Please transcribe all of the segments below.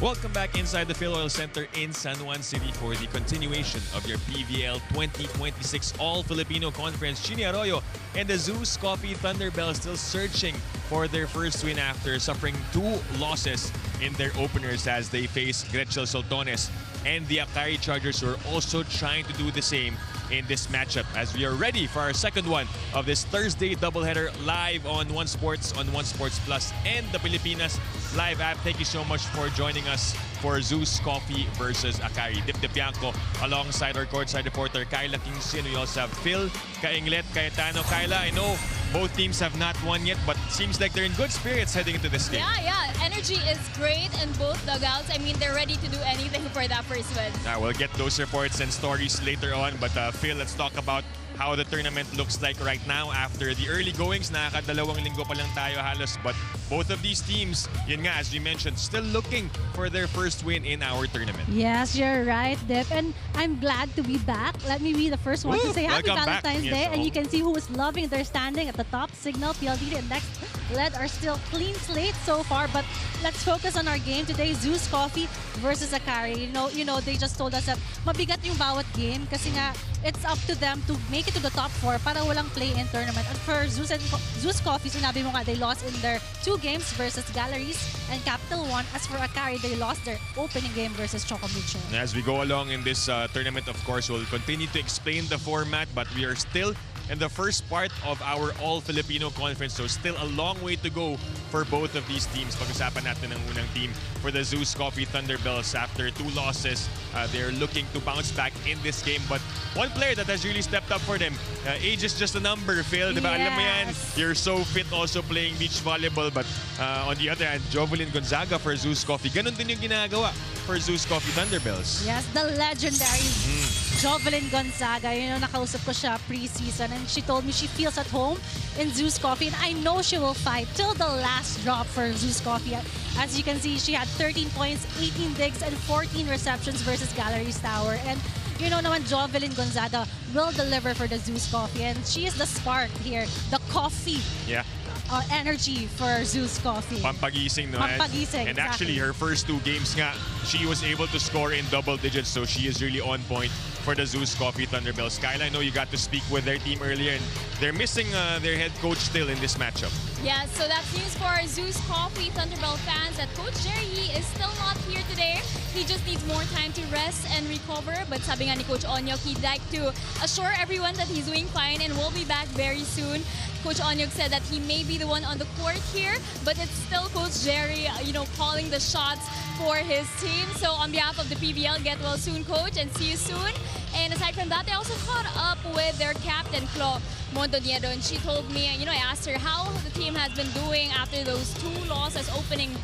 Welcome back inside the Phil Oil Center in San Juan City for the continuation of your PVL 2026 All-Filipino Conference. Chini Arroyo and the ZUS Coffee Thunderbell still searching for their first win after suffering 2 losses in their openers as they face Gretchel Soltones and the Akari Chargers, who are also trying to do the same in this matchup as we are ready for our second one of this Thursday doubleheader live on One Sports, on One Sports Plus, and the Pilipinas live app. Thank you so much for joining us for ZUS Coffee versus Akari. Dip Bianco alongside our courtside reporter Kyla Kingsin. We also have Phil, Kainglet, Cayetano. Kyla, I know both teams have not won yet, but it seems like they're in good spirits heading into this game. Yeah. Energy is great in both dugouts. I mean, they're ready to do anything for that first win. We'll get those reports and stories later on. But Phil, let's talk about how the tournament looks like right now after the early goings. Nakakadalawang linggo pa lang tayo halos. But both of these teams, yun nga, as we mentioned, still looking for their first win in our tournament. Yes, you're right, Dip. And I'm glad to be back. Let me be the first one to say Happy Valentine's Day. And you can see who is loving their standing at the top. Signal, PLDT, and Next Led are still clean slate so far. But let's focus on our game today. ZUS Coffee versus Akari. You know, they just told us that mabigat yung bawat game kasi nga it's up to them to make it to the top 4 para walang play-in tournament. And for ZUS Coffee, sinabi mo nga, they lost in their 2 games versus Galleries and Capital One. As for Akari, they lost their opening game versus Chocomucho. As we go along in this tournament, of course, we'll continue to explain the format, but we are still in the first part of our All-Filipino Conference, so still a long way to go for both of these teams. Pag-usapan natin ang unang team for the ZUS Coffee Thunderbells. After 2 losses, they're looking to bounce back in this game. But one player that has really stepped up for them, age is just a number, Phil. Diba? Alam mo yan, you're so fit also playing beach volleyball. But on the other hand, Jovelyn Gonzaga for ZUS Coffee. Ganon din yung ginagawa for ZUS Coffee Thunderbells. Yes, the legendary Jovelyn Gonzaga. You know, nakausap ko siya pre-season and she told me she feels at home in ZUS Coffee, and I know she will fight till the last drop for ZUS Coffee. As you can see, she had 13 points, 18 digs, and 14 receptions versus Galleries Tower. And you know naman, Jovelyn Gonzaga will deliver for the ZUS Coffee, and she is the spark here, the coffee. Energy for ZUS Coffee. Pampagising, no? Pampagising, and actually, her first 2 games nga, she was able to score in double digits, so she is really on point for the ZUS Coffee Thunderbells. Kyle, I know you got to speak with their team earlier, and they're missing their head coach still in this matchup. Yeah, so that's news for our ZUS Coffee Thunderbell fans that Coach Jerry is still not here today. He just needs more time to rest and recover. But sabi nga ni Coach Onyok, he'd like to assure everyone that he's doing fine and will be back very soon. Coach Onyok said that he may be the one on the court here, but it's still Coach Jerry, calling the shots for his team. So on behalf of the PVL, get well soon, Coach, and see you soon. And aside from that, I also caught up with their captain, Flo Mondoniedo, and she told me, I asked her how the team has been doing after those 2 losses, opening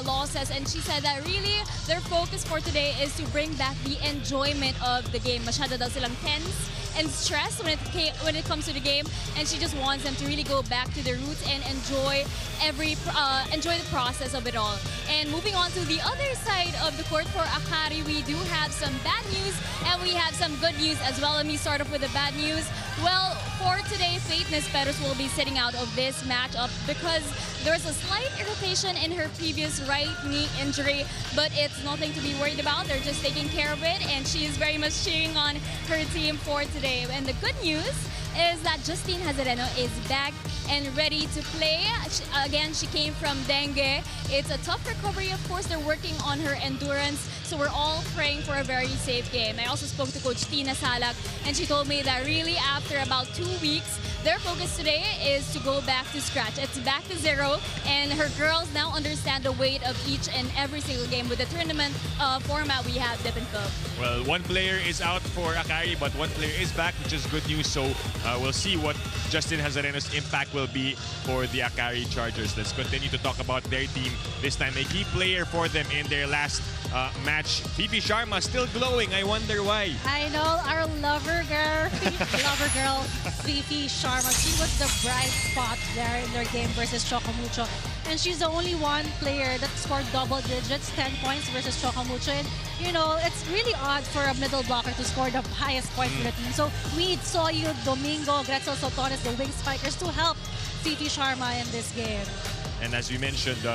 losses, and she said that really their focus for today is to bring back the enjoyment of the game. Masyado daw silang tense and stressed when it comes to the game, and she just wants them to really go back to their roots and enjoy the process of it all. And moving on to the other side of the court for Akari, we do have some bad news and we have some good news as well. Let me start off with the bad news. Well, for today, Faith Nisperos will be sitting out of this matchup because there's a slight irritation in her previous right knee injury, but it's nothing to be worried about. They're just taking care of it, and she is very much cheering on her team for today. And the good news is that Justine Hazareno is back and ready to play. Again, she came from dengue. It's a tough recovery. Of course, they're working on her endurance, so we're all praying for a very safe game. I also spoke to Coach Tina Salak, and she told me that really after about 2 weeks, their focus today is to go back to scratch. It's back to 0, and her girls now understand the weight of each and every single game with the tournament format we have, Dip and Phil. Well, one player is out for Akari, but one player is back, which is good news. So we'll see what Justin Hazareno's impact will be for the Akari Chargers. Let's continue to talk about their team. This time, a key player for them in their last match. Fifi Sharma still glowing. I wonder why. I know, our lover girl, Fifi Sharma. She was the bright spot there in their game versus Chocomucho. And she's the only one player that scored double digits, 10 points versus Chocomucho. And, it's really odd for a middle blocker to score the highest points for the team. So we need Soyu, Domingo, Gretchel Soltones, the wing spikers to help Fifi Sharma in this game. And as we mentioned,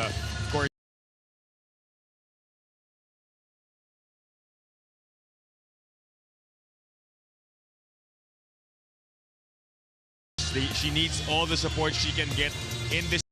She needs all the support she can get in this.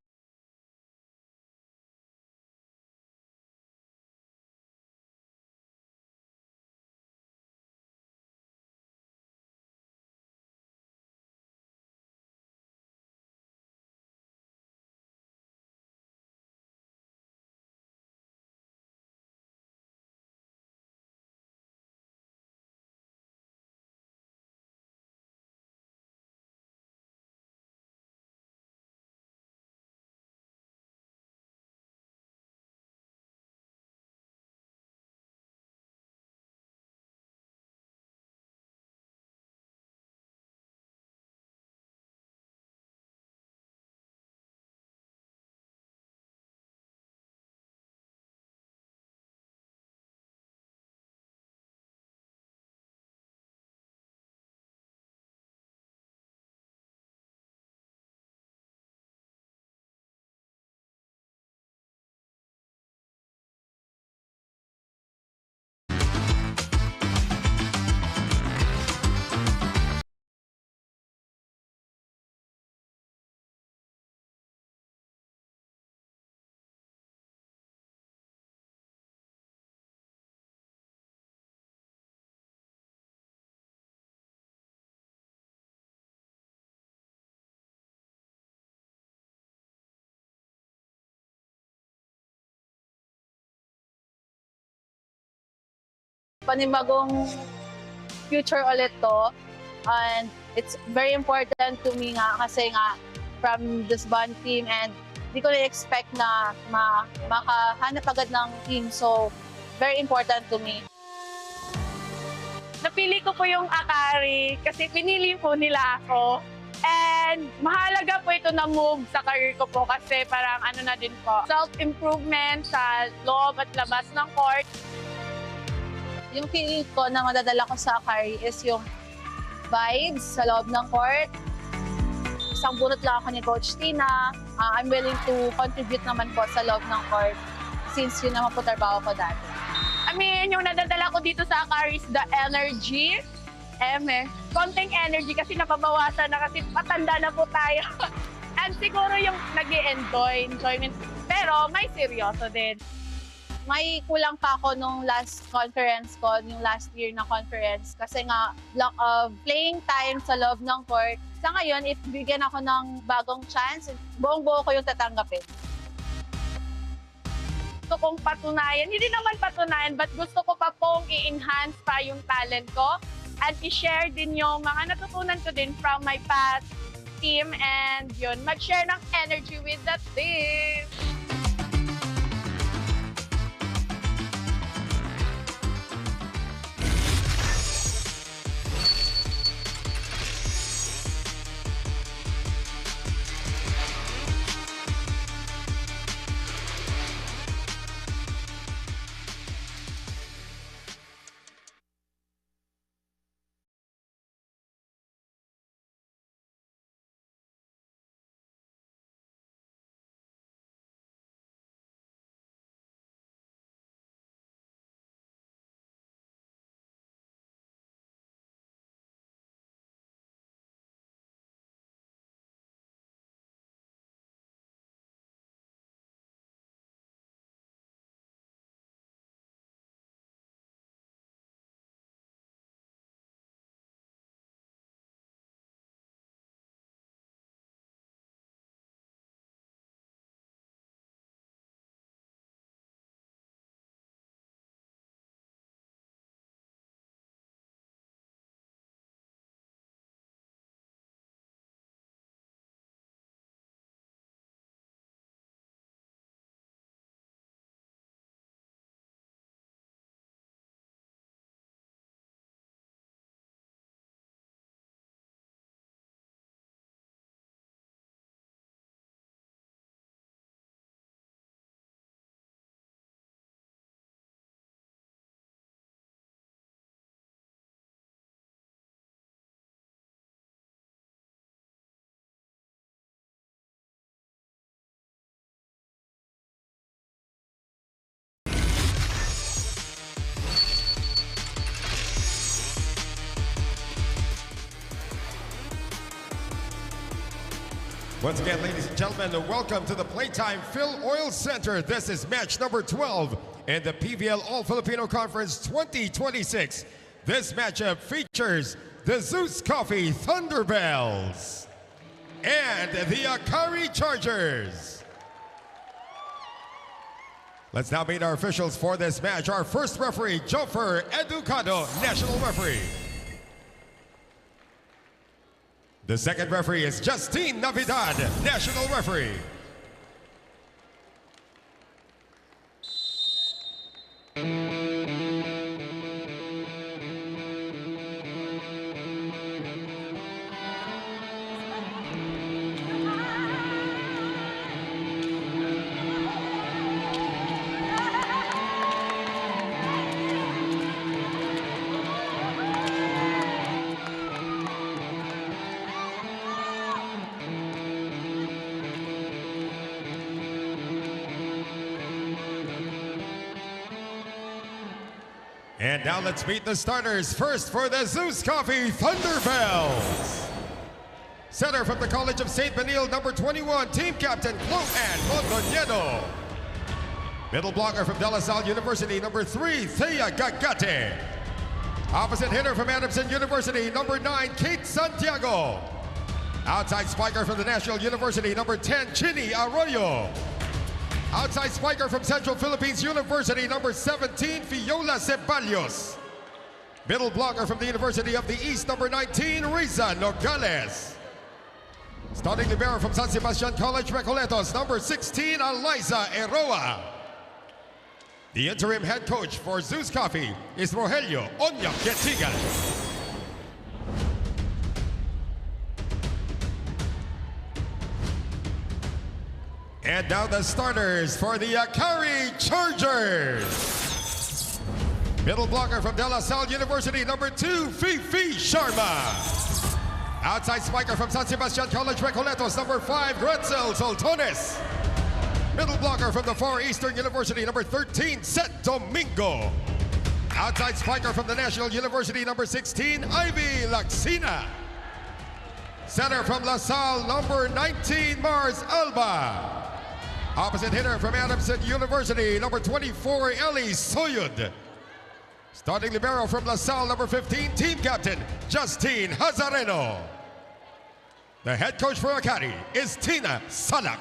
Panibagong future ulit to. And it's very important to me nga kasi nga from this band team and di ko na-expect na makahanap agad ng team. So, very important to me. Napili ko po yung Akari kasi pinili po nila ako. And mahalaga po ito na move sa career ko po kasi parang ano na din po, self-improvement sa loob at labas ng court. Yung feeling ko na madadala ko sa Akari is yung vibes sa loob ng court. Isang bunot lang ako ni Coach Tina. I'm willing to contribute naman po sa loob ng court since yun naman po trabaho ko dati. I mean, yung nadadala ko dito sa Akari is the energy. Konting energy kasi napabawasan na kasi patanda na po tayo. And siguro yung enjoyment. Pero may seryoso din. May kulang pa ako nung last conference ko, yung last year na conference. Kasi nga, lack of playing time sa loob ng court. Sa ngayon, if bigyan ako ng bagong chance, buong-buo ko yung tatanggapin. Gusto kong patunayan, hindi naman patunayan, but gusto ko pa pong i-enhance pa yung talent ko and i-share din yung mga natutunan ko din from my past team and yun, mag-share ng energy with the team. Once again, ladies and gentlemen, welcome to the Playtime Phil Oil Center. This is match number 12 in the PVL All-Filipino Conference 2026. This matchup features the ZUS Coffee Thunderbells and the Akari Chargers. Let's now meet our officials for this match. Our first referee, Jofer Educado, National Referee. The second referee is Justine Navidad, National Referee. And now let's meet the starters. First for the ZUS Coffee Thunderbells. Center from the College of St. Benil, number 21, team captain Cloanne Mondoñedo. Middle blocker from De La Salle University, number 3, Thea Gagate. Opposite hitter from Adamson University, number 9, Kate Santiago. Outside spiker from the National University, number 10, Chini Arroyo. Outside spiker from Central Philippines University, number 17, Fiola Ceballos. Middle blocker from the University of the East, number 19, Riza Nogales. Starting libero from San Sebastian College, Recoletos, number 16, Eliza Eroa. The interim head coach for ZUS Coffee is Rogelio Oña-Quetigan. And now the starters for the Akari Chargers. Middle blocker from De La Salle University, number 2, Fifi Sharma. Outside spiker from San Sebastian College, Recoletos, number 5, Gretzel Soltones. Middle blocker from the Far Eastern University, number 13, Seth Domingo. Outside spiker from the National University, number 16, Ivy Laxina. Center from La Salle, number 19, Mars Alba. Opposite hitter from Adamson University, number 24, Ellie Soyud. Starting libero from La Salle, number 15, team captain, Justine Hazareno. The head coach for Akari is Tina Salak.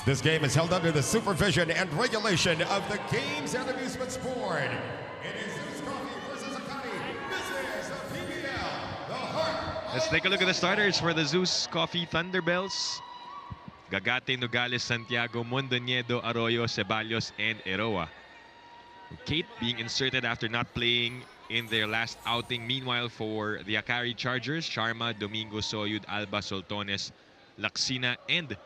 This game is held under the supervision and regulation of the Games and Amusements Board. It is ZUS Coffee versus Akari. This is the PVL, the heart. Let's take a look at the starters for the ZUS Coffee Thunderbells. Gagate, Nogales, Santiago, Mondoñedo, Arroyo, Ceballos, and Eroa. Kate being inserted after not playing in their last outing. Meanwhile, for the Akari Chargers, Sharma, Domingo, Soyud, Alba, Soltones, Laxina, and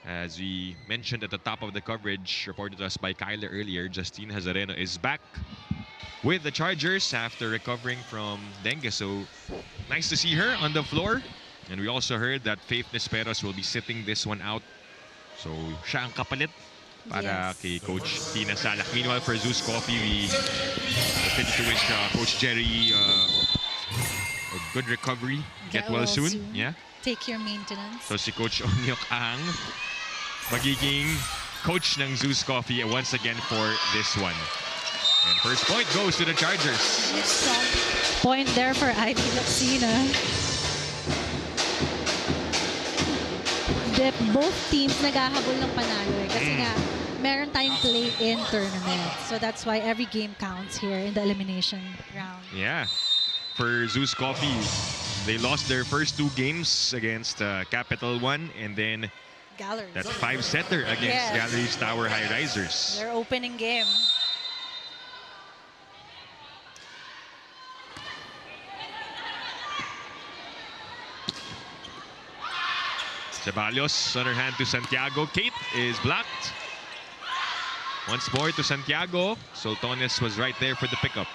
as we mentioned at the top of the coverage reported to us by Kyler earlier, Justine Hazareno is back with the Chargers after recovering from dengue. So nice to see her on the floor. And we also heard that Faith Nesperos will be sitting this one out. So siya ang kapalit para kay Coach Tina Salak. Meanwhile, for ZUS Coffee, we continue to wish Coach Jerry a good recovery. Get well soon. Yeah. Take your maintenance. So si Coach Onyok ang magiging coach ng ZUS Coffee once again for this one. And first point goes to the Chargers. Point there for Ivy Laxina. Both teams naghahabol ng panalo kasi nga meron tayong play in tournament. So that's why every game counts here in the elimination round. Yeah. For ZUS Coffee, they lost their first 2 games against Capital One and then Galleries. that 5-setter against Galleries Tower High Risers. Their opening game. Ceballos, on her hand to Santiago. Kate is blocked. Once more to Santiago. Soltones was right there for the pickup.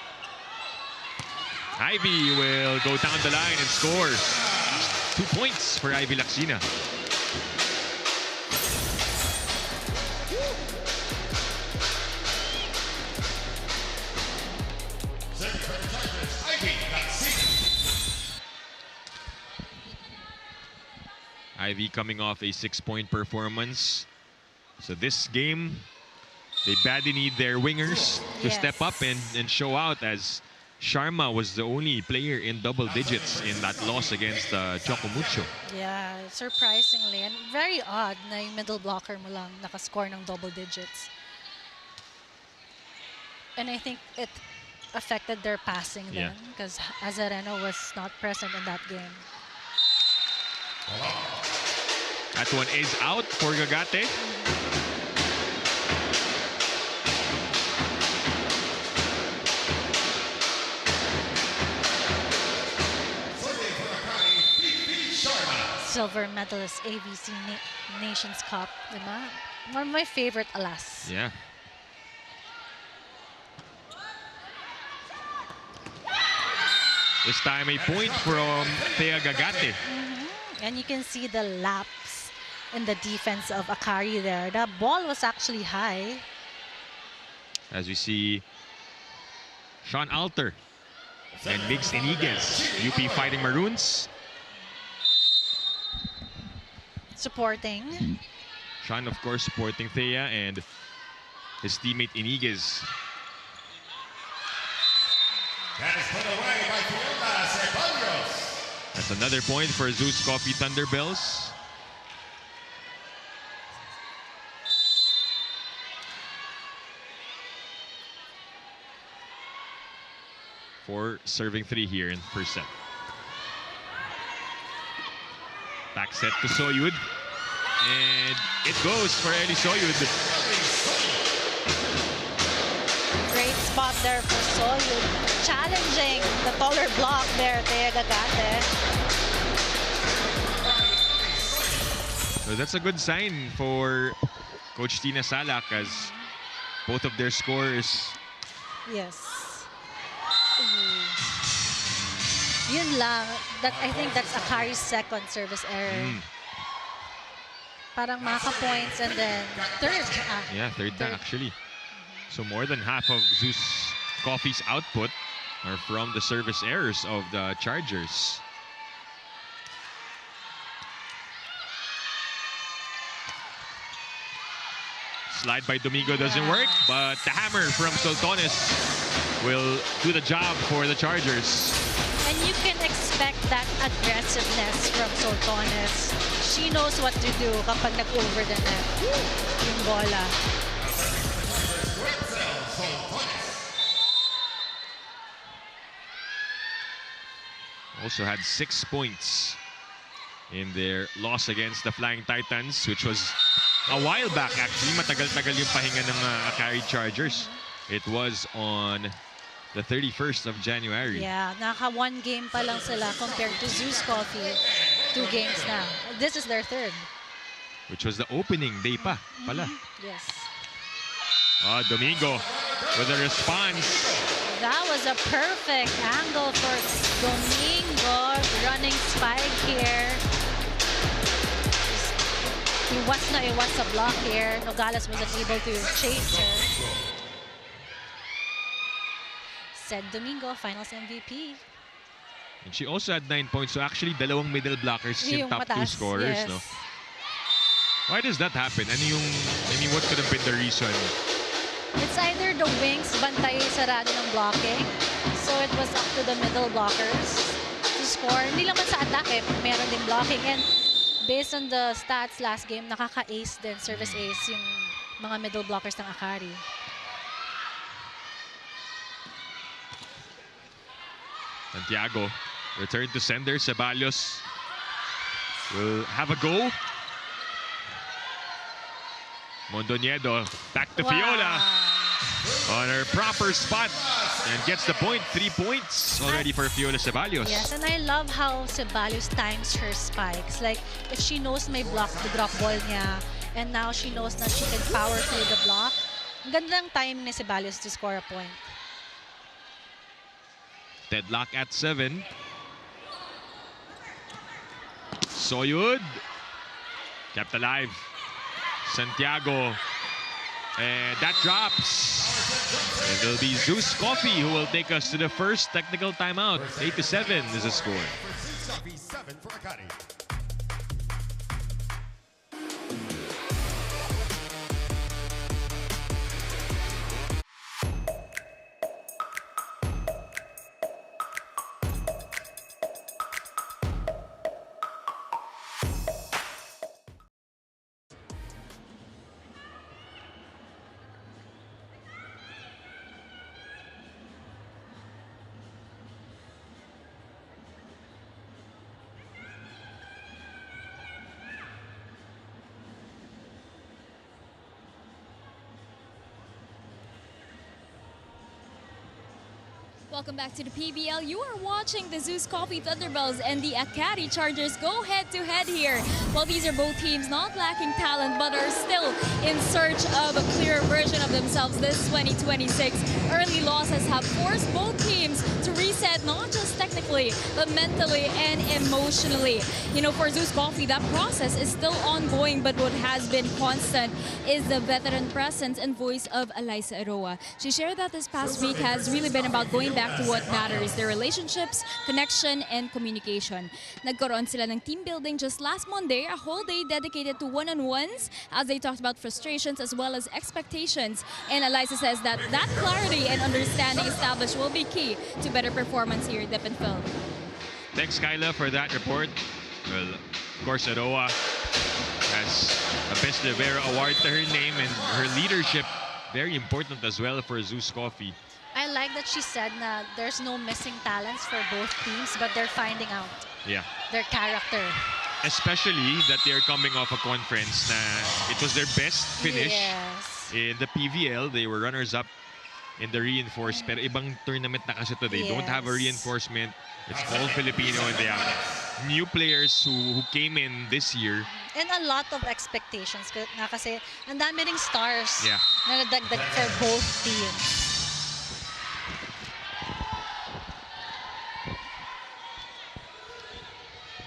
Ivy will go down the line and score. 2 points for Ivy Laxina. Ivy coming off a 6-point performance. So this game, they badly need their wingers to step up and show out, as Sharma was the only player in double digits in that loss against Chocomucho. Yeah, surprisingly. And very odd na yung middle blocker mo lang nakascore ng double digits. And I think it affected their passing then, because Azareno was not present in that game. That one is out for Gagate. Silver medalist ABC Nations Cup, diba? One of my favorite alas. Yeah. This time a point from Thea Gagate. And you can see the lapse in the defense of Akari there. The ball was actually high. As we see Sean Alter and Migs Iniguez, UP Fighting Maroons. Supporting. Sean, of course, supporting Thea and his teammate Iniguez. That is put away by Fiona Ceballos. That's another point for ZUS Coffee Thunderbells. For serving 3 here in first set. Back set to Soyud. And it goes for Eli Soyud. Great spot there for Soyud. Challenging the taller block there, Thea Gagate. So that's a good sign for Coach Tina Salak, as both of their scores. Yes. Yun lang. I think that's Akari's second service error. Parang maka-points and then third. Yeah, third na actually. So more than half of ZUS Coffee's output are from the service errors of the Chargers. Slide by Domingo doesn't work, but the hammer from Soltones will do the job for the Chargers. And you can expect that aggressiveness from Soltones. She knows what to do kapag nag-over the net. Yung bola. Also had 6 points in their loss against the Flying Titans, which was a while back actually. Matagal-tagal yung pahinga ng Akari Chargers. It was on the 31st of January. Yeah, naka-1 game pa lang sila compared to ZUS Coffee. 2 games na. This is their third. Which was the opening day pa pala. Yes. Domingo with a response. That was a perfect angle for Domingo. Running spike here. Iwas sa block here. Nogales wasn't able to chase her. Said Domingo, Finals MVP. And she also had 9 points. So actually, dalawang middle blockers yung top mataas, 2 scorers. yes. No? Why does that happen? What could have been the reason? It's either the wings bantay sarado ng blocking. So it was up to the middle blockers to score. Hindi lang man sa attack meron din blocking. And based on the stats last game, nakaka-ace din, service ace yung mga middle blockers ng Akari. Santiago, return to sender. Ceballos will have a go. Mondoñedo back to Fiola on her proper spot and gets the point. 3 points already for Fiola Ceballos. Yes, and I love how Ceballos times her spikes. Like, if she knows may block the drop ball niya, and now she knows that she can power through the block, ang gandang timing ni Ceballos to score a point. Deadlock at 7. Soyud kept alive. Santiago, and that drops. It will be ZUS Coffee who will take us to the first technical timeout. 8-7 is the score. Welcome back to the PVL. You are watching the ZUS Coffee Thunderbells and the Akari Chargers go head-to-head here. Well, these are both teams not lacking talent but are still in search of a clearer version of themselves this 2026. Early losses have forced both teams to reset not just technically but mentally and emotionally. You know, for ZUS Coffee, that process is still ongoing, but what has been constant is the veteran presence and voice of Alyssa Aroa. She shared that this past week has really been about going back to what matters, their relationships, connection, and communication. Nagkaroon sila ng team building just last Monday, a whole day dedicated to one-on-ones as they talked about frustrations as well as expectations. And Alyssa says that clarity and understanding established will be key to better performance here at Dep and Phil. Thanks, Kyla, for that report. Well, of course, Aroa has a Best Libero award to her name, and her leadership very important as well for ZUS Coffee. I like that she said na there's no missing talents for both teams, but they're finding out their character. Especially that they're coming off a conference na it was their best finish in the PVL. They were runners-up in the reinforced. Pero ibang tournament na kasi to. They don't have a reinforcement. It's All-Filipino, and they have new players who came in this year. And a lot of expectations na kasi ang dami ring stars na nadagdag for both teams.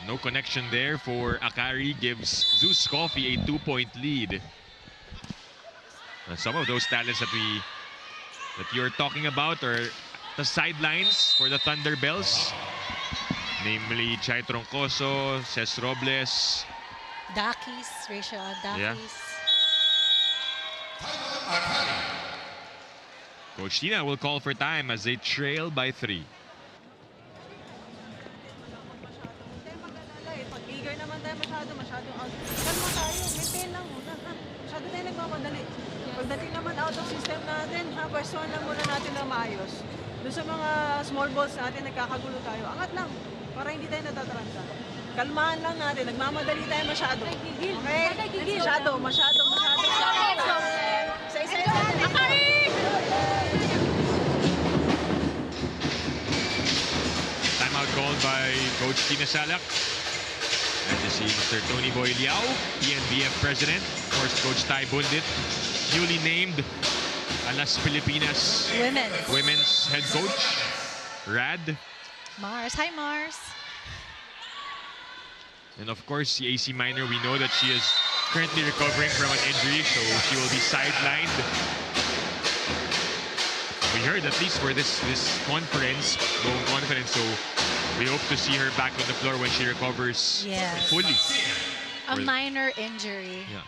No connection there for Akari, gives ZUS Coffee a 2-point lead. Some of those talents that you're talking about are the sidelines for the Thunderbells, namely Chay Troncoso, Ces Robles, Dakis, Rachel Dakis. Coach Tina will call for time as they trail by 3. Kalma tayo, maintain lang muna. Masyado tayo nagmamadali. Pagdating naman out of system natin, pwestuhan lang muna natin na maayos. Doon sa mga small balls natin, nagkakagulo tayo. Angat lang, para hindi tayo natataranta. Kalmahan lang natin, nagmamadali tayo masyado. Okay? Masyado. Isa-isa natin. Akari! Timeout called by Coach Tina Salak. And you see Mr. Tony Boy Liao, PNBF President. Of course, Coach Tai Bundit, newly named Alas Pilipinas Women's Head Coach. Rad. Mars. Hi, Mars. And of course, the AC Minor, we know that she is currently recovering from an injury, so she will be sidelined. We heard at least for this conference, so we hope to see her back on the floor when she recovers fully. A minor injury. Yeah.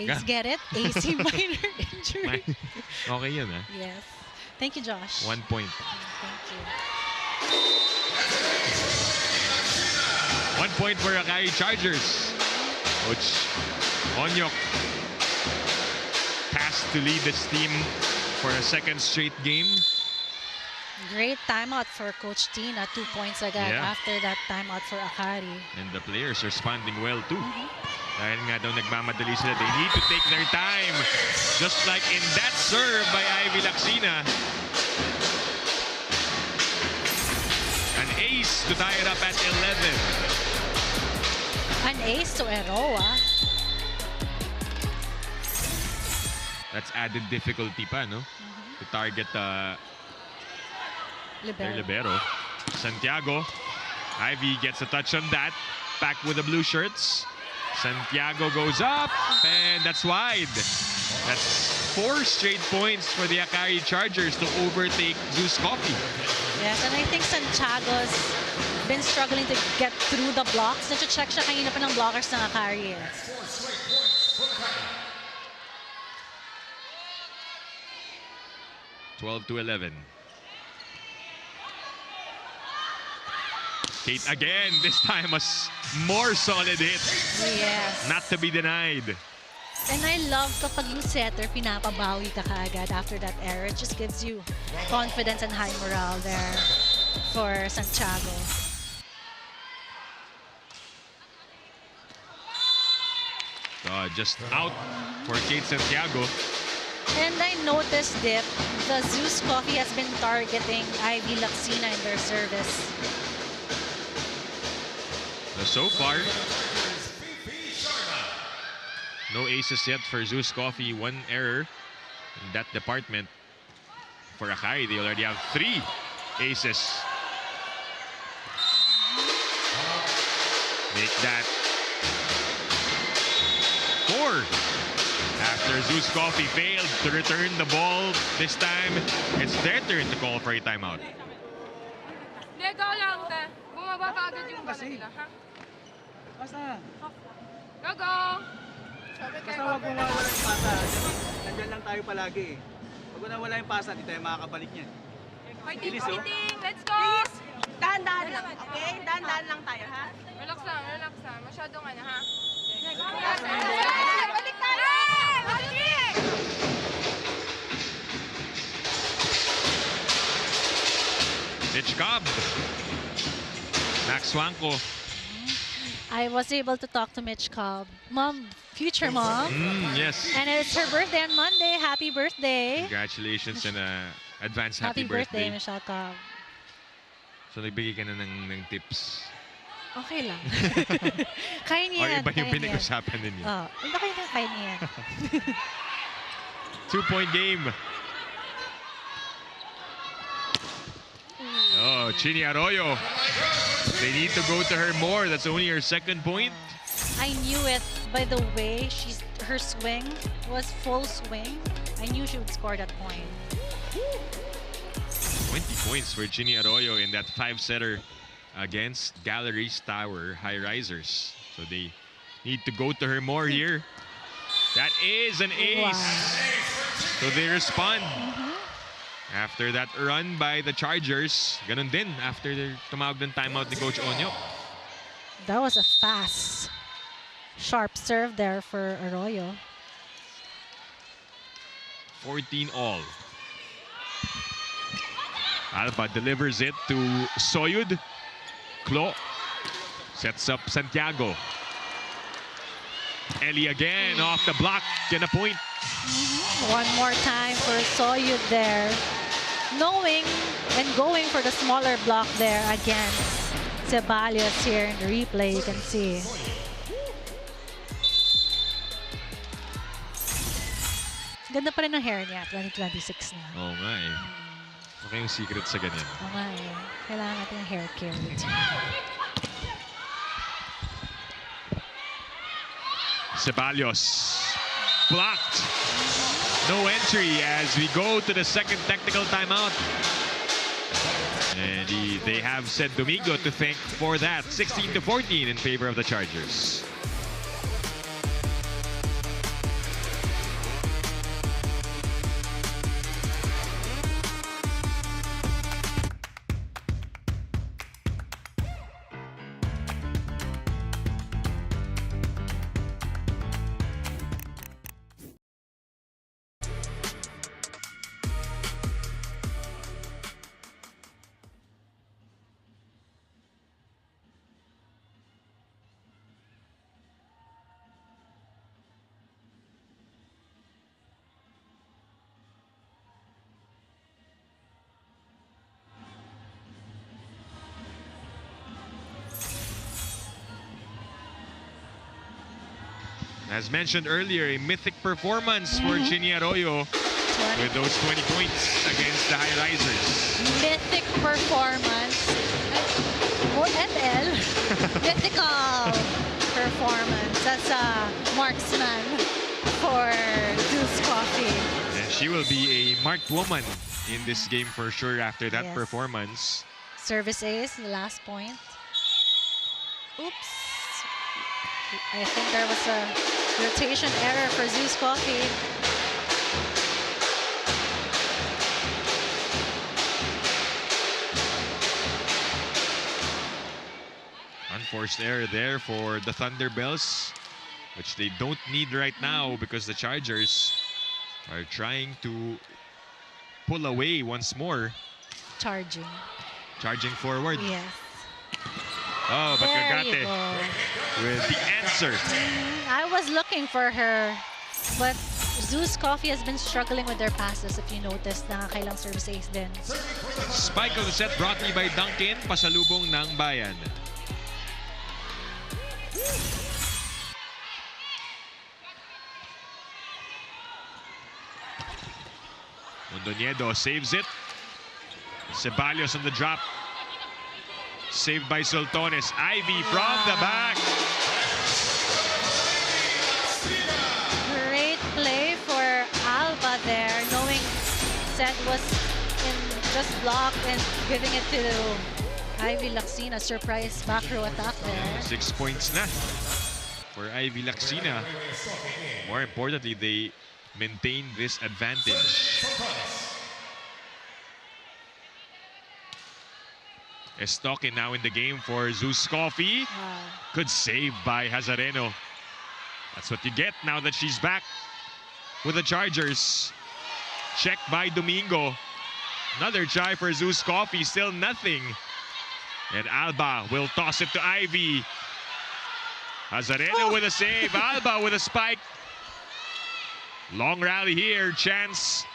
Ace, get it? AC minor injury. Okay yun, ha? Yes. Thank you, Josh. 1 point. Thank you. 1 point for Akari Chargers. Coach Onyok tasked to lead this team for a second straight game. Great timeout for Coach Tina. 2 points agad after that timeout for Akari. And the players are responding well too. Dahil nga daw nagmamadali sila. They need to take their time. Just like in that serve by Ivy Laxina. An ace to tie it up at 11. An ace to Aroa. That's added difficulty pa, no? To target their libero. Santiago. Ivy gets a touch on that. Back with the blue shirts. Santiago goes up, and that's wide. That's 4 straight points for the Akari Chargers to overtake ZUS Coffee. Yes, and I think Santiago's been struggling to get through the blocks. Nag-check siya kanina pa ng blockers ng Akari. 12-11. Kate again, this time a more solid hit. Yes. Not to be denied. And I love kapag yung setter, pinapabawi ka kaagad after that error. It just gives you confidence and high morale there for Santiago. Just out for Kate Santiago. And I noticed that the ZUS Coffee has been targeting Ivy Laxina in their service. So far, no aces yet for ZUS Coffee. One error in that department. For Akari, they already have 3 aces. Make that 4. After ZUS Coffee failed to return the ball this time, it's their turn to call for a timeout. Ikaw lang, te. Bumaba pa agad yung bala nila, ha? Basta. Go! Basta huwag mo mawala yung pasa. Nandyan lang tayo palagi eh. Pag nawala yung pasa, di tayo makakabalik niyan. Fighting, Bilis, oh. fighting! Let's go! Dahan-dahan lang, okay? Dahan-dahan lang tayo, ha? Relax lang. Masyadong ano, ha? Balik tayo! Mitch Cobb. Max Wanko. I was able to talk to Mitch Cobb. Mom, future mom. Yes. And it's her birthday on Monday. Happy birthday. Congratulations and advance happy birthday, Michelle Cobb. So nagbigay ka na ng tips. Okay lang. Kaya niya Or yan. iba yung pinag-usapan ninyo? Kaya niya yan. 2-point game. Oh, Chini Arroyo. They need to go to her more. That's only her second point. I knew it by the way her swing was full swing. I knew she would score that point. 20 points for Chini Arroyo in that 5-setter against Galleries Tower High Risers. So they need to go to her more here. That is an ace. Wow. So they respond. After that run by the Chargers, ganun din after tumawag ng timeout ni Coach Onyo. That was a fast, sharp serve there for Arroyo. 14 all. Alba delivers it to Soyud. Klo sets up Santiago. Eli again off the block, get a point. One more time for Soyud there. Knowing and going for the smaller block there against Ceballos here in the replay, you can see. Ganda pa rin ng hair niya, 2026 na. Oo nga eh. Okay yung secret sa ganyan. Oo nga eh. Kailangan natin ng hair care routine. Ceballos blocked. No entry as we go to the second technical timeout. And they have said Domingo to thank for that. 16-14 in favor of the Chargers. As mentioned earlier, a mythic performance for Chini Arroyo with those 20 points against the High Risers. Mythic performance. ML. Mythical performance. That's a marksman for ZUS Coffee. And she will be a marked woman in this game for sure after that Yes. performance. Service ace, the last point. Oops. I think there was a rotation error for ZUS Coffee. Unforced error there for the Thunderbells, which they don't need right now because the Chargers are trying to pull away once more. Charging. Charging forward. Yes. Oh, but There you Kagate go. with the answer. I was looking for her, but ZUS Coffee has been struggling with their passes, if you notice. Nakakailang service ace din. Spike of the set brought to you by Duncan, pasalubong ng bayan. Mondoñedo saves it. Ceballos on the drop. Saved by Soltones. Ivy from the back. Great play for Alba there, knowing Sed was just blocked and giving it to Ivy Laxina. Surprise back row attack there. 6 points na for Ivy Laxina. More importantly, they maintain this advantage. Estoque now in the game for ZUS Coffee. Wow. Good save by Hazareno. That's what you get now that she's back with the Chargers. Check by Domingo. Another try for ZUS Coffee, still nothing. And Alba will toss it to Ivy. Hazareno with a save. Alba with a spike. Long rally here. Chance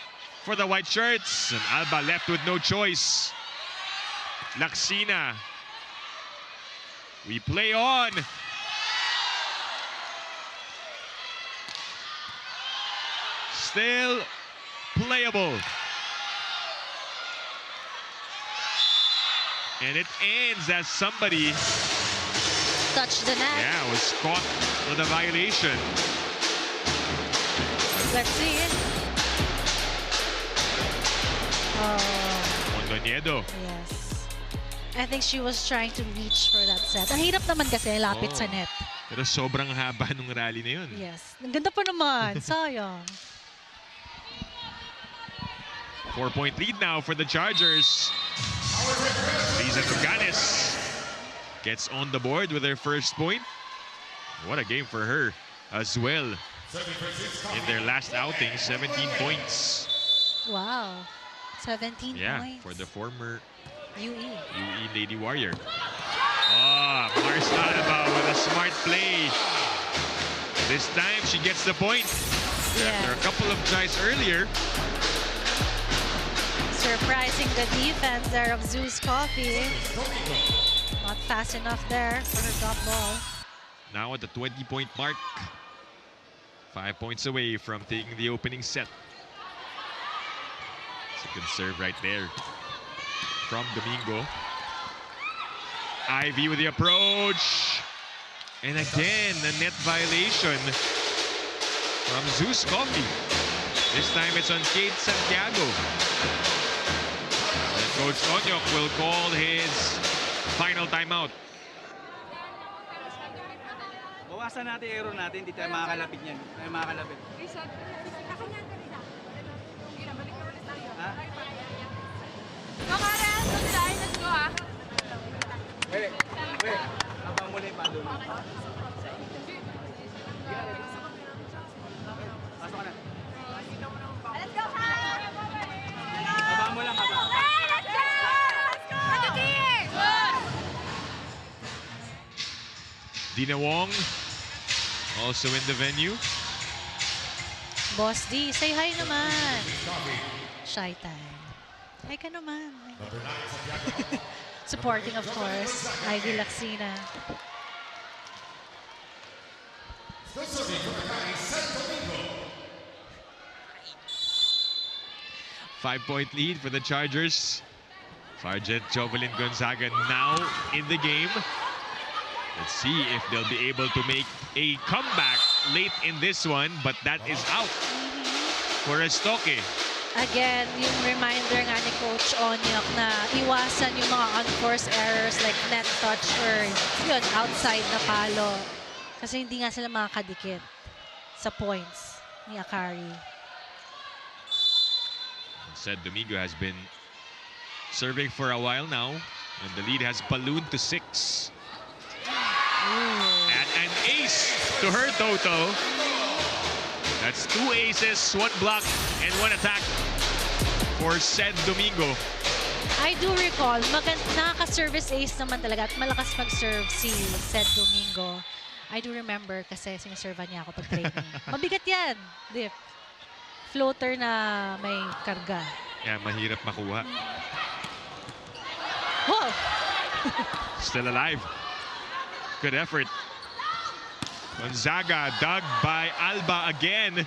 for the white shirts. And Alba left with no choice. Laxina. We play on. Still playable. And it ends as somebody Touched the net. Yeah, was caught with a violation. Let's see it. Oh. Mondoñedo. Yes. I think she was trying to reach for that set. Ang hirap naman kasi lapit sa net. Pero sobrang haba nung rally na yun. Yes. Ang ganda pa naman. Sayang. 4-point lead now for the Chargers. Lisa Tuganes gets on the board with her first point. What a game for her as well. In their last outing, 17 points. Wow. 17 Yeah, points. for the former UE Lady Warrior. Mars Alba with a smart play. This time she gets the point. Yeah. After a couple of tries earlier. Surprising the defense there of ZUS Coffee. Not fast enough there for her drop ball. Now at the 20-point mark. 5 points away from taking the opening set. It's a good serve right there from Domingo. Ivy with the approach. And again, a net violation from ZUS Coffee. This time it's on Kate Santiago. And Coach Onyok will call his final timeout. Bawasan natin yung error natin, hindi tayo makakalapit niyan. Tayo makakalapit. Ha? Kamaran, let's go ha. Wait. Abang muli pa doon. Pasok ka na. Let's go ha. Abang mo lang, abang. Let's go! Let's go! Dina Wong also in the venue. Boss D, say hi naman. Shy time. Hi ka naman. Supporting, of course, Ivy Laxina. Five-point lead for the Chargers. Sergeant Jovelyn Gonzaga now in the game. Let's see if they'll be able to make a comeback late in this one, but that is out for Estoque. Again, yung reminder nga ni Coach Onyok na iwasan yung mga unforced errors like net touch or yun, outside na palo. Kasi hindi nga sila makakadikit sa points ni Akari. Said Domingo has been serving for a while now, and the lead has ballooned to 6. And an ace to her total. That's 2 aces, 1 block, and 1 attack for said Domingo. I do recall, nakaka-service ace naman talaga at malakas mag-serve si said Domingo. I do remember kasi sinaserva niya ako pag training. Mabigat yan, Dip. floater na may karga. Yeah, mahirap makuha. Whoa! Still alive. Good effort. Gonzaga dug by Alba again.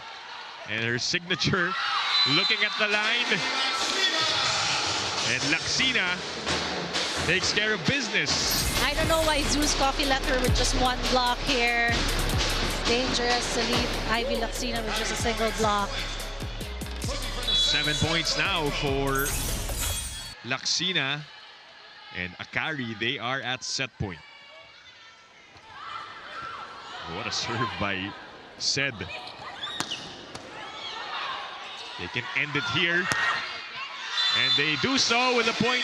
And her signature looking at the line. And Laxina takes care of business. I don't know why ZUS Coffee let her with just one block here. It's dangerous to leave Ivy Laxina with just a single block. 7 points now for Laxina and Akari. They are at set point. What a serve by Sed. They can end it here. And they do so with a point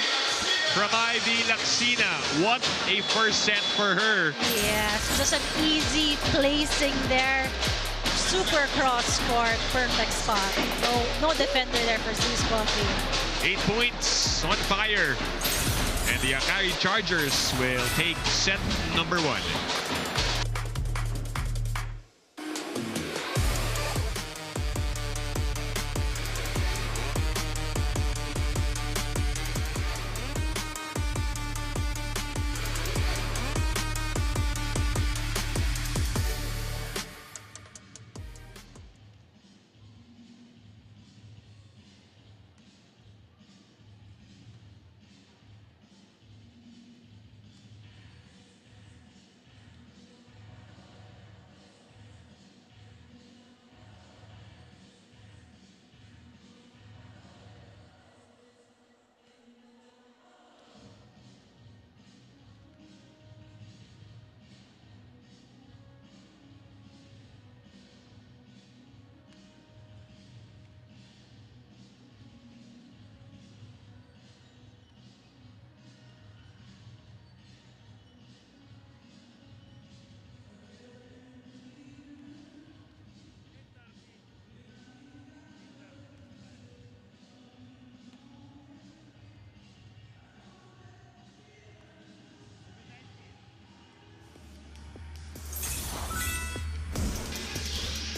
from Ivy Laxina. What a first set for her. Yes, just an easy placing there. Super cross court, perfect spot. No defender there for ZUS Coffee. 8 points on fire. And the Akari Chargers will take set number 1.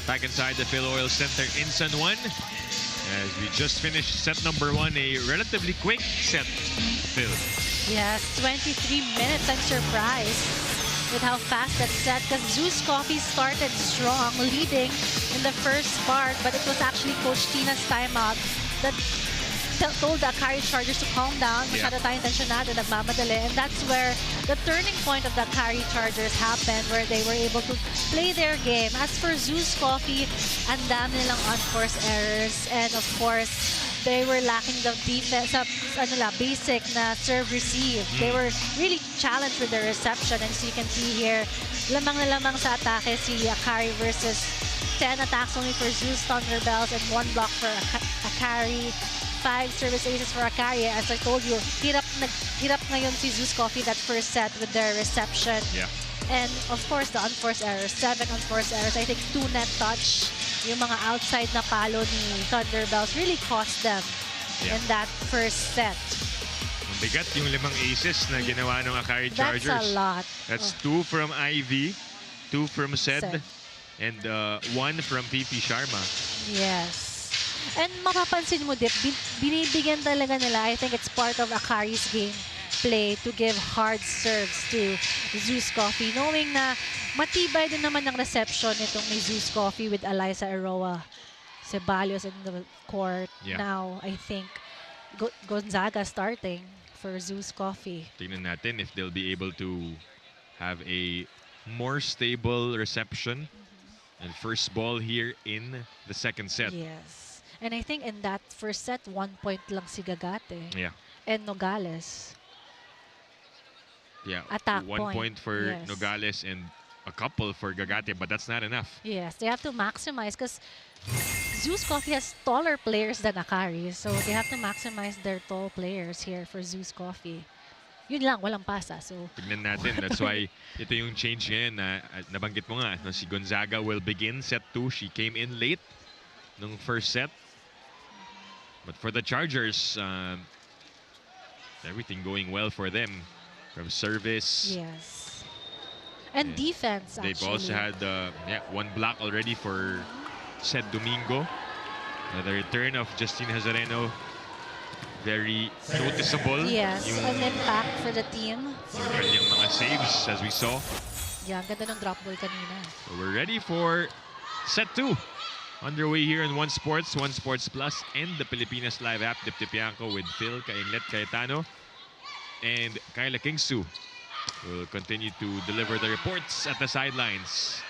Back inside the Phil Oil Center in San Juan. As we just finished set number 1, a relatively quick set, Phil. Yes, 23 minutes. I'm surprised with how fast that set, because ZUS Coffee started strong, leading in the first part, but it was actually Coach Tina's timeout that told the Akari Chargers to calm down. Masyado tayong tensyonado, nagmamadali. And that's where the turning point of the Akari Chargers happened, where they were able to play their game. As for ZUS Coffee, ang dami nilang unforced errors. And of course, they were lacking the defense, basic na serve-receive. They were really challenged with their reception. And so you can see here, lamang na lamang sa atake si Akari versus 10 attacks only for ZUS Thunderbells and 1 block for Akari. 5 service aces for Akari. As I told you, hirap ngayon si ZUS Coffee that first set with their reception. Yeah. And of course, the unforced errors. 7 unforced errors. I think 2 net touch. Yung mga outside na palo ni Thunderbells really cost them in that first set. Ang bigat yung 5 aces na ginawa ng Akari Chargers. That's a lot. That's 2 from Ivy, 2 from Sed, and 1 from PP Sharma. Yes. And mapapansin mo, Dip, binibigyan talaga nila, I think it's part of Akari's game play to give hard serves to ZUS Coffee, knowing na matibay din naman ang reception nitong ni ZUS Coffee with Eliza Eroa Ceballos in the court. Now, I think Gonzaga starting for ZUS Coffee. Tingnan natin if they'll be able to have a more stable reception and first ball here in the second set. Yes. And I think in that first set, 1 point lang si Gagate. Yeah. And Nogales. Yeah. Attack 1 point for Nogales and a couple for Gagate, but that's not enough. Yes, they have to maximize because ZUS Coffee has taller players than Akari. So they have to maximize their tall players here for ZUS Coffee. Yun lang, walang pasa. So tignan natin. That's why ito yung change ngayon na nabanggit mo nga. Si Gonzaga will begin set 2. She came in late nung first set. But for the Chargers, everything going well for them. From service. Yes. And defense, They've actually. also had 1 block already for Sed Domingo. The return of Justine Hazareno, very noticeable. Yes, an impact for the team. Yung kanyang mga saves, as we saw. Yeah, ang ganda ng drop ball kanina. So we're ready for set 2. Underway here in One Sports Plus, and the Pilipinas Live app. Dip Tipianco with Phil, Kainglet Cayetano, and Kyla Kingsu will continue to deliver the reports at the sidelines.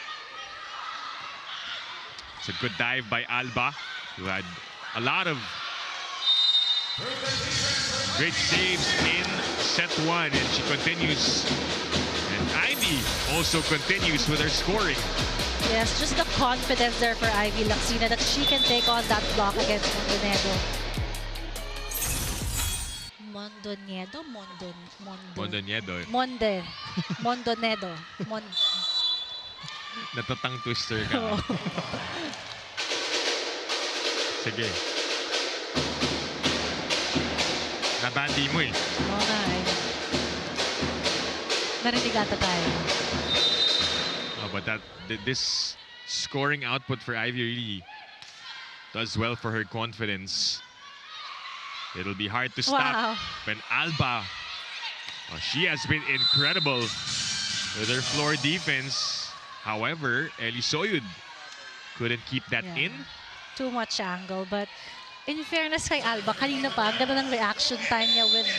It's a good dive by Alba, who had a lot of great saves in set 1, and she continues. And Ivy also continues with her scoring. Yes, just the confidence there for Ivy Laxina that she can take on that block against Mondonedo. Mondonedo. Natatang twister ka. Sige. Nabati mo eh. Oo nga eh. Narinig ata tayo. Oh, but this scoring output for Ivy really does well for her confidence. It'll be hard to stop when Alba, she has been incredible with her floor defense. However, Elisoyud couldn't keep that in. Too much angle, but in fairness kay Alba, kanina pa, ang ganda ng reaction time niya with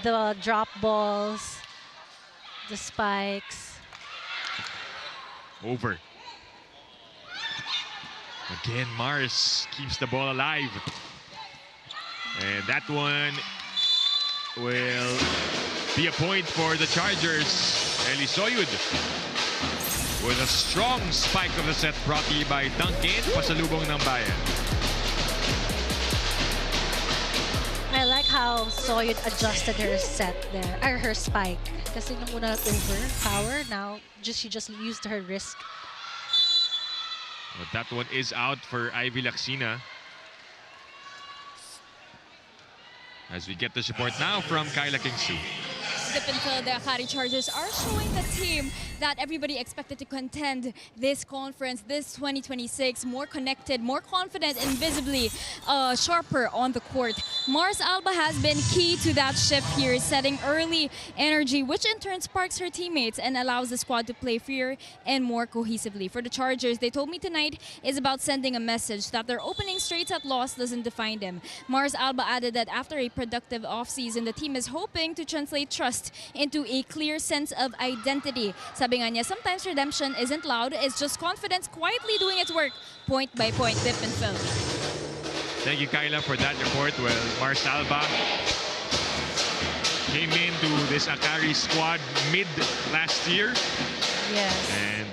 the drop balls, the spikes. Over. Again, Mars keeps the ball alive. And that one will be a point for the Chargers. Elisoyud with a strong spike of the set brought to you by Duncan, pasalubong ng bayan. I like how Soyud adjusted her set there, or her spike. Kasi nung una over power, now she just used her wrist. But that one is out for Ivy Laxina. As we get the support now from Kyla Kingsu. Dip and Phil, the Akari Chargers are showing the team that everybody expected to contend this conference, this 2026, more connected, more confident, and visibly sharper on the court. Mars Alba has been key to that shift here, setting early energy, which in turn sparks her teammates and allows the squad to play freer and more cohesively. For the Chargers, they told me tonight is about sending a message that their opening straight at loss doesn't define them. Mars Alba added that after a productive offseason, the team is hoping to translate trust into a clear sense of identity. Sabi nga niya, sometimes redemption isn't loud, it's just confidence quietly doing its work, point by point. Dip and Phil. Thank you, Kyla, for that report. Well, Mars Alba came into this Akari squad mid last year. Yes. And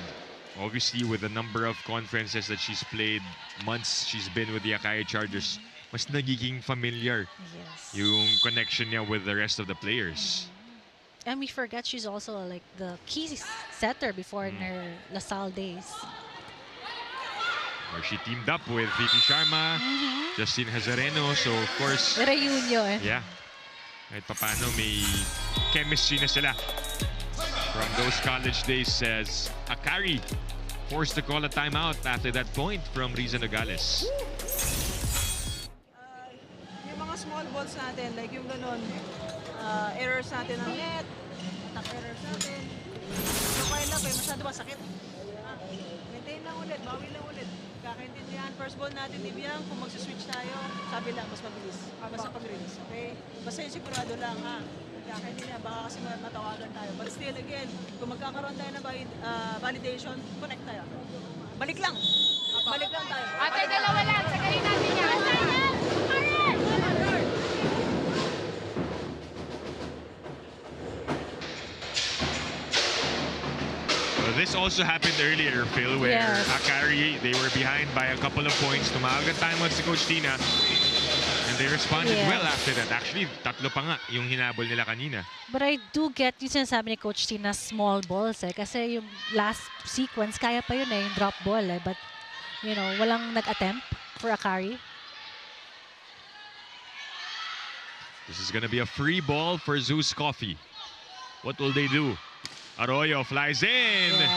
obviously with the number of conferences that she's played, months she's been with the Akari Chargers, mas nagiging familiar yung connection niya with the rest of the players. And we forget she's also like the key setter before in her LaSalle days. Where she teamed up with Vicky Sharma, Justine Hazareno, so of course... Reunion. Yeah. Kahit papano may chemistry na sila. From those college days, says Akari, forced to call a timeout after that point from Riza Nogales. Yung mga small balls natin, like yung ganun, errors natin ng net, attack errors natin. So, kaya lang, masyado ba sakit? Maintain lang ulit, bawi lang ulit. Kakaintindihan, first ball natin, Ibiang, kung magsiswitch tayo, sabi lang, mas mabilis. Basta pag-release, okay? Basta yung sigurado lang, ha? Kakaintindihan, baka kasi matawagan tayo. But still, again, kung magkakaroon tayo ng validation, connect tayo. Balik lang! Balik lang tayo. Atay, dalawa lang. Sagayin natin yan. This also happened earlier, Phil, where Akari, they were behind by a couple of points. Tumagal timeout si Coach Tina. And they responded well after that. Actually, tatlo pa nga yung hinabol nila kanina. But I do get yung sinasabi ni Coach Tina, small balls eh. Kasi yung last sequence, kaya pa yun eh, yung drop ball eh. But, you know, walang nag-attempt for Akari. This is gonna be a free ball for ZUS Coffee. What will they do? Arroyo flies in. Yes.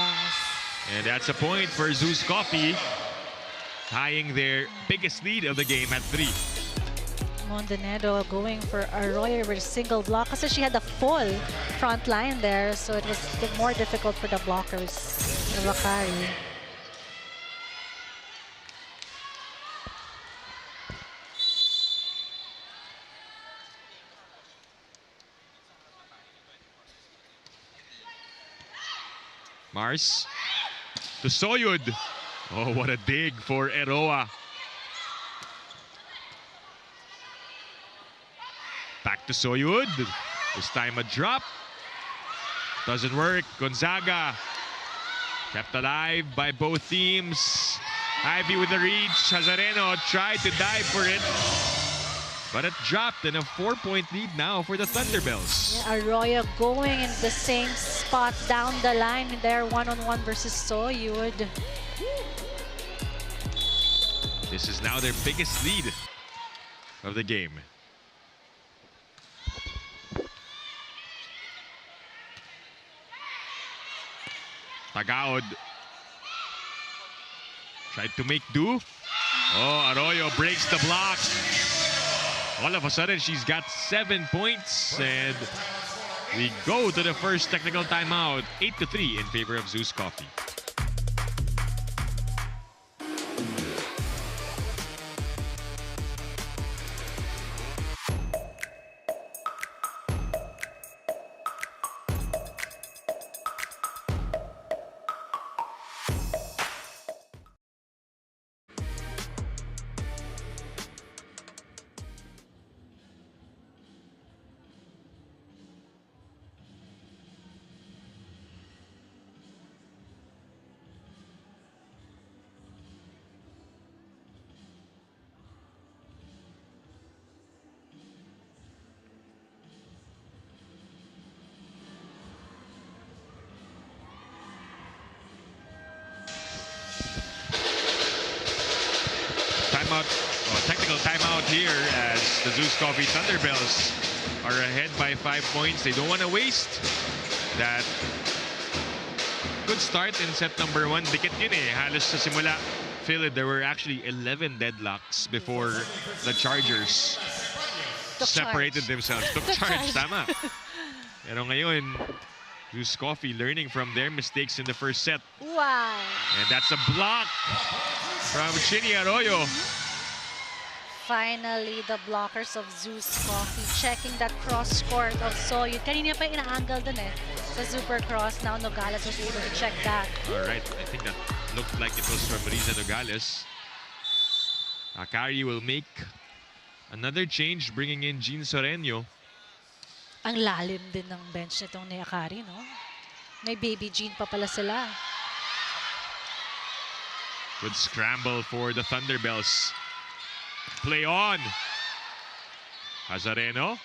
And that's a point for ZUS Coffee. tying their biggest lead of the game at 3. Montenegro going for Arroyo with a single block kasi she had a full front line there, so it was more difficult for the blockers of Akari. Mars to Soyud. Oh, what a dig for Eroa. Back to Soyud. This time a drop. Doesn't work. Gonzaga kept alive by both teams. Ivy with the reach. Hazareno tried to dive for it, but it dropped, in a 4-point lead now for the Thunderbells. Yeah, Arroyo going in the same spot down the line there, one-on-one versus Soyud. This is now their biggest lead of the game. Tagaod tried to make do. Oh, Arroyo breaks the block. All of a sudden, she's got 7 points, and we go to the first technical timeout. 8-3 in favor of ZUS Coffee. Technical timeout here as the ZUS Coffee Thunderbells are ahead by 5 points. They don't want to waste that good start in set number 1. Dikit yun eh. Halos sa simula, Phil, there were actually 11 deadlocks before the Chargers separated themselves. Took charge, tama. Pero ngayon, ZUS Coffee learning from their mistakes in the first set. Wow. And that's a block from Chini Arroyo. Finally, the blockers of ZUS Coffee checking that cross-court of Soyud. Kanina pa ina-angle dun eh. Sa super cross. Now Nogales was able to check that. Alright, I think that looked like it was from Riza Nogales. Akari will make another change, bringing in Jean Soreño. Ang lalim din ng bench nitong ni Akari, no? May baby Jean pa pala sila. Good scramble for the Thunderbells. Play on. Hazareno.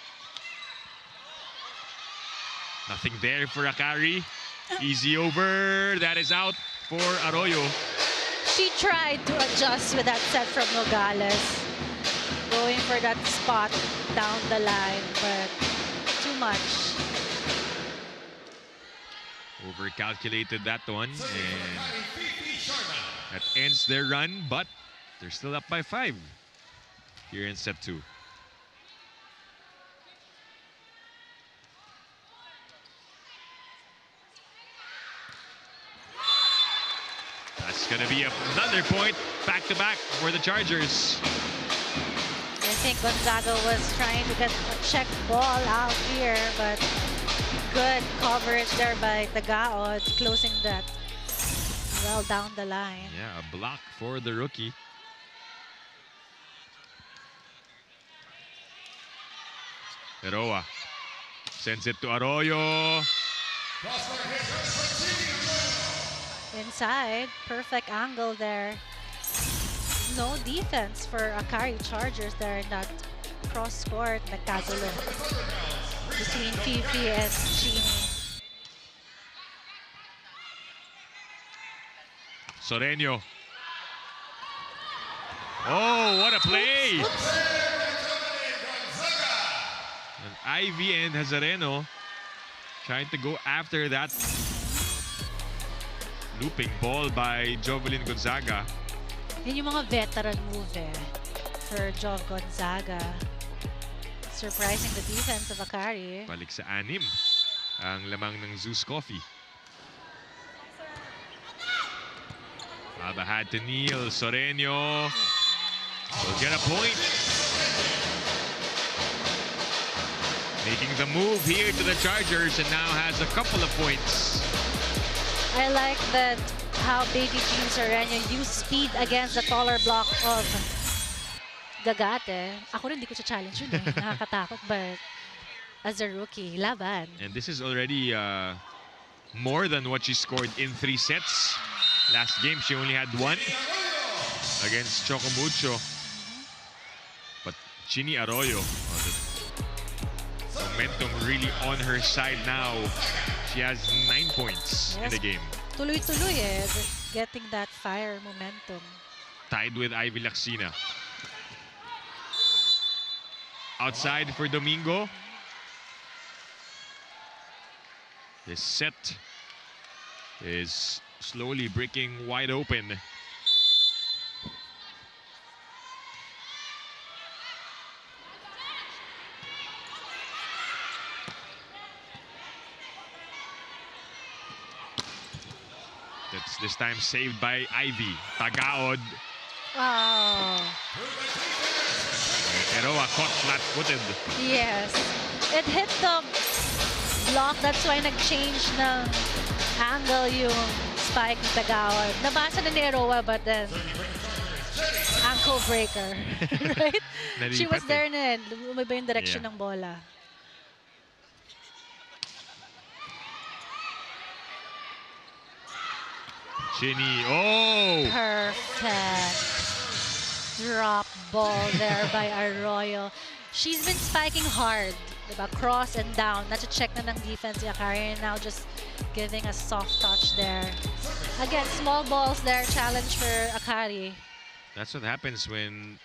Nothing there for Akari. Easy over. That is out for Arroyo. She tried to adjust with that set from Nogales. Going for that spot down the line, but too much. Over-calculated that one. And that ends their run, but they're still up by 5 here in set 2. That's going to be another point back-to-back for the Chargers. I think Gonzaga was trying to get a check ball out here, but good coverage there by Tagaod, closing that well down the line. Yeah, a block for the rookie. Eroa sends it to Arroyo. Inside, perfect angle there. No defense for Akari Chargers there in that cross court. Nagkagulo between Fifi and Chini. Soreño. Oh, what a play! And Ivy and Hazareno trying to go after that looping ball by Jovelyn Gonzaga. Yun yung mga veteran move for Jov Gonzaga. Surprising the defense of Akari. Balik sa 6 ang lamang ng ZUS Coffee. Alba had to kneel. Soreño will get a point. Making the move here to the Chargers and now has a couple of points. I like that how Baby Jean Soreño used speed against the taller block of Gagate. Ako rin, hindi ko siya challenge yun Nakakatakot, but as a rookie, laban. And this is already more than what she scored in 3 sets. Last game, she only had 1 against Chocomucho. But Chini Arroyo, the momentum really on her side now. She has 9 points in the game. Tuloy-tuloy getting that fire momentum. Tied with Ivy Laxina. Outside for Domingo. This set is slowly breaking wide open. That's this time saved by Ivy. Tagaod. Wow. Eroa caught flat-footed. Yes. It hit the block. That's why nag-change ng angle yung spike ni Tagaod. Nabasa na ni Eroa, but then ankle breaker. Right? She was there na Lumiba yung direction ng bola. Chini. Oh! Perfect. Drop ball there by Arroyo. She's been spiking hard. Diba? Cross and down. Nache-check na ng defense si Akari. And now just giving a soft touch there. Again, small balls there. Challenge for Akari. That's what happens when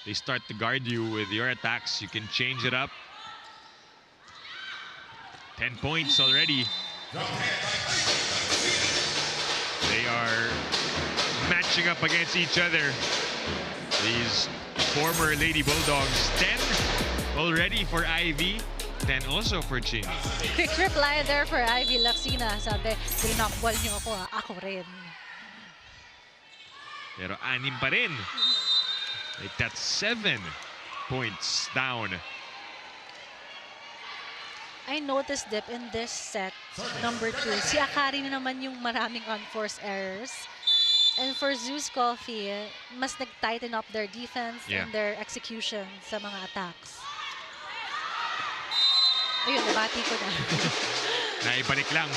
they start to guard you with your attacks. You can change it up. 10 points already. They are matching up against each other. These former Lady Bulldogs. 10 already for Ivy. 10 also for Chini. Quick reply there for Ivy Laxina. Sabi, tinakbal niyo ako, ako rin. Pero 6 pa rin. Like that's 7 points down. I noticed Dip in this set, number 2. Si Akari na naman yung maraming unforced errors. And for ZUS Coffee, mas nag-tighten up their defense and their execution sa mga attacks. Ayun, nabati ko na. Naibalik lang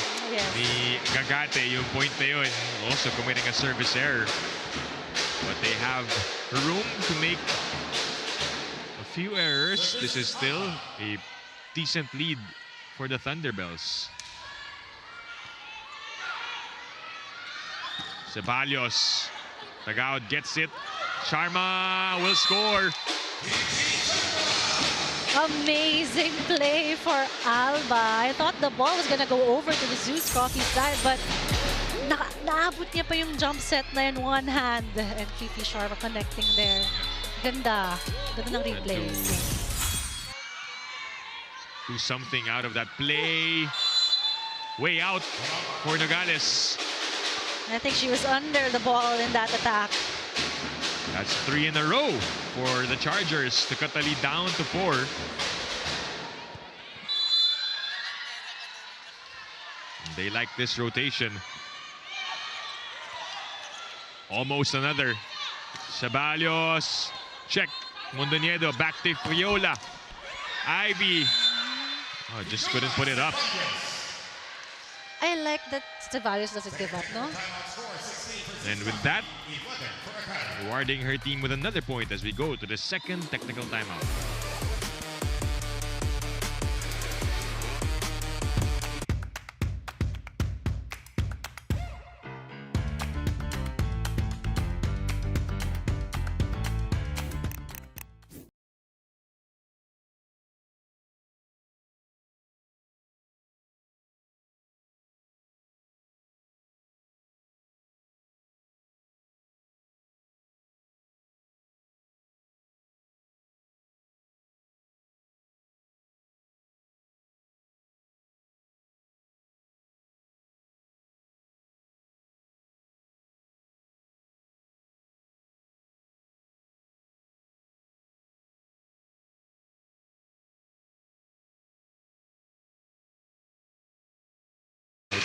ni Gagate yung point na yun. Also committing a service error. But they have room to make a few errors. This is still a decent lead for the Thunderbells. Ceballos. Tagaod gets it. Sharma will score. Amazing play for Alba. I thought the ball was gonna go over to the ZUS Coffee side, but naabot niya pa yung jump set na in one hand. And Fifi Sharma connecting there. Ganda. Ganda ng replay. Do something out of that play. Way out for Nogales. I think she was under the ball in that attack. That's 3 in a row for the Chargers to cut the lead down to 4. They like this rotation. Almost another. Ceballos. Check. Mondoñedo back to Friola. Ivy. Oh, just couldn't put it up. I like that Ceballos doesn't give up, no? And with that, rewarding her team with another point as we go to the second technical timeout.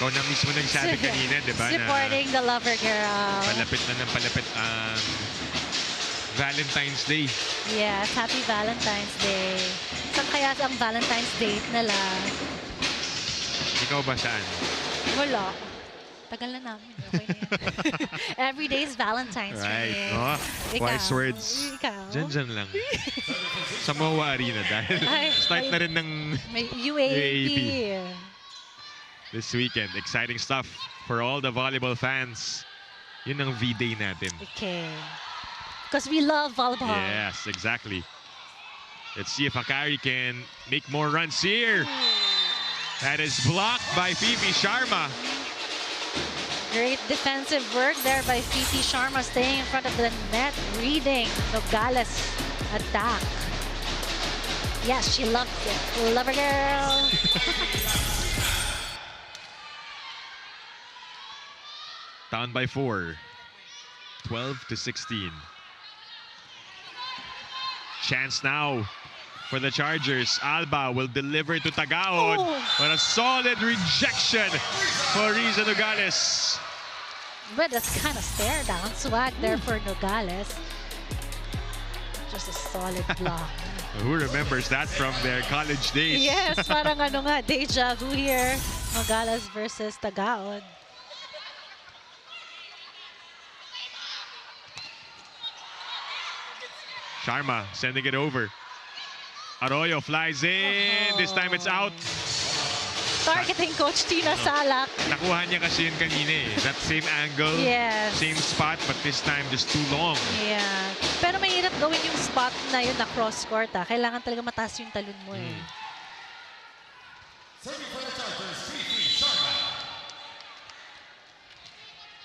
Ikaw na mismo nagsabi kanina, di ba? Supporting the lover girl. Palapit na ng palapit ang Valentine's Day. Yes, happy Valentine's Day. Saan kaya ang Valentine's date nila? Ikaw ba saan? Wala. Tagal na namin. Okay na yan. Every day is Valentine's Right. Day. Oh, Ikaw. wise words. Ikaw. Dyan lang. Sa MOA Arena dahil start na rin ng May UAAP. this weekend. Exciting stuff for all the volleyball fans. Yun ang V-Day natin. Okay. Because we love volleyball. Yes, exactly. Let's see if Akari can make more runs here. That is blocked by Fifi Sharma. Great defensive work there by Fifi Sharma, staying in front of the net, reading Nogales' attack. Yes, she loves it. Lover girl. Down by 4. 12-16. Chance now for the Chargers. Alba will deliver to Tagaon. But a solid rejection for Riza Nogales. But that's kind of stare down swag there for Nogales. Just a solid block. Who remembers that from their college days? Yes, parang ano nga, deja vu here. Nogales versus Tagaon. Sharma sending it over. Arroyo flies in. This time it's out. Targeting Coach Tina Salak. Nakuha niya kasi yun kanina eh. That same angle, Yes. same spot, but this time just too long. Yeah. Pero mahirap gawin yung spot na yun na cross court. Kailangan talaga mataas yung talon mo eh.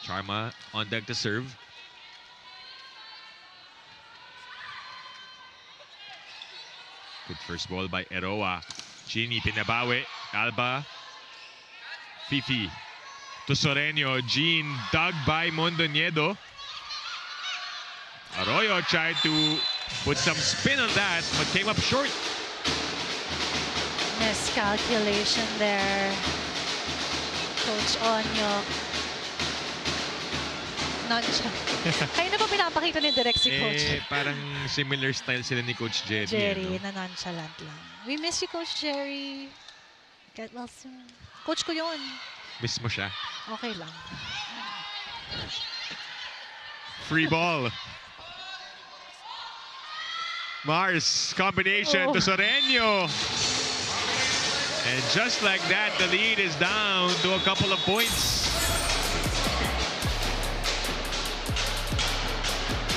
Sharma on deck to serve. Good first ball by Eroa. Gini pinabawi. Alba. Fifi. To Soreño. Jean dug by Mondoñedo. Arroyo tried to put some spin on that, but came up short. Miscalculation there. Coach Onyo. Kayo na ba pinapakita ni Direk si Coach? Parang similar style sila ni Coach Jerry. Jerry, na nonchalant lang. We miss you, Coach Jerry. Get well soon. Coach ko yun. Miss mo siya. Okay lang. Free ball. Mars combination to Soreño. And just like that, the lead is down to a couple of points.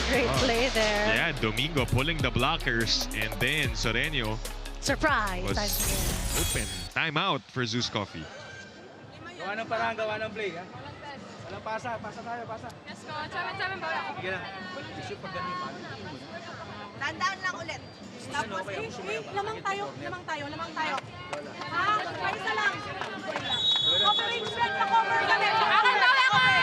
Great play there. Yeah, Domingo pulling the blockers, and then Soreño Surprise. was open. Timeout for ZUS Coffee. Gawa ng parang, gawa ng play, ha? Walang pasa, pasa tayo, pasa. Yes, Coach. Sabi ba? Sige na. Issue pag ganun pa. Tandaan lang ulit. Tapos, lamang tayo. Ha? Isa lang. Coverage strength, pa-cover kami. Ako, pa-cover.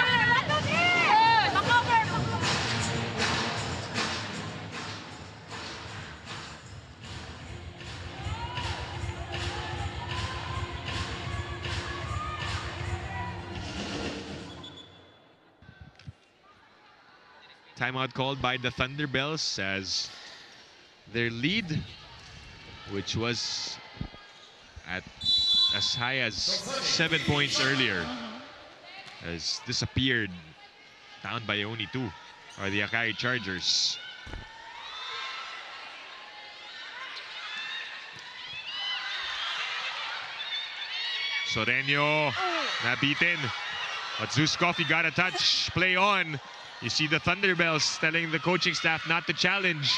Timeout called by the Thunderbells as their lead, which was at as high as 7 points earlier, has disappeared, down by only 2, are the Akari Chargers. Soreño nabitin, but ZUS Coffee got a touch. Play on. You see the Thunderbells telling the coaching staff not to challenge.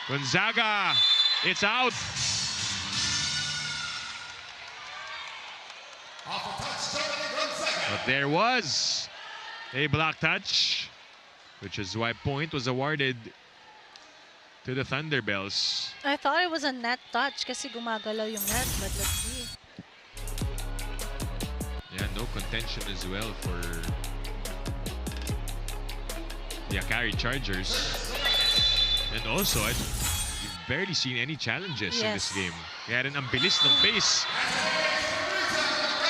Gonzaga, it's out. But there was a block touch, which is why point was awarded to the Thunderbells. I thought it was a net touch kasi gumagalaw yung net, but let's see. Yeah, no contention as well for the Akari Chargers. And also, barely seen any challenges in this game. Kaya rin ang bilis ng pace.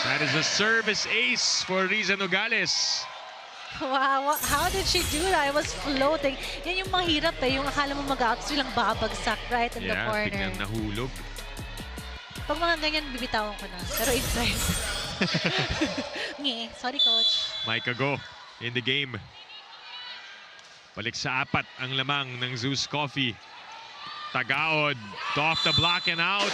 That is a service ace for Riza Nogales. Wow, how did she do that? I was floating. Yan yung mahirap eh. Yung akala mo mag-out, silang babagsak right in the corner. Biglang nahulog. Pag mga ganyan, bibitawan ko na. Pero inside. Sorry, coach. Micah Go in the game. Balik sa 4 ang lamang ng ZUS Coffee. Tagaod, off the block and out.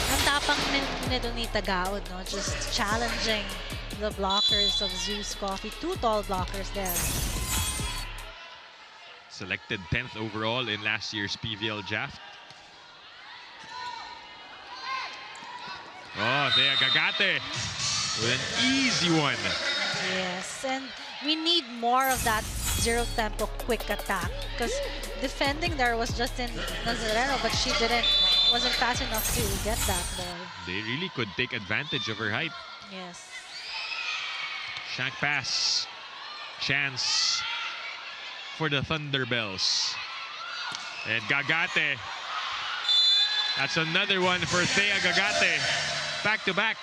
Ang tapang nito ni Tagaod, no? Just challenging the blockers of ZUS Coffee. 2 tall blockers there. Selected 10th overall in last year's PVL draft. Oh, Thea Gagate with an easy one. Yes, and we need more of that zero-tempo quick attack because defending there was Justin Nazareno, but she wasn't fast enough to get that ball. They really could take advantage of her height. Yes. Shank pass. Chance for the Thunderbells. And Gagate. That's another one for Thea Gagate. Back to back.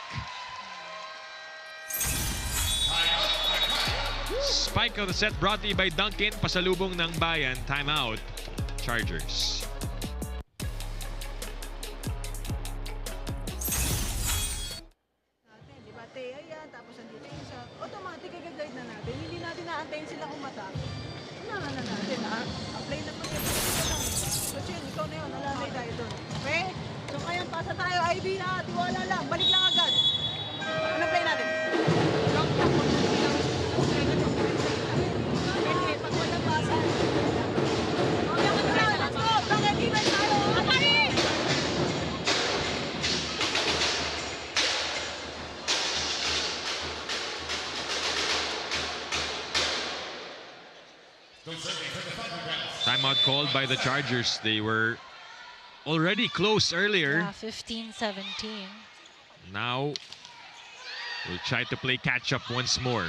Spike of the set brought to you by Duncan. Pasalubong ng bayan. Timeout. Chargers. Diba, Thea yan, tapos andito yung isa. Automatic, i-guide na natin. Hindi natin naantayin sila umatak. Unahan na natin, apply na po yan. So, Chen, ikaw na yun, nalalay tayo doon. Okay? So, kaya pasa tayo, Ivy, tiwala lang, balik lang agad. Ano play natin? Long tap mo. Okay, pag walang pasa. Okay, let's go! Bakit defense tayo? Akari! Timeout called by the Chargers. They were already close earlier. Yeah, 15-17. Now, we'll try to play catch-up once more.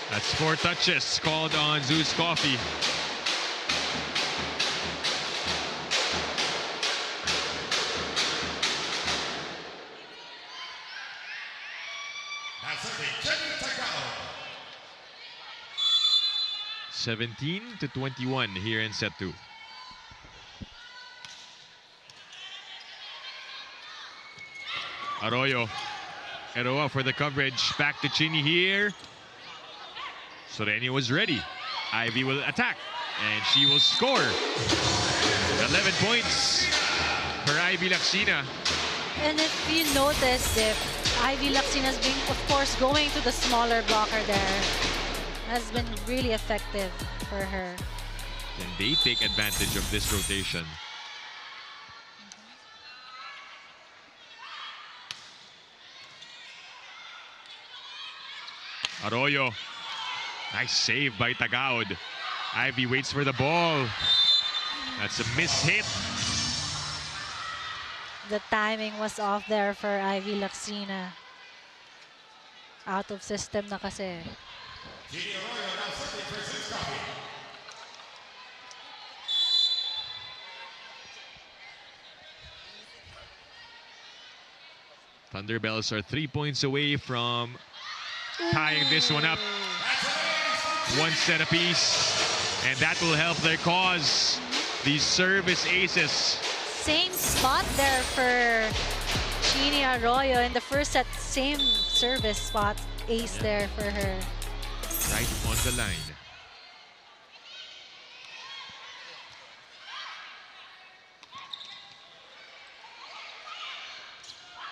That's 4 touches called on ZUS Coffee. That's 17-21 here in set 2. Arroyo. Eroa for the coverage. Back to Chini here. Sorenia was ready. Ivy will attack. And she will score. 11 points for Ivy Laxina. And if you notice, Ivy Laxina's been, of course, going to the smaller blocker there. Has been really effective for her. Can they take advantage of this rotation? Arroyo. Nice save by Tagaod. Ivy waits for the ball. That's a mishit. The timing was off there for Ivy Laxina. Out of system na kasi. Thunderbells are 3 points away from tying this one up. 1 set apiece. And that will help their cause. These service aces. Same spot there for Chini Arroyo in the first set. Same service spot. Ace there for her. Right on the line.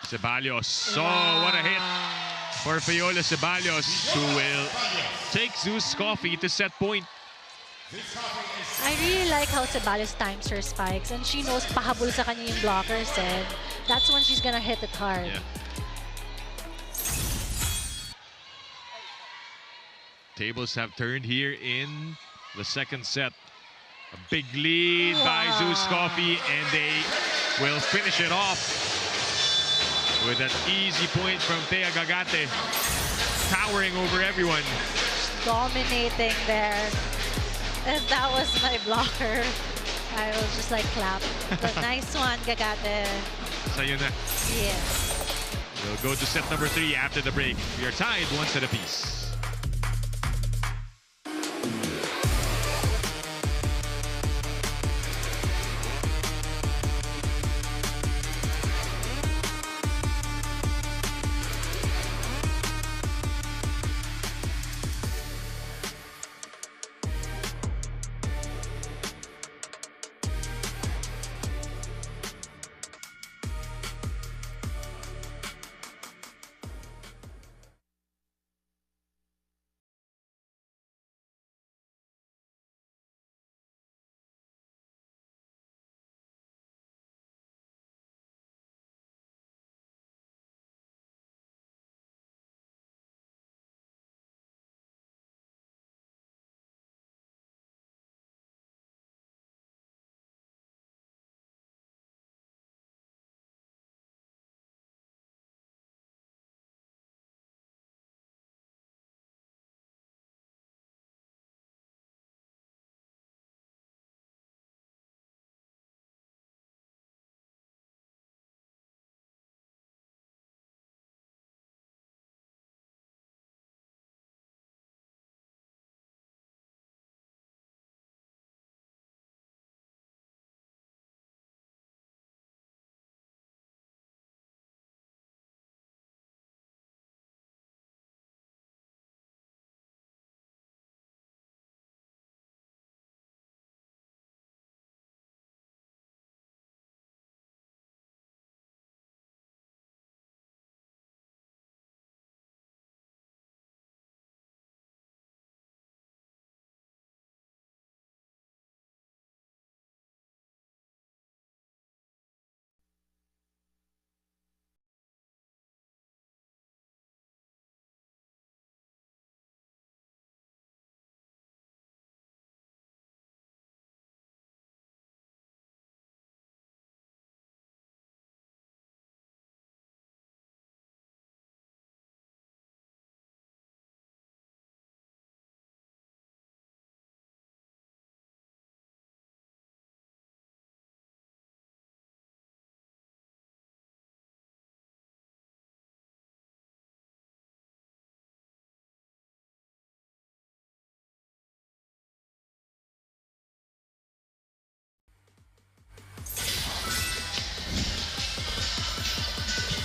Ceballos. Oh, what a hit for Fiola Ceballos, who will take ZUS Coffee to set point. I really like how Ceballos times her spikes, and she knows pahabol sa kanya yung blockers, and that's when she's gonna hit it hard. Yeah. Tables have turned here in the second set. A big lead by ZUS Coffee, and they will finish it off. with an easy point from Thea Gagate, towering over everyone. Dominating there. If that was my blocker, I will just like clap. But nice one, Gagate. Sa'yo na. Yes. We'll go to set number 3 after the break. We are tied 1 set apiece.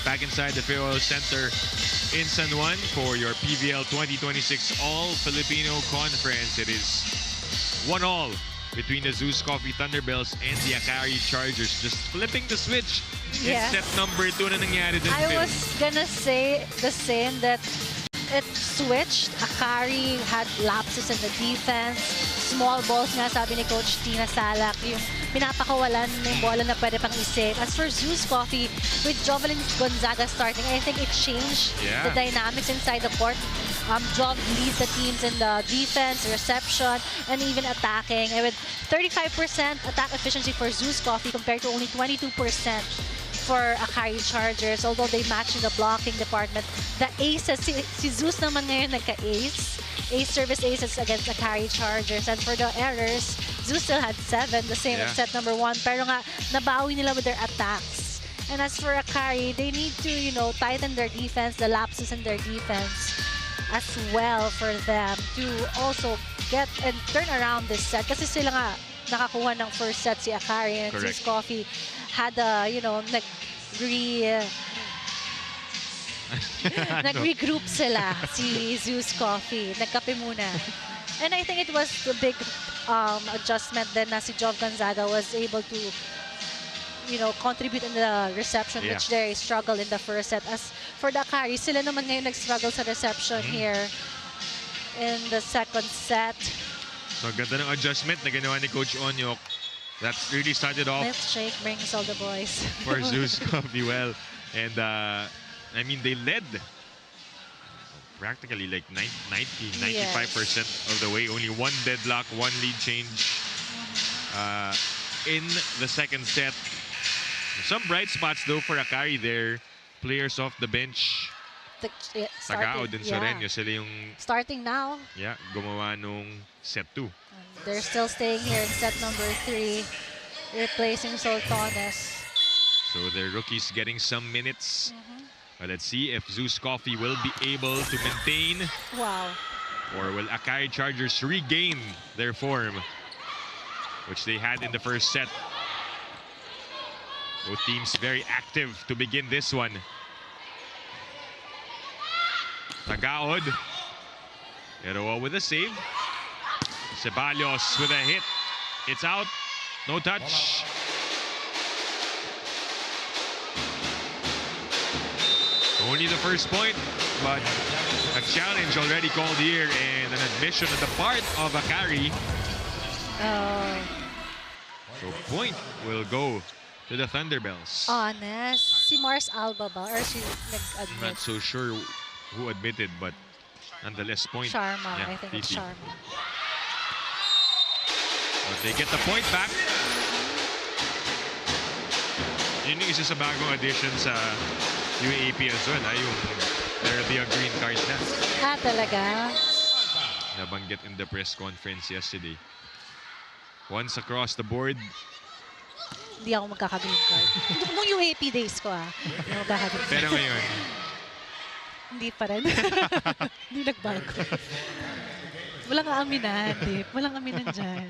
Back inside the PVL Center in San Juan for your PVL 2026 All-Filipino Conference. It is 1-1 between the ZUS Coffee Thunderbells and the Akari Chargers. Just flipping the switch in set number 2 na nangyari din. I was gonna say the same, that it switched. Akari had lapses in the defense. Small balls nga, sabi ni Coach Tina Salak, yung pinapakawalan ng bola na pwede pang isave. As for ZUS Coffee, with Jovelyn Gonzaga starting, I think it changed the dynamics inside the court. Jov leads the teams in the defense, reception, and even attacking. And with 35% attack efficiency for ZUS Coffee compared to only 22% for Akari Chargers. Although they match in the blocking department, the aces, si ZUS naman ngayon nagka-ace. Ace service aces against Akari Chargers. And for the errors, ZUS still had 7, the same as set number 1. Pero nga, nabawi nila with their attacks. And as for Akari, they need to, you know, tighten their defense, the lapses in their defense as well for them to also get and turn around this set. Kasi sila nga nakakuha ng first set si Akari, and ZUS Coffee had a, you know, nag-regroup sila, si ZUS Coffee. Nagkape muna. And I think it was the big adjustment then na si Jov Gonzaga was able to, you know, contribute in the reception, which they struggled in the first set. As for the Akari, sila naman ngayon nag-struggle sa reception here in the second set. So, ganda ng adjustment na ginawa ni Coach Onyok. That's really started off. Milkshake brings all the boys. For ZUS Coffee well. And, I mean, they led practically like 95% of the way. Only one deadlock, one lead change in the second set. Some bright spots though for Akari there. players off the bench. Tagaod and Sorenio, sila yung starting now. Yeah, gumawa nung set 2. They're still staying here in set number 3, replacing Sultanes. So their rookies getting some minutes. But let's see if ZUS Coffee will be able to maintain. Wow. Or will Akari Chargers regain their form, which they had in the first set. Both teams very active to begin this one. Tagaod. Eroa with a save. Ceballos with a hit. It's out. No touch. Only the first point, but a challenge already called here and an admission on the part of Akari. So point will go to the Thunderbells. Honest. Si Mars Alba ba? Or si I'm not so sure who admitted, but nonetheless point. Sharma, yeah, I think it's Sharma. But they get the point back. Yun yung isa sa bagong addition sa UAP as well. Yung there will be a green card na. Talaga? Nabanggit in the press conference yesterday. Once across the board. Hindi ako magkaka-green card. Nung UAP days ko magkaka-green card. Pero ngayon? Hindi pa rin. Hindi nagbago. Walang aaminan, Dip. Walang aaminan dyan.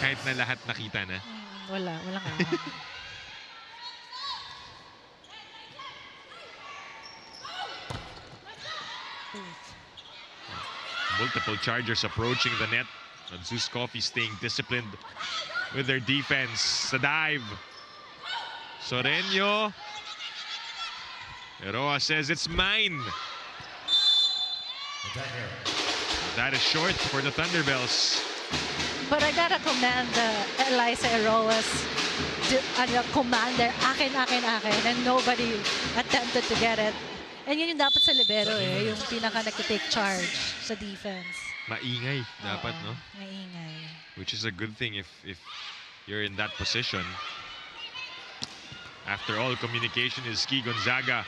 Kahit na lahat nakita na? Walang aaminan. Multiple Chargers approaching the net. And ZUS Coffee staying disciplined with their defense. The dive. Sorenio. Eroa says it's mine. That is short for the Thunderbells. But I gotta commend Eliza Eroa's commander. Akin, and nobody attempted to get it. And yun yung dapat sa libero yung pinaka nag-take charge sa defense. Maingay dapat, no? Maingay. Which is a good thing if you're in that position. After all, communication is key. Gonzaga,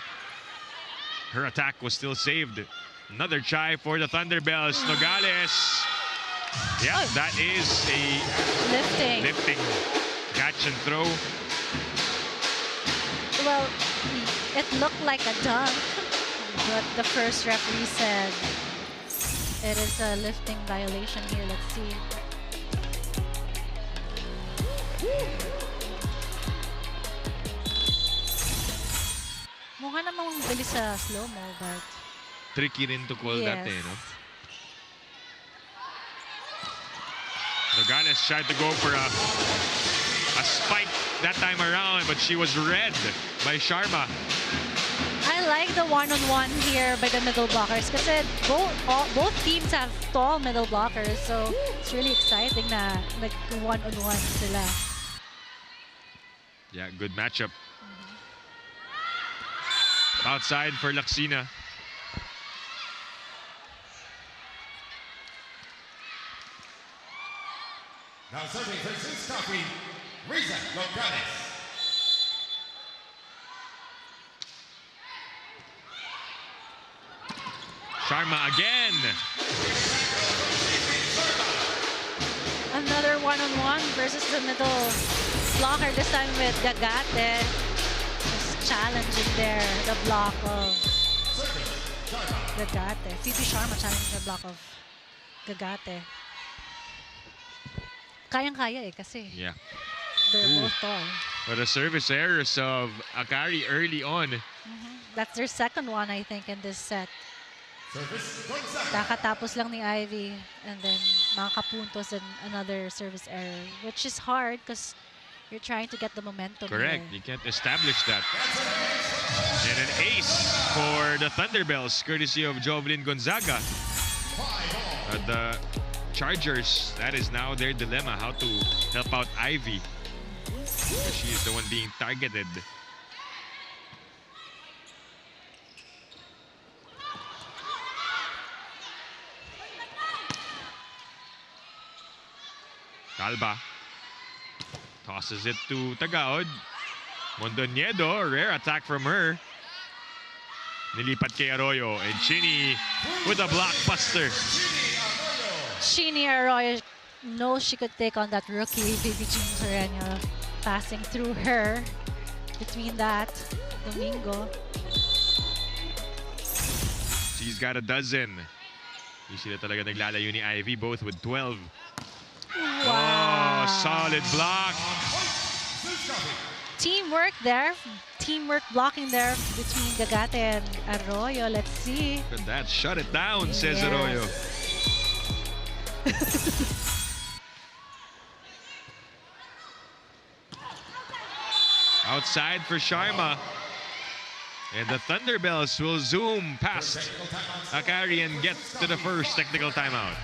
her attack was still saved. Another try for the Thunderbells. Nogales. Yeah, that is a lifting catch and throw. Well, it looked like a dunk, but the first referee said it is a lifting violation here. Let's see. Mukha namang bilis sa slow-mo, but tricky rin to call that, no? Nogales tried to go for a spike that time around, but she was read by Sharma. I like the one-on-one here by the middle blockers kasi both teams have tall middle blockers, so it's really exciting na nag-one-on-one sila. Yeah, good matchup. Outside for Laksina. Now serving for ZUS Coffee, Riza Nogales. Sharma again. Another one-on-one versus the middle blocker, this time with Gagate. Just challenging there the block of Gagate. Phoebe Sharma challenging the block of Gagate. Kayang-kaya kasi. Yeah. They're both tall. But the service errors of Akari early on. That's their second one, I think, in this set. Kakatapos lang ni Ivy and then makakapuntos and another service error, which is hard because you're trying to get the momentum. Correct. Here. You can't establish that. And an ace for the Thunderbells, courtesy of Jovelyn Gonzaga. The Chargers, that is now their dilemma, how to help out Ivy. She is the one being targeted. Calba tosses it to Tagaod. Mondoñedo, rare attack from her. Nilipat kay Arroyo, and Chini with a blockbuster. Chini Arroyo knows she could take on that rookie, Baby Jean Sereno, passing through her. Between that, Domingo. She's got a dozen. Hindi sila talaga naglalayo ni Ivy, both with 12. Wow. Oh, solid block. Teamwork there. Teamwork blocking there between Gagate and Arroyo. Let's see. Look at that. Shut it down, says Yes. Arroyo. Outside for Sharma. And the Thunderbells will zoom past Akari and get to the first technical timeout.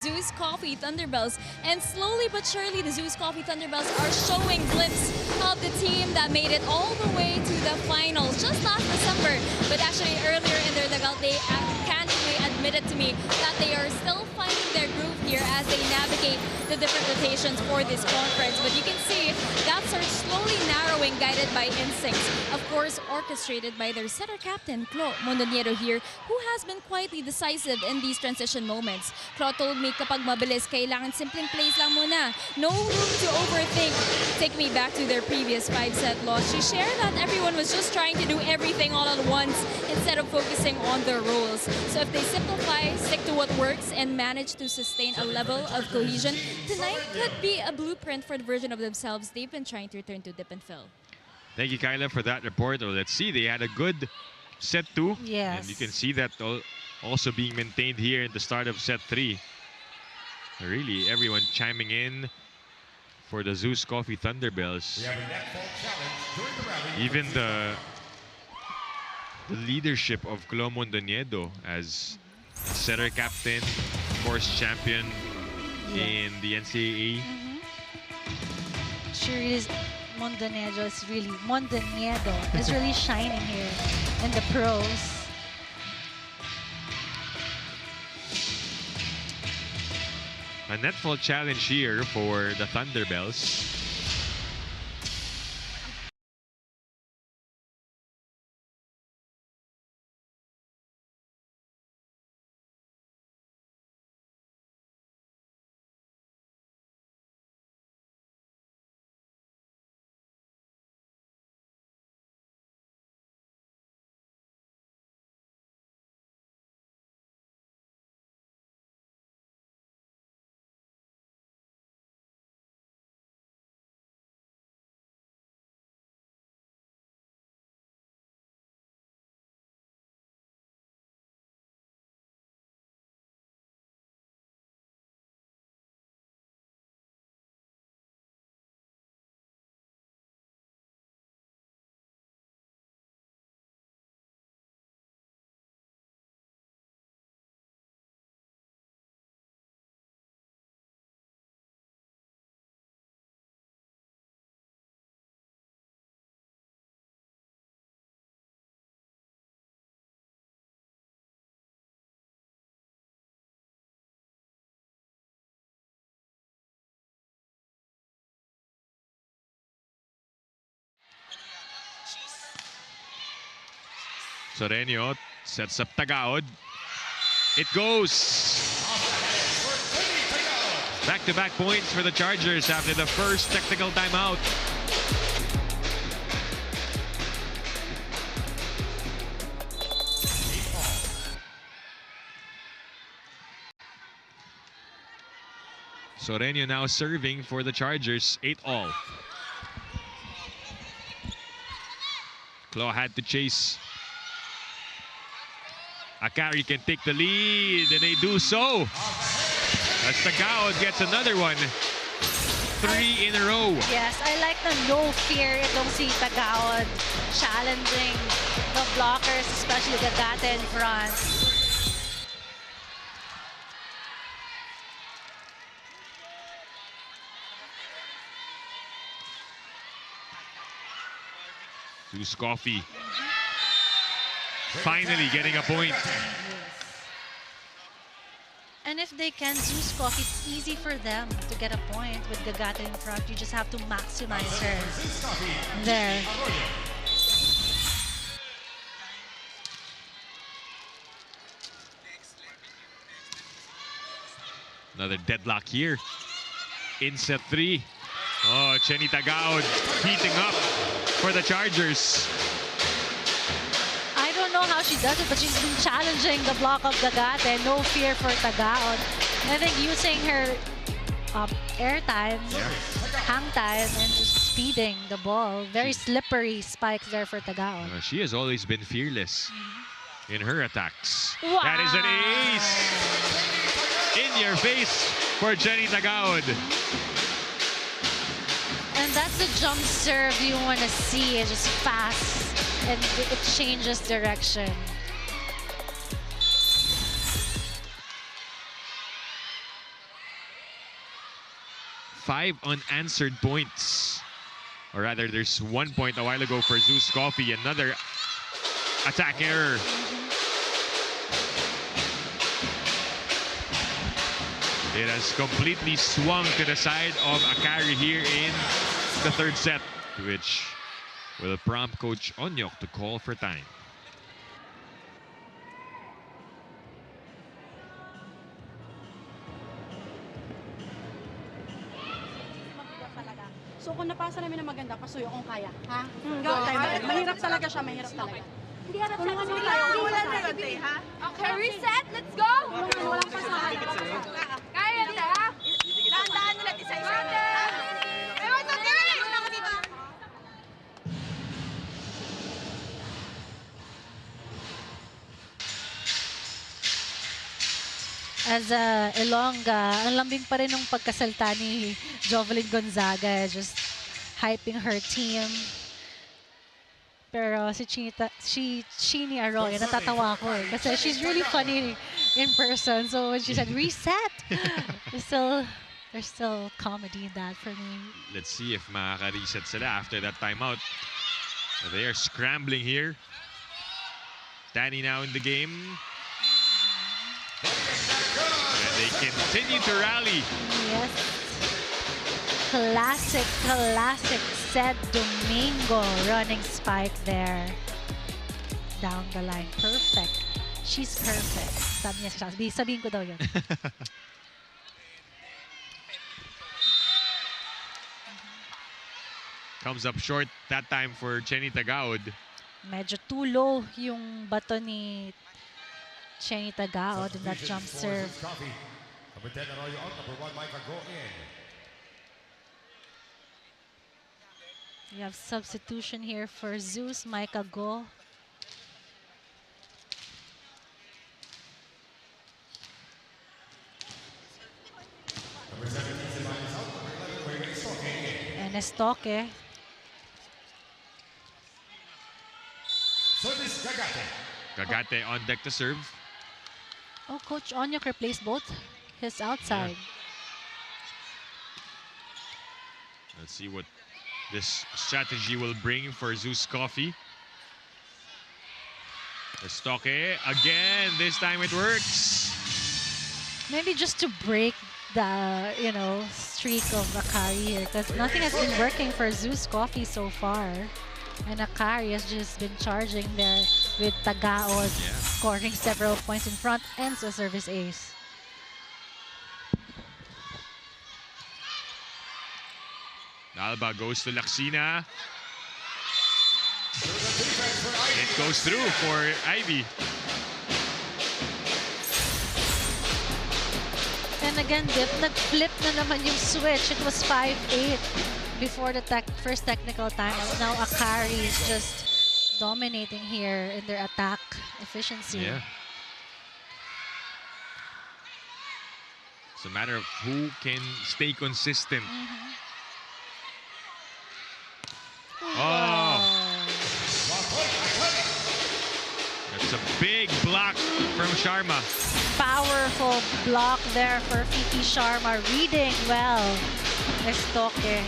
ZUS Coffee Thunderbells, and slowly but surely the ZUS Coffee Thunderbells are showing glimpse of the team that made it all the way to the finals just last December. But actually earlier in their dugout, they candidly admitted to me that they are still finding their groove here as they navigate the different rotations for this conference. But you can see gaps are slowly narrowing, guided by instincts. Of course, orchestrated by their setter captain, Clo Mondoñedo here, who has been quietly decisive in these transition moments. Clo told me, kapag mabilis, kailangan simpleng plays lang muna. No room to overthink. Take me back to their previous 5-set loss. She shared that everyone was just trying to do everything all at once instead of focusing on their roles. So if they simplify, stick to what works, and manage to sustain a level of cohesion, tonight could be a blueprint for the version of themselves they've been trying to return to dip and fill. Thank you, Kyla, for that report. Well, let's see. They had a good set 2. Yes. And you can see that also being maintained here at the start of set 3. Really, everyone chiming in for the ZUS Coffee Thunderbells. Even the leadership of Clo Mondoñedo as setter captain, course champion in the NCAA. She is Mondoñedo is really shining here in the pros. A net fault challenge here for the Thunderbells. Sereno sets up Tagaod. It goes. Back-to-back points for the Chargers after the first technical timeout. Soreño now serving for the Chargers, 8-all. Claw had to chase. Akari can take the lead, and they do so. As Tagaod gets another one. 3 in a row. Yes, I like the no fear itong si Tagaod challenging the blockers, especially Gagate in front. ZUS Coffee finally getting a point. And if they can ZUS Coffee, it's easy for them to get a point with Gagate in front. You just have to maximize her. There. Another deadlock here in set 3. Oh, Chenny Tagaod heating up for the Chargers. I don't know how she does it, but she's been challenging the block of Gagate. No fear for Tagaod. I think using her air time, hang time, and just speeding the ball. Very slippery spikes there for Tagaod. She has always been fearless in her attacks. Wow. That is an ace! In your face for Chenny Tagaod. And that's the jump serve you want to see. It's just fast and it changes direction. Five unanswered points. Or rather, there's 1 point a while ago for ZUS Coffee. Another attack error. It has completely swung to the side of Akari here in the third set, which will prompt Coach Onyok to call for time. So kung napasa namin na maganda, pasuyo kung kaya. Ha? Mahirap talaga siya, mahirap talaga. Hindi harap siya kasi wala na natin, ha? Okay, reset. Let's go. Walang pasahan. Kaya na, ha? Dahan-dahan nila isa-isa. As Ilongga, ang lambing pa rin ng pagkasalta ni Jovelyn Gonzaga, just hyping her team. Pero si Chini Arroyo, natatawa ko eh. Kasi she's really funny in person. So when she said, reset, there's still comedy in that for me. Let's see if makaka-reset sila after that timeout. They are scrambling here. Danny now in the game. And they continue to rally. Yes. Classic Sed Domingo running spike there. Down the line. Perfect. She's perfect. Sabi niya, sabihin ko daw yun. Comes up short that time for Chenny Tagaod. Medyo too low yung bato ni Chenny Tagaod in that jump serve. Number 10 Arroyo out, number 1 Micah go in. We have substitution here for ZUS, Micah Go. Number 17 Zivan is out, number 11 Estoque in. And Estoque. Service Gagate. Gagate on deck to serve. Oh, Coach Onyok replaced both his outside. Let's see what this strategy will bring for ZUS Coffee. Estoque again. This time it works. Maybe just to break the, streak of Akari here, because nothing has been working for ZUS Coffee so far. And Akari has just been charging there with Tagaod, scoring several points in front and a service ace. Alba goes to Laxina. It goes through for Ivy. And again, Dip, nag-flip na naman yung switch. It was 5-8 before the first technical timeout. Now Akari is just dominating here in their attack efficiency. Yeah. It's a matter of who can stay consistent. Oh! That's a big block from Sharma. Powerful block there for Fifi Sharma. Reading well. Estoque.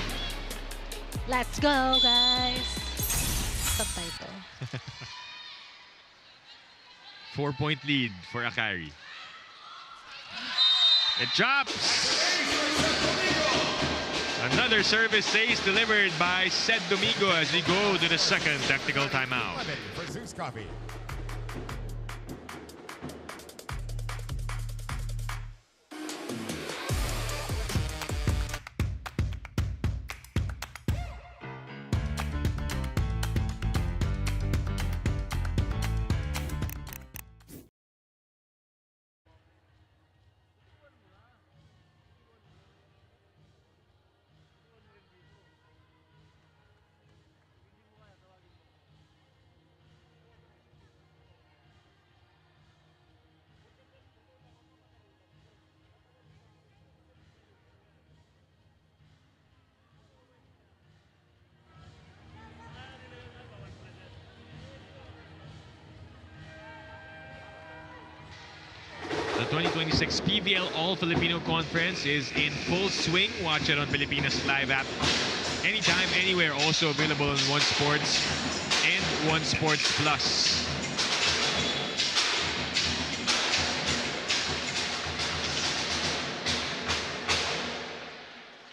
Let's go, guys. Subtitle. 4-point lead for Akari. It drops. Another service ace delivered by Sed Domingo as we go to the second technical timeout. For ZUS Coffee. The 2026 PVL All-Filipino Conference is in full swing. Watch it on Pilipinas Live app. Anytime, anywhere. Also available on One Sports and One Sports Plus.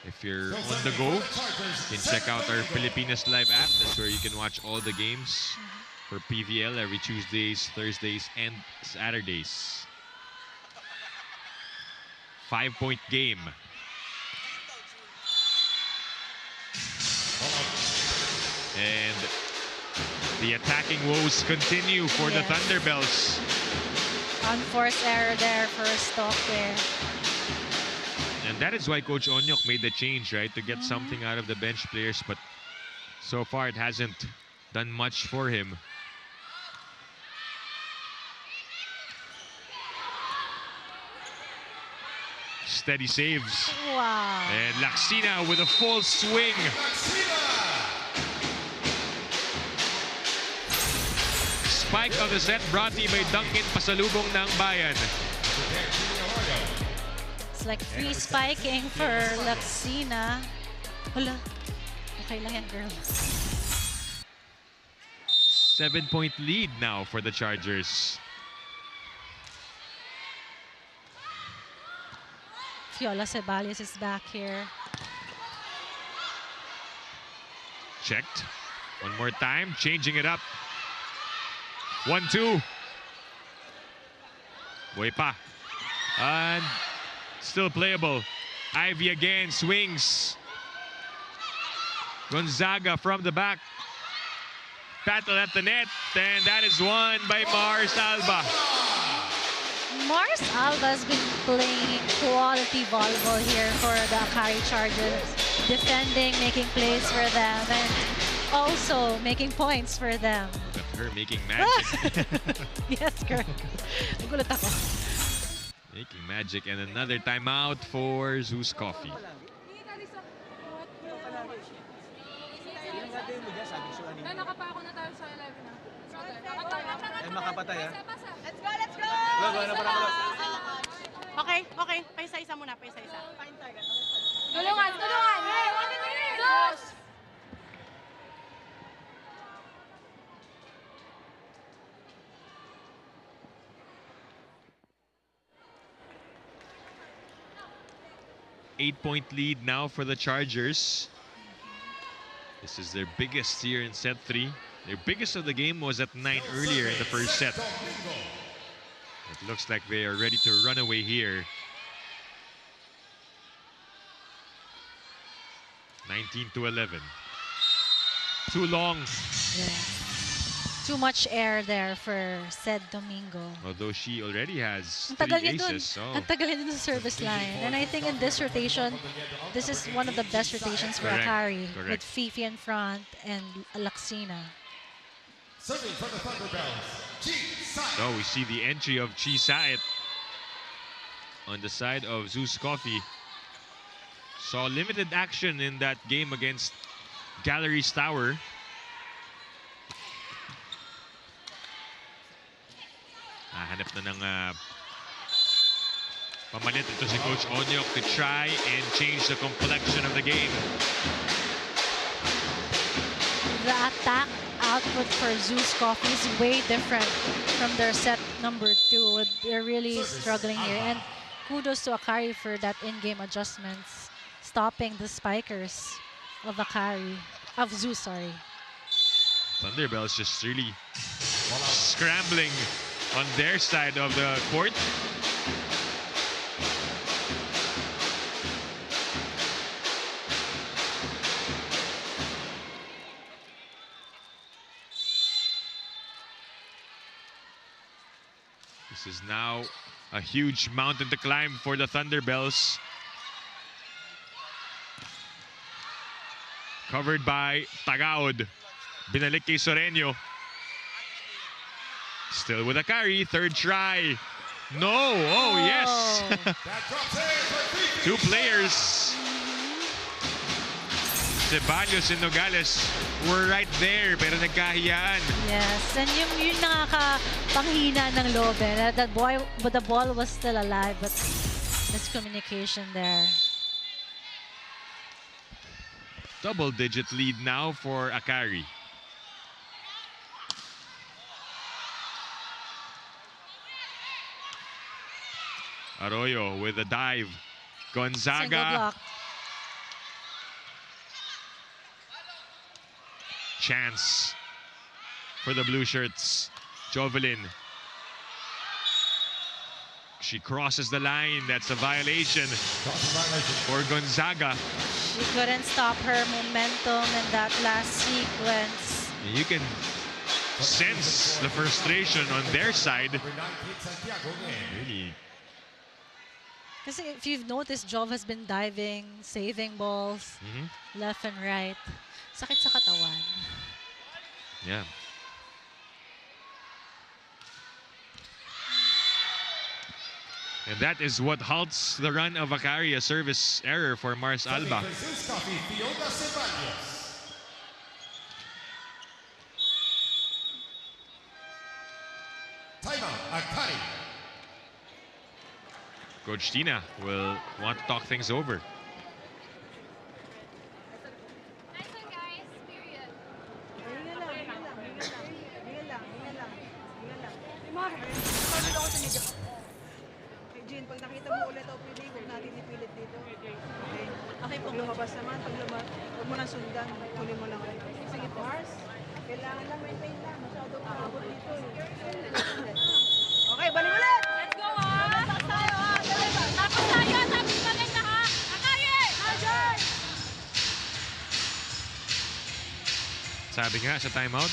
If you're on the go, you can check out our Pilipinas Live app. That's where you can watch all the games for PVL every Tuesdays, Thursdays, and Saturdays. 5-point game. And the attacking woes continue for the Thunderbells. Unforced error there for Stokke. And that is why Coach Onyok made the change, right? To get something out of the bench players. But so far, it hasn't done much for him. Steady saves. Wow. And Laxina with a full swing. Spike of the set brought to you by Duncan Pasalubong ng Bayan. It's like free spiking for Laxina. Hala. Okay lang yan, girl. 7-point lead now for the Chargers. Fiola Ceballos is back here. Checked. One more time, changing it up. 1-2. Buhay pa. And still playable. Ivy again swings. Gonzaga from the back. Battle at the net. And that is won by Mars Alba. Mars Alba's been playing quality volleyball here for the Akari Chargers. Defending, making plays for them, and also making points for them. Look at her making magic. Yes, girl. Nagulat ako. Making magic, and another timeout for ZUS Coffee. Nakapako na tayo sa 11 na. Makapatay, ha? Let's go, let's go! Okay, okay. Paisa-isa muna, paisa-isa. Tulungan, tulungan! Dos! Eight-point lead now for the Chargers. This is their biggest here in set 3. Their biggest of the game was at 9 earlier in the first set. It looks like they are ready to run away here. 19-11. Too long. Yeah. Too much air there for said Domingo. Although she already has Ang tagal 3 niya dun. aces. So. Ang tagal niya dun sa service line. And I think in this rotation, this is one of the best rotations for Correct. Akari. Correct. With Fifi in front and Laxina. Serving for the Thunderbells, So we see the entry of Chi Saet on the side of ZUS Coffee. Saw limited action in that game against Galleries Tower. Hanap na ng pamalit ito si Coach Onyok to try and change the complexion of the game. The attack output for ZUS Coffee is way different from their set number 2. They're really struggling here. And kudos to Akari for that in-game adjustments, stopping the spikers of ZUS, sorry. Thunderbells just really scrambling on their side of the court. This is now a huge mountain to climb for the Thunderbells. Covered by Tagaod. Binalik kay Soreño. Still with Akari, third try. No, oh yes. Two players. Ceballos and Nogales were right there, pero nagkahiyaan. Yes, and yung nakakapanghina ng loob eh. But the ball was still alive, but miscommunication there. Double-digit lead now for Akari. Arroyo with a dive. Gonzaga. Single block. Chance for the blue shirts. Jovelyn. She crosses the line. That's a violation for Gonzaga. She couldn't stop her momentum in that last sequence. You can sense the frustration on their side. Really. Because if you've noticed, Jov has been diving, saving balls, left and right. Sakit sa katawan. Yeah. And that is what halts the run of Akari, a service error for Mars Alba. Timeout, Akari. Coach Tina will want to talk things over. Pag nakita mo ulit o pili, huwag natin ipilit dito. Okay. Okay po. Lumabas naman. Pag lumabas, huwag mo nang sundan. Kunin mo lang. Sige po. Mars, kailangan lang maintain lang. Masyado kaabot dito. Okay, balik ulit! Let's go, ha! Tapos tayo, ha! Tapos tayo, tapos maganda, ha! Akari! Hajar! Sabi nga sa timeout.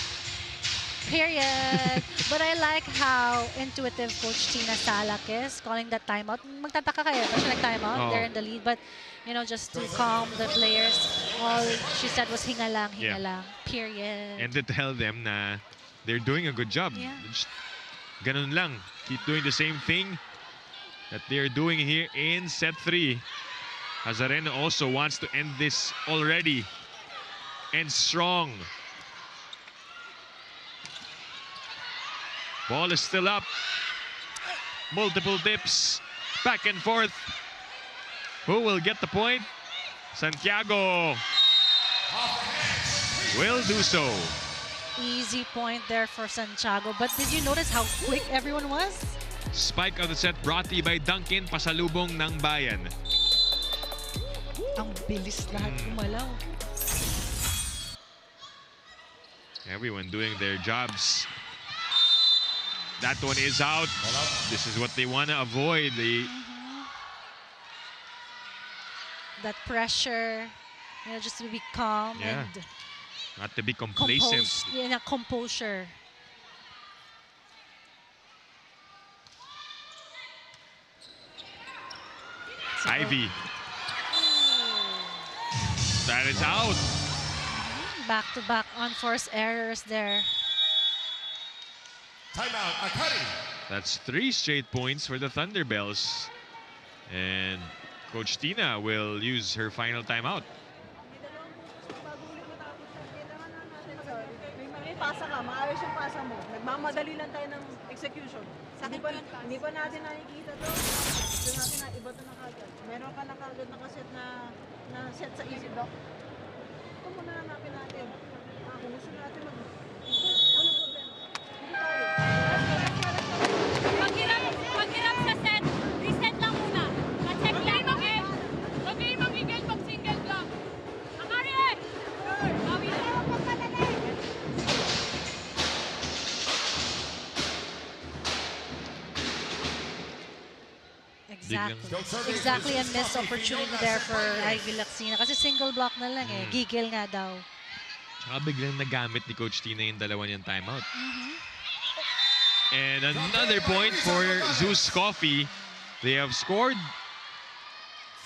Period. But I like how intuitive Coach Tina Salak is calling that timeout. Magtataka kayo, but siya nag-timeout. They're in the lead. But, you know, just to calm the players, all she said was hinga lang, period. And to tell them na they're doing a good job. Yeah. Just ganun lang. Keep doing the same thing that they're doing here in set 3. Hazareno also wants to end this already. And strong. Ball is still up. Multiple dips. Back and forth. Who will get the point? Santiago will do so. Easy point there for Santiago. But did you notice how quick everyone was? Spike of the set brought to you by Dunkin, pasalubong ng bayan. Ang bilis lahat kumalaw. Everyone doing their jobs. That one is out. This is what they want to avoid. That pressure, just to be calm and not to be complacent. composure. Ivy. That is out. Back-to-back unforced errors there. Timeout, Akari. That's 3 straight points for the Thunderbells. And Coach Tina will use her final timeout. May pasa ka, maayos yung pasa mo. Nagmamadali lang tayo ng execution. Hindi pa natin nakikita to. Gusto natin na iba to na kagad. Meron ka na kagad nakaset na set sa isip. Ito muna hanapin natin. Kung gusto natin walang problema. Hindi tayo. Pag-hirap sa set, reset lang muna. Pa-check lang. Okay, mag-eagle, mag-single block. Akari! Bawi na. Exactly a missed opportunity there for Ivy Laxina. Kasi single block na lang eh. Gigil nga daw. Tsaka biglang nagamit ni Coach Tina yung dalawa niyang timeout. And another point for ZUS Coffee. They have scored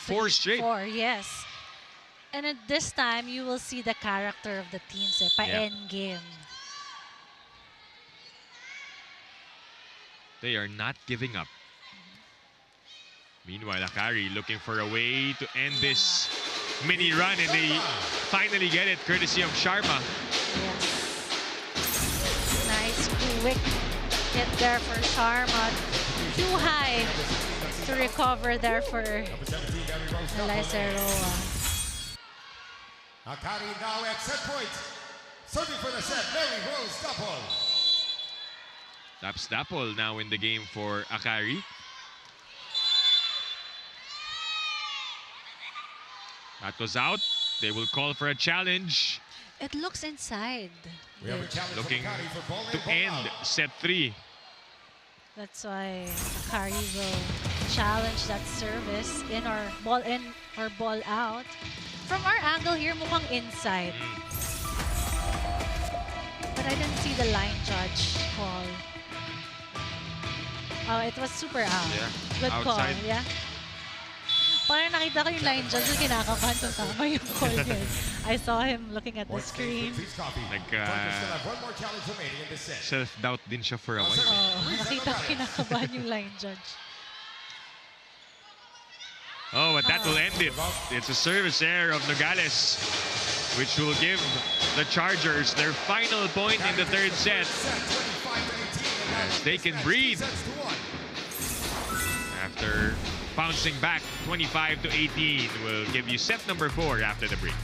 4 straight. 4, yes. And at this time, you will see the character of the teams. Pa-end game. They are not giving up. Meanwhile, Akari looking for a way to end this mini run, and they finally get it courtesy of Sharma. Yes. Nice, quick hit there for Sharma. Too high to recover there for Eliza Roa. Akari now at set point. Serving for the set, Mary Rose Dapol. That's Dapol now in the game for Akari. That was out. They will call for a challenge. It looks inside. We have a challenge Looking from Akari for ball in, to ball end out. set 3. That's why Akari will challenge that service in or ball in or ball out. From our angle here, mukhang inside. But I didn't see the line judge call. Oh, it was super out. Yeah, Good outside. call, yeah. Parang nakita ko yung line judge, so kinakabahan kung tama yung call niya. I saw him looking at the screen. Self-doubt din siya for a while. Oh, nakita ko kinakabahan yung line judge. Oh, but that will end it. It's a service error of Nogales, which will give the Chargers their final point in the 3rd set. As they can breathe after bouncing back 25-18. We'll give you set number 4 after the break.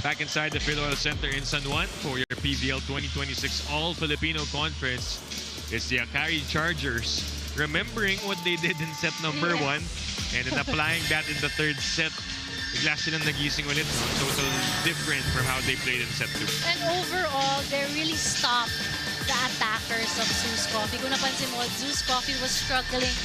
Back inside the PVL Center in San Juan for your PVL 2026 All-Filipino Conference. It's the Akari Chargers remembering what they did in set number 1 and then applying that in the 3rd set. Bigla silang nagising ulit. Total different from how they played in set 2. And overall, they really stopped the attackers of ZUS Coffee. Kung napansin mo, ZUS Coffee was struggling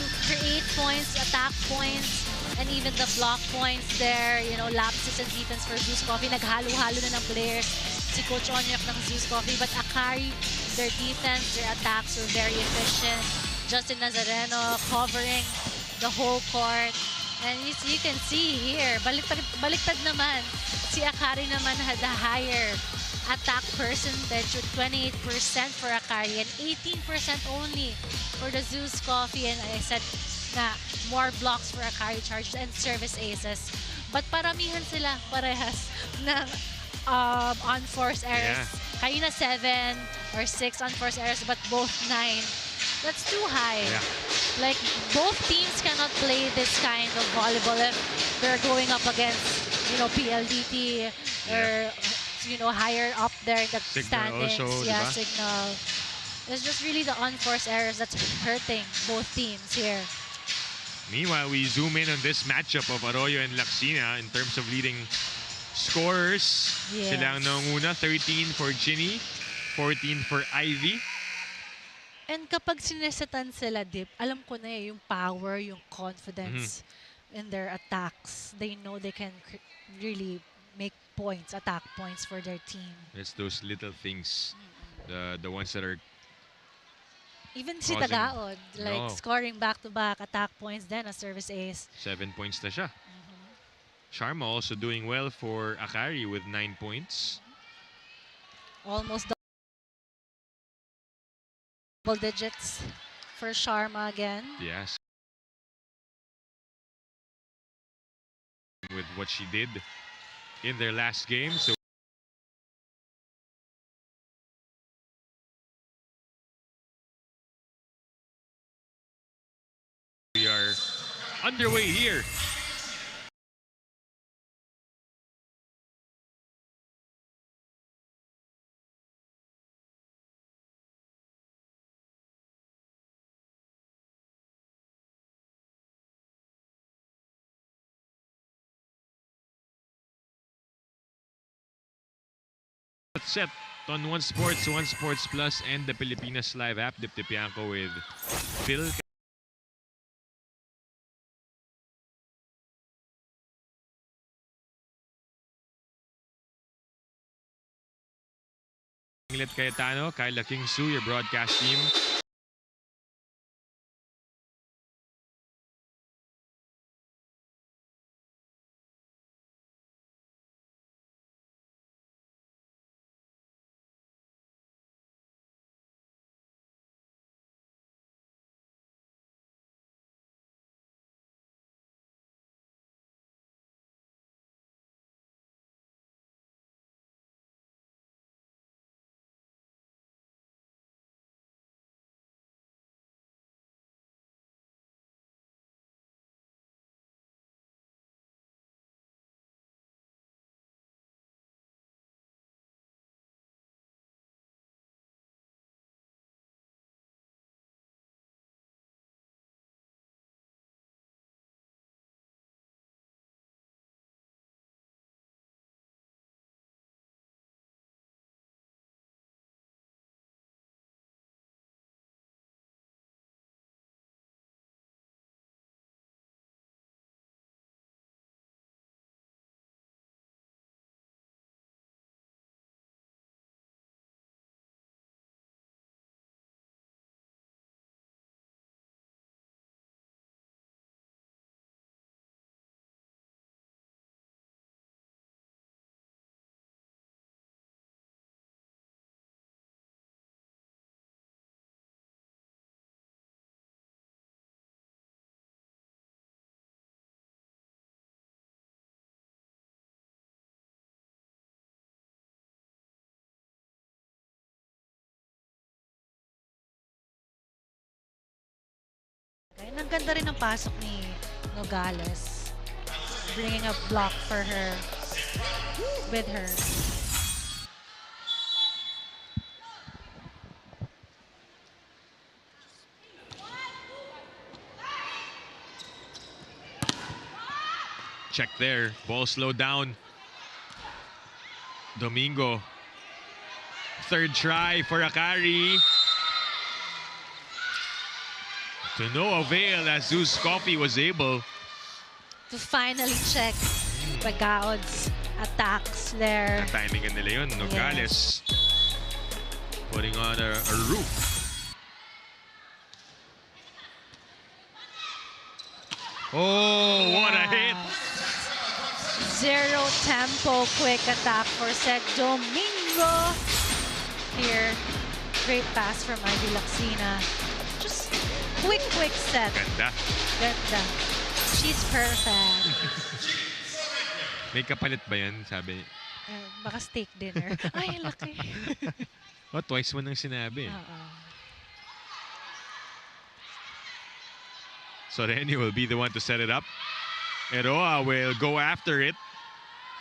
to create points, attack points, and even the block points there, you know, lapses in defense for ZUS Coffee. Naghalo-halo na ng players si Coach Onyek ng ZUS Coffee. But Akari, their defense, their attacks were very efficient. Justin Nazareno covering the whole court. And you can see here, baliktad naman. Si Akari naman had a higher attack percentage with 28% for Akari and 18% only for the ZUS Coffee. And I said na more blocks for Akari charges and service aces. But paramihan sila parehas ng unforced errors. Yeah. Kanina 7 or 6 unforced errors, but both 9. That's too high. Yeah. Like, both teams cannot play this kind of volleyball if they're going up against, PLDT or, higher up there in the Signal standings. also, Yeah, diba? Signal. It's just really the unforced errors that's hurting both teams here. Meanwhile, we zoom in on this matchup of Arroyo and Laxina in terms of leading scorers. Yes. Sila ang nanguna, 13 for Ginny, 14 for Ivy. And kapag sinesetan sila, Dip, alam ko na yung power, yung confidence in their attacks. They know they can really make points, attack points for their team. It's those little things, the ones that are even si causing- Tagaod, like No. scoring back-to-back attack points, then a service ace. 7 points na siya. Sharma also doing well for Akari with 9 points. Almost double digits for Sharma again. Yes. With what she did in their last game. So we are underway here. Set on One Sports Plus, and the Pilipinas Live app. Dip Tipianco with Phil. Inglet Cayetano, Kyla Kingsu, your broadcast team. And ang ganda rin ng pasok ni Nogales. Bringing a block for her, with her. Check there. Ball slowed down. Domingo. Third try for Akari. To no avail as ZUS Coffee was able to finally check Tagaod's attacks there. timing nila yun. Nogales putting on a roof. Oh, what a hit! Zero tempo, quick attack for set Domingo. Here, great pass from Ivy Laxina. Just quick set. Ganda. Ganda. She's perfect. May kapalit ba yan, sabi? Baka steak dinner. Ay, laki. Oh, twice mo nang sinabi. So Renny will be the one to set it up. Eroa will go after it.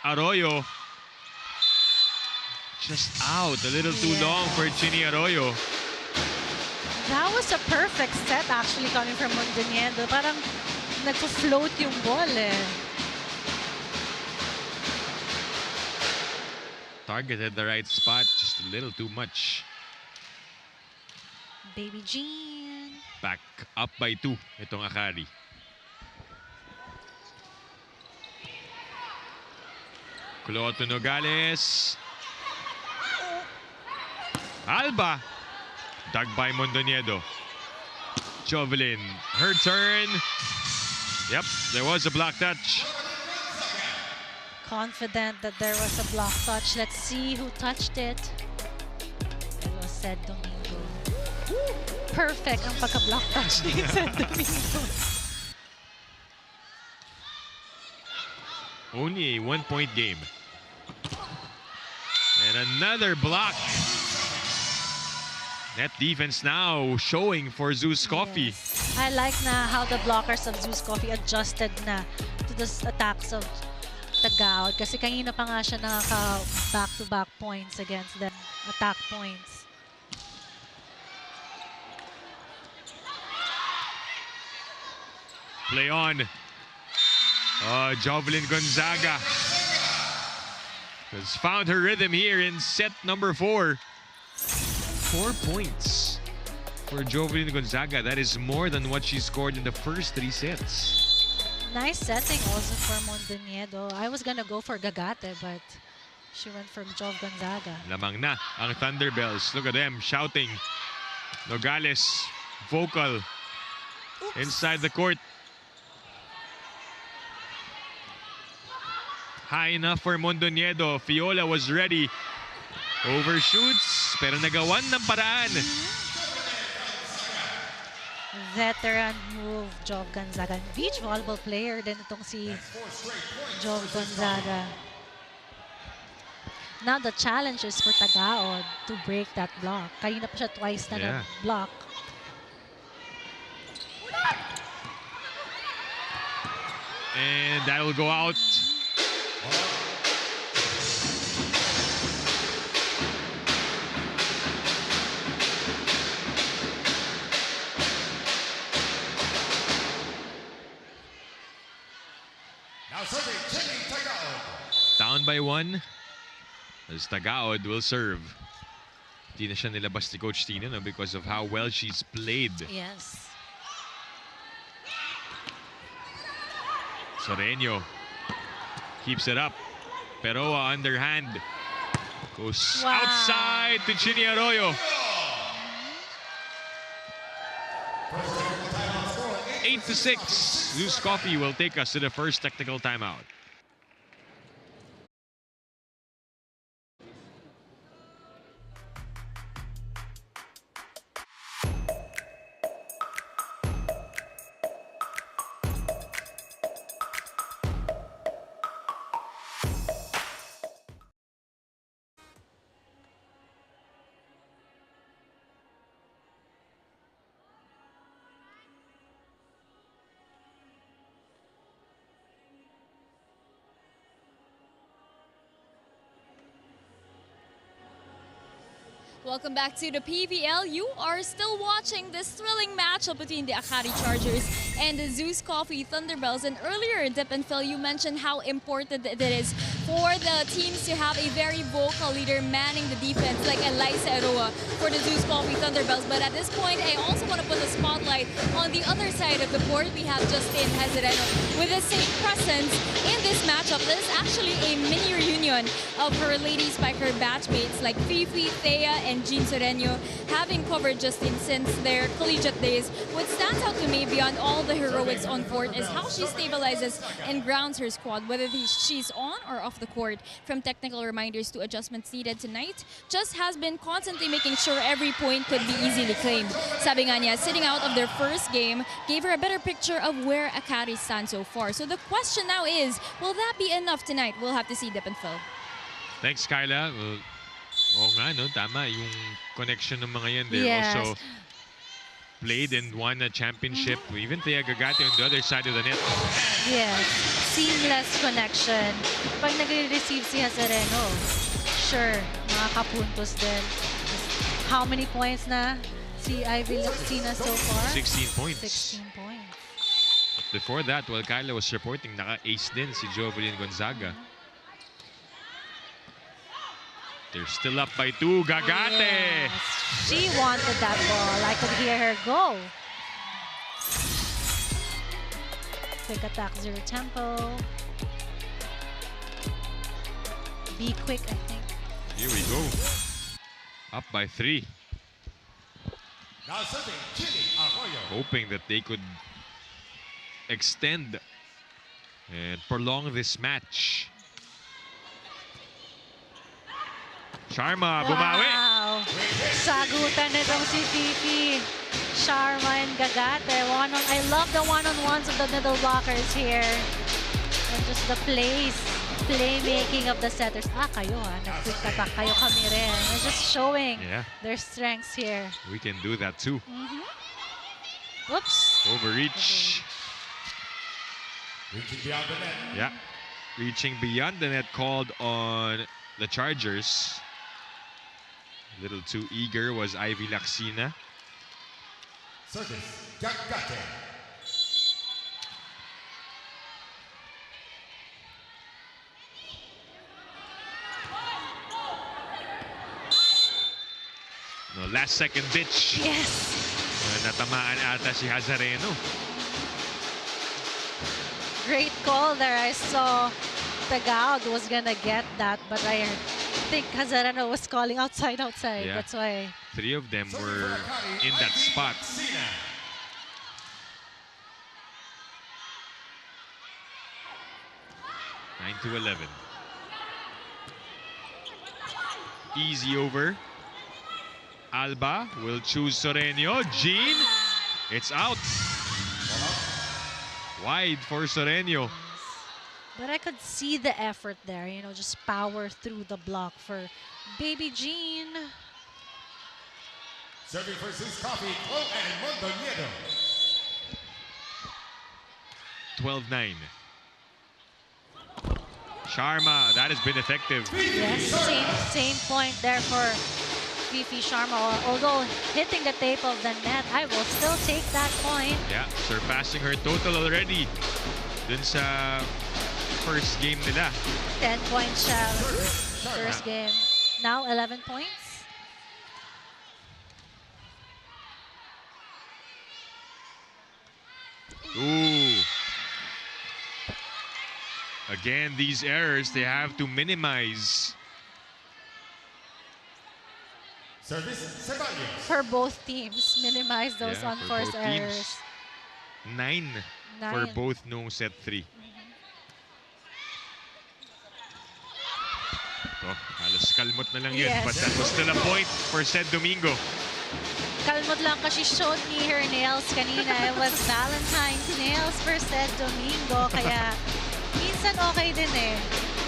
Arroyo just out. A little too long for Chini Arroyo. That was a perfect set actually coming from Mondoñedo. Parang nagpo-float yung ball eh. Targeted the right spot, just a little too much. Baby Jean. Back up by 2, itong Akari. Cloto Nogales. Alba. Dug by Mondoñedo. Jovelyn, her turn. Yep, there was a block touch. Confident that there was a block touch. Let's see who touched it. It was Said Domingo. Perfect ang pagka-block touch ni Said Domingo. Only a 1-point game. And another block. Net defense now showing for ZUS Coffee. Yes. I like na how the blockers of ZUS Coffee adjusted na to the attacks of Tagaod. Kasi kanina pa nga siya nakaka-back-to-back points against them. Attack points. Play on. Jovelyn Gonzaga has found her rhythm here in set number 4. 4 points for Jovelyn Gonzaga. That is more than what she scored in the first 3 sets. Nice setting also for Mondoñedo. I was gonna go for Gagate, but she went from Jov Gonzaga. Lamang na ang Thunderbells. Look at them shouting. Nogales, vocal. Inside the court. High enough for Mondoñedo. Fiola was ready. Overshoots, pero nagawan ng paraan. Veteran move, Jov Gonzaga. Beach volleyball player din itong si Jov Gonzaga. Now the challenge is for Tagaod to break that block. Kanina pa siya twice na nag-block. And that will go out. Down by 1 as Tagaod will serve. Di na siya nilabas ni Coach Tina, no, because of how well she's played. Yes. Soreño keeps it up. Peroa underhand. Goes outside to Chini Arroyo. 8-6. ZUS Coffee will take us to the first technical timeout. Welcome back to the PVL. You are still watching this thrilling matchup between the Akari Chargers and the ZUS Coffee Thunderbells. And earlier, Dip and Phil, you mentioned how important it is for the teams to have a very vocal leader manning the defense like Eliza Eroa for the ZUS Coffee Thunderbells. But at this point, I also want to put the spotlight on the other side of the board. We have Justin Hazareno with the same presence in this matchup. This is actually a mini reunion of her Lady Spiker batchmates like Fifi, Thea, and Jean Soreño, having covered Justin since their collegiate days. What stands out to me beyond all the heroics on court is how she stabilizes and grounds her squad, whether she's on or off the court. From technical reminders to adjustments needed tonight, just has been constantly making sure every point could be easily claimed. Sabi nga niya, sitting out of their first game gave her a better picture of where Akari stands so far. So the question now is, will that be enough tonight? We'll have to see, Dip and Phil. Thanks, Kyla. Oo nga, no? Tama. Yung connection ng mga yan. They also played and won a championship. Even Thea Gagate on the other side of the net. Yes. Seamless connection. Pag nagre-receive si Hazareno, sure, makakapuntos din. How many points na si Ivy Laxina so far? 16 points. 16 points. But before that, while Kyla was reporting, naka-ace din si Jovelyn Gonzaga. They're still up by 2. Gagate! Yes. She wanted that ball. I could hear her go. Quick attack, 0 tempo. Be quick, I think. Here we go. Up by 3. Hoping that they could extend and prolong this match. Sharma, bumawi. Wow. Sagutan nitong si Fifi. Sharma and Gagate. I love the one-on-ones of the middle blockers here. And just the playmaking of the setters. Kayo nag-quick attack kayo, kami rin. They're just showing their strengths here. We can do that too. Oops. Overreach. Reaching beyond the net. Yeah. Reaching beyond the net called on the Chargers. A little too eager was Ivy Laxina. Service, Gagate. No, last second bitch. Yes. Natamaan ata si Hazareno. Great call there. I saw Tagaud was gonna get that, but I think Hazareno was calling outside. Yeah. That's why. 3 of them were in that spot. 9-11. Easy over. Alba will choose Soreño. Jean, it's out. Wide for Soreño. But I could see the effort there, just power through the block for baby Jean. Serving for ZUS Coffee, Chloe and Mondoñedo. 12-9. Sharma, that has been effective. Yes, same point there for Fifi Sharma. Although hitting the tape of the net, I will still take that point. Yeah, surpassing her total already. Dun sa first game nila. 10 points first game. Now 11 points. Ooh. Again, these errors, they have to minimize. Service, Ceballos. For both teams, minimize those unforced errors. 9 for both nung set 3. Oh, halos kalmot na lang yun, but that was still a point for St. Domingo. Kalmot lang kasi showed me her nails kanina. It was Valentine's nails for St. Domingo, kaya minsan okay din eh.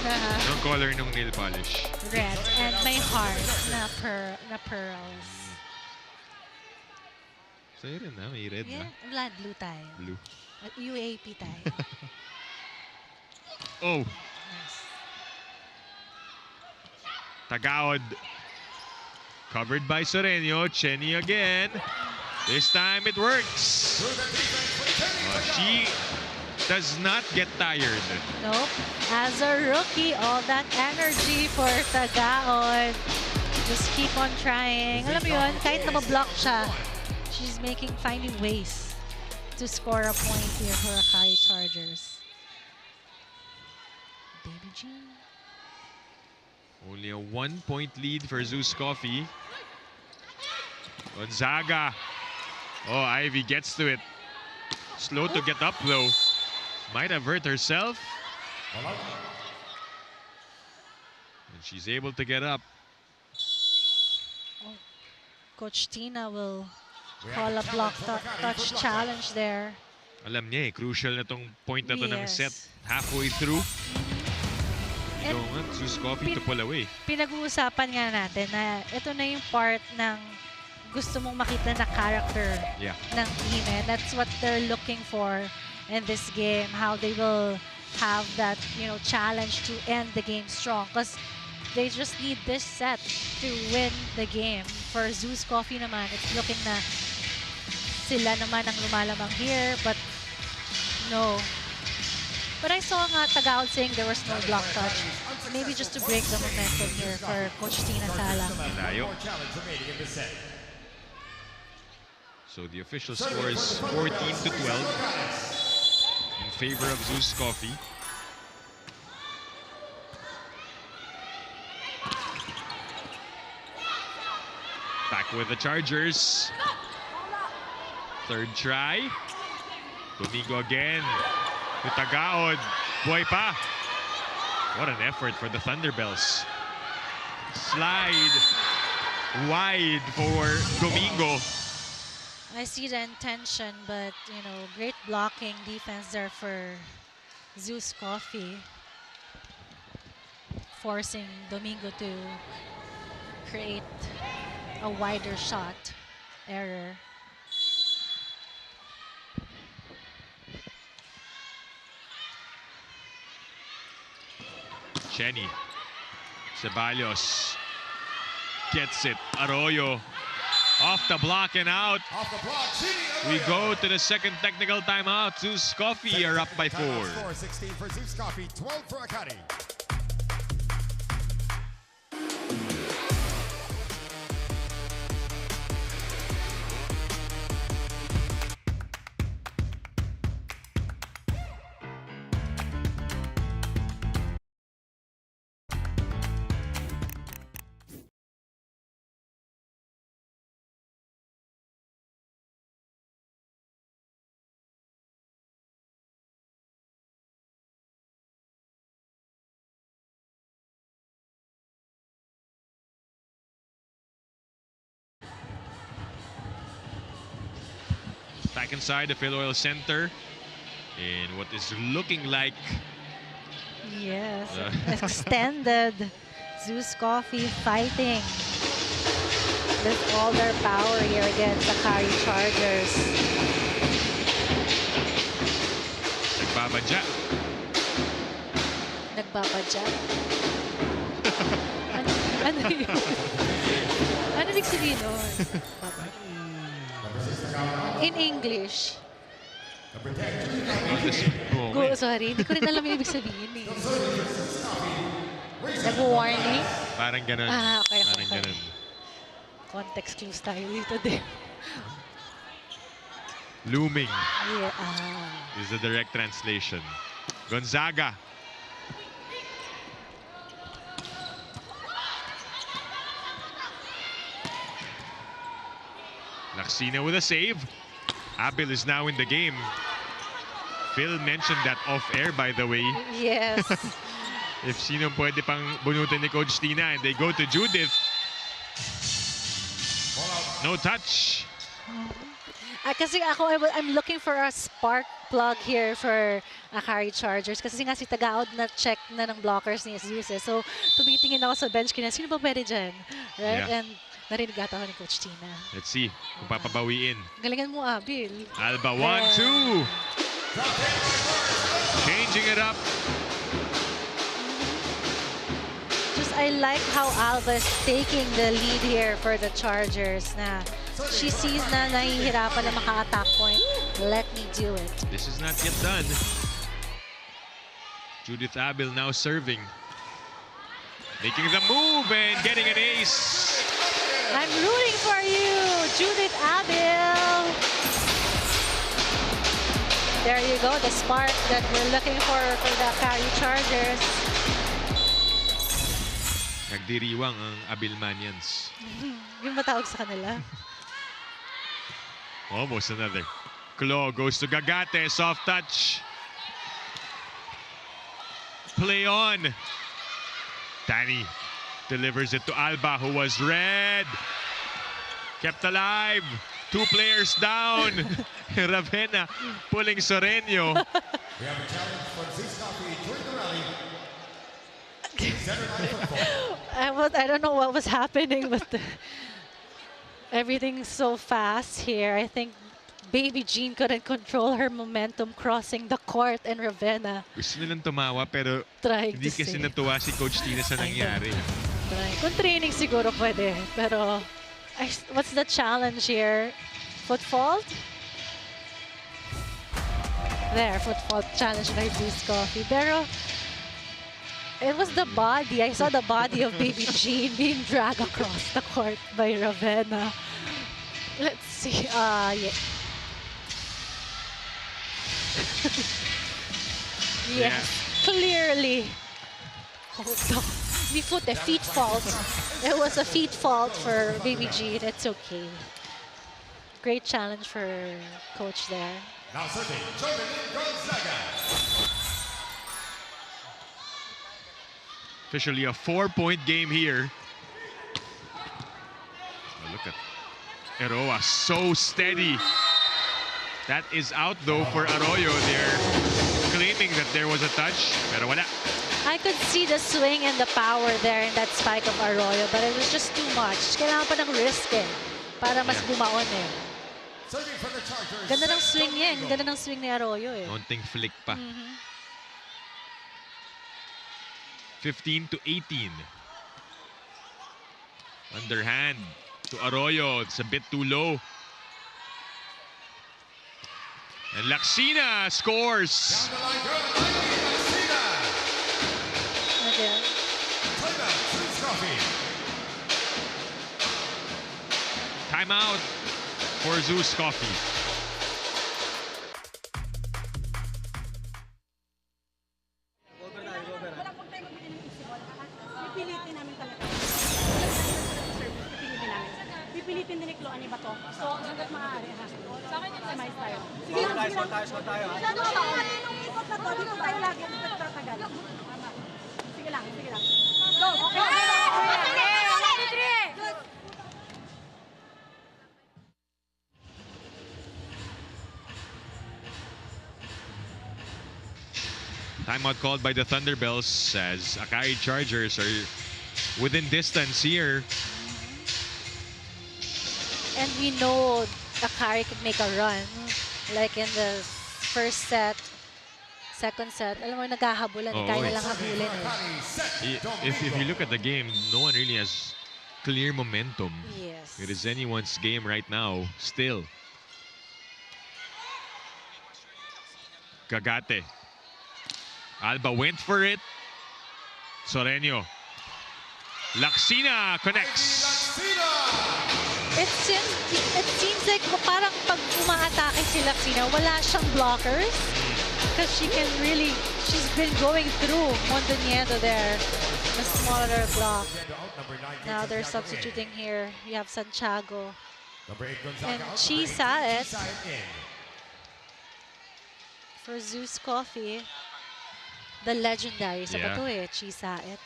Anong color nung nail polish? Red, and may heart na pearls. Sa'yo rin na, may red na. Vlad, blue tayo. Blue. UAP tayo. Oh! Tagaod. Covered by Soreño. Chenny again. This time it works. She does not get tired. Nope. As a rookie, all that energy for Tagaon. Just keep on trying. Alam mo yun, kahit na ma-block siya, she's finding ways to score a point here for Akari Chargers. Baby G. Only a 1-point lead for ZUS Coffee. Gonzaga. Oh, Ivy gets to it. Slow to get up though. Might have hurt herself. And she's able to get up. Oh. Coach Tina will call a block touch challenge there. Alam niya crucial na tong point na to ng set. Halfway through. ZUS Coffee to pull away. Pinag-uusapan nga natin na ito na yung part ng gusto mong makita na character ng team. And that's what they're looking for in this game. How they will have that, challenge to end the game strong. Because they just need this set to win the game. For ZUS Coffee naman, it's looking na sila naman ang lumalamang here. But no. But I saw nga Tagaon saying there was no block touch. Maybe just to break the momentum here for Coach Tina Sala. So the official score is 14-12 in favor of ZUS Coffee. Back with the Chargers. Third try. Domingo again. To Tagaon. Buhay pa. What an effort for the Thunderbells. Slide wide for Domingo. I see the intention, but great blocking defense there for ZUS Coffee, forcing Domingo to create a wider shot error. Chenny. Ceballos gets it. Arroyo off the block and out. We go to the second technical timeout. ZUS Coffee are up by 4. 16 for ZUS Coffee, 12 for Akari. Back inside the PVL Center in what is looking like extended ZUS Coffee fighting with all their power here against the Akari Chargers. Nagbabadya. Ano yun? Ano ibig sabihin nun? In English. Sorry, hindi ko rin alam yung ibig sabihin eh. Nag-warning? Parang ganun. Okay. Parang ganun. Context clues tayo dito din. Looming Yeah. is the direct translation. Gonzaga. Laxina with a save. Abel is now in the game. Phil mentioned that off-air, by the way. Yes. If sino pwede pang bunutin ni Coach Tina, and they go to Judith. No touch. Kasi ako, I'm looking for a spark plug here for Akari Chargers. Kasi nga si Tagaod na check na ng blockers ni ZUS. So, tumitingin ako sa bench kina, sino ba pwede dyan? Right? Yeah. And narinig ata ako ni Coach Tina. Let's see kung papabawiin. Galingan mo, Bill. Alba, 1-2. Changing it up. Just I like how Alba is taking the lead here for the Chargers na she sees na nahihirapan na maka-attack point. Let me do it. This is not yet done. Judith Abel now serving. Making the move and getting an ace. I'm rooting for you, Judith Abel. There you go, the spark that we're looking for the Akari Chargers. Nagdiriwang ang Abilmanians. Yung matawag sa kanila. Almost another. Klo goes to Gagate, soft touch. Play on. Danny delivers it to Alba, who was red. Kept alive. 2 players down. Ravenna pulling Soreño. We have a challenge for ZUS Coffee during the rally. Saturday Night Football. I don't know what was happening, but everything's so fast here. I think Baby Jean couldn't control her momentum crossing the court, and Ravenna Gusto nilang tumawa pero trying hindi to kasi save. natuwa si Coach Tina sa nangyari. Kung training siguro pwede, pero what's the challenge here? Foot fault? There, foot fault challenge by ZUS Coffee. Pero it was the body. I saw the body of Baby Jean being dragged across the court by Ravenna. Let's see. Yeah. Yes, clearly. Oh, no. Feet fault. It was a feet fault for Baby Jean. It's okay. Great challenge for coach there. Now serving, Jordan Gonzaga. Officially a 4-point game here. Oh, look at Eroa, so steady. That is out though for Arroyo. They're claiming that there was a touch, pero wala. I could see the swing and the power there in that spike of Arroyo, but it was just too much. Kailangan pa ng risk eh, para mas bumaon eh. Serving for the Chargers. Ganda ng swing niya, ang ganda ng swing ni Arroyo eh. Konting flick pa. 15-18. Underhand to Arroyo. It's a bit too low. And Laxina scores. Down the line, girl, Laxina. Okay. Timeout, ZUS Coffee. Timeout for ZUS Coffee. Wala pong tayo magbili ng isibol. Pipilitin namin talaga. Pipilitin namin. Pipilitin din ni Klo, ano ba to? So, hanggat maaari ha. Sa akin yung customize tayo. Sige lang, sige lang. Score tayo. Masyado siya. Nung ikot na to, dito tayo lagi. Dito tatagal. Tama. Sige lang, sige lang. Go! Okay! Timeout called by the Thunderbells as Akari Chargers are within distance here. And we know Akari could make a run. Like in the first set, second set. Alam mo, naghahabulan. Kaya nilang habulin eh. If you look at the game, no one really has clear momentum. Yes. It is anyone's game right now, still. Gagate. Alba went for it. Soreño. Laxina connects. It seems like parang pag umaatake si Laxina, wala siyang blockers. Because she's been going through Mondoñedo there. The smaller block. Now they're substituting here. We have Santiago. And Chisaet for ZUS Coffee. The legendary. Sa ba to eh? Chisaet.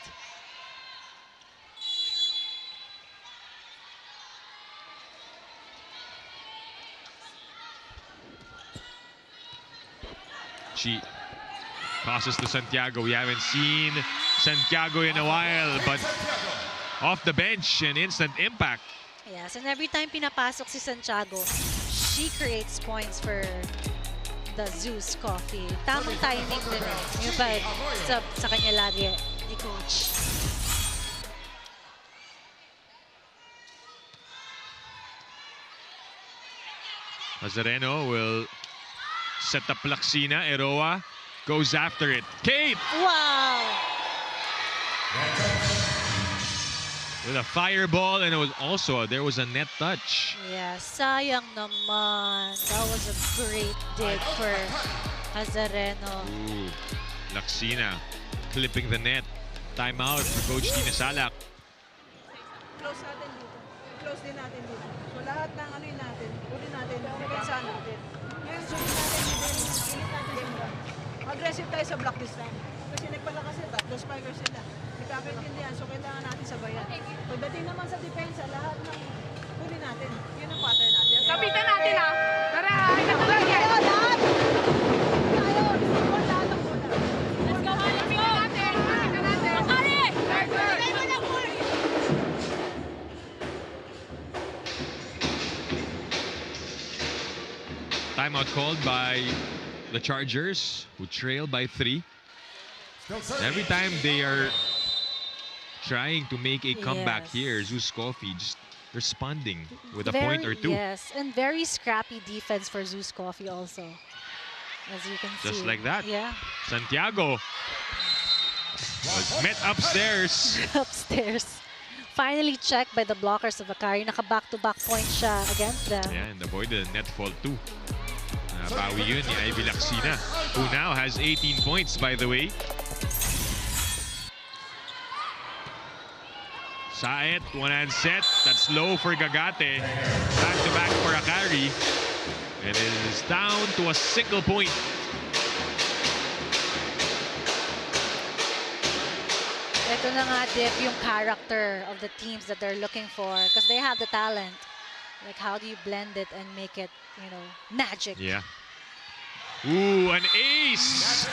She passes to Santiago. We haven't seen Santiago in a while, but off the bench, an instant impact. Yes, and every time pinapasok si Santiago, she creates points for the ZUS Coffee. Tamang timing din eh. Yung ba, sa kanya lagi ni Coach. Mazareno will set up Laxina. Eroa goes after it. Kate! Wow! With a fireball, and it was also, there was a net touch. Yeah, sayang naman. That was a great dig for Hazareno. Ooh, Laksina clipping the net. Timeout for Coach Tina Salak. Close natin dito. Close din natin dito. So lahat ng ano yun natin, uli natin, depensa natin. Ngayon, sulit natin din, pilit natin sila. Aggressive tayo sa block this time. Kasi nagpalakas sila, tatlong spikers sila. Nagkakaintindihan, so kailangan natin sabayan. Pagdating naman sa depensa, lahat ng uli natin. Yun ang pattern natin. Kapitan natin ah. Tara, Lahat! Tayo, simple lahat ng bola. Let's go, let's go! Kapitan natin! Akari! Lagay mo ng bola! Timeout called by the Chargers, who trail by 3. Every time they are trying to make a comeback here, ZUS Coffee just responding with a point or two. Yes, and very scrappy defense for ZUS Coffee also, as you can see. Just like that. Yeah. Santiago was met upstairs. Upstairs. Finally checked by the blockers of Akari. Naka-back-to-back point siya against them. Yeah, and avoided a net fall too. Bawi yun ni Ivy Laksina, who now has 18 points, by the way. Saet, one-hand set. That's low for Gagate. Back-to-back for Akari. And it is down to a single point. Ito na nga, Dip, yung character of the teams that they're looking for, because they have the talent. Like, how do you blend it and make it, you know, magic? Yeah. Ooh, an ace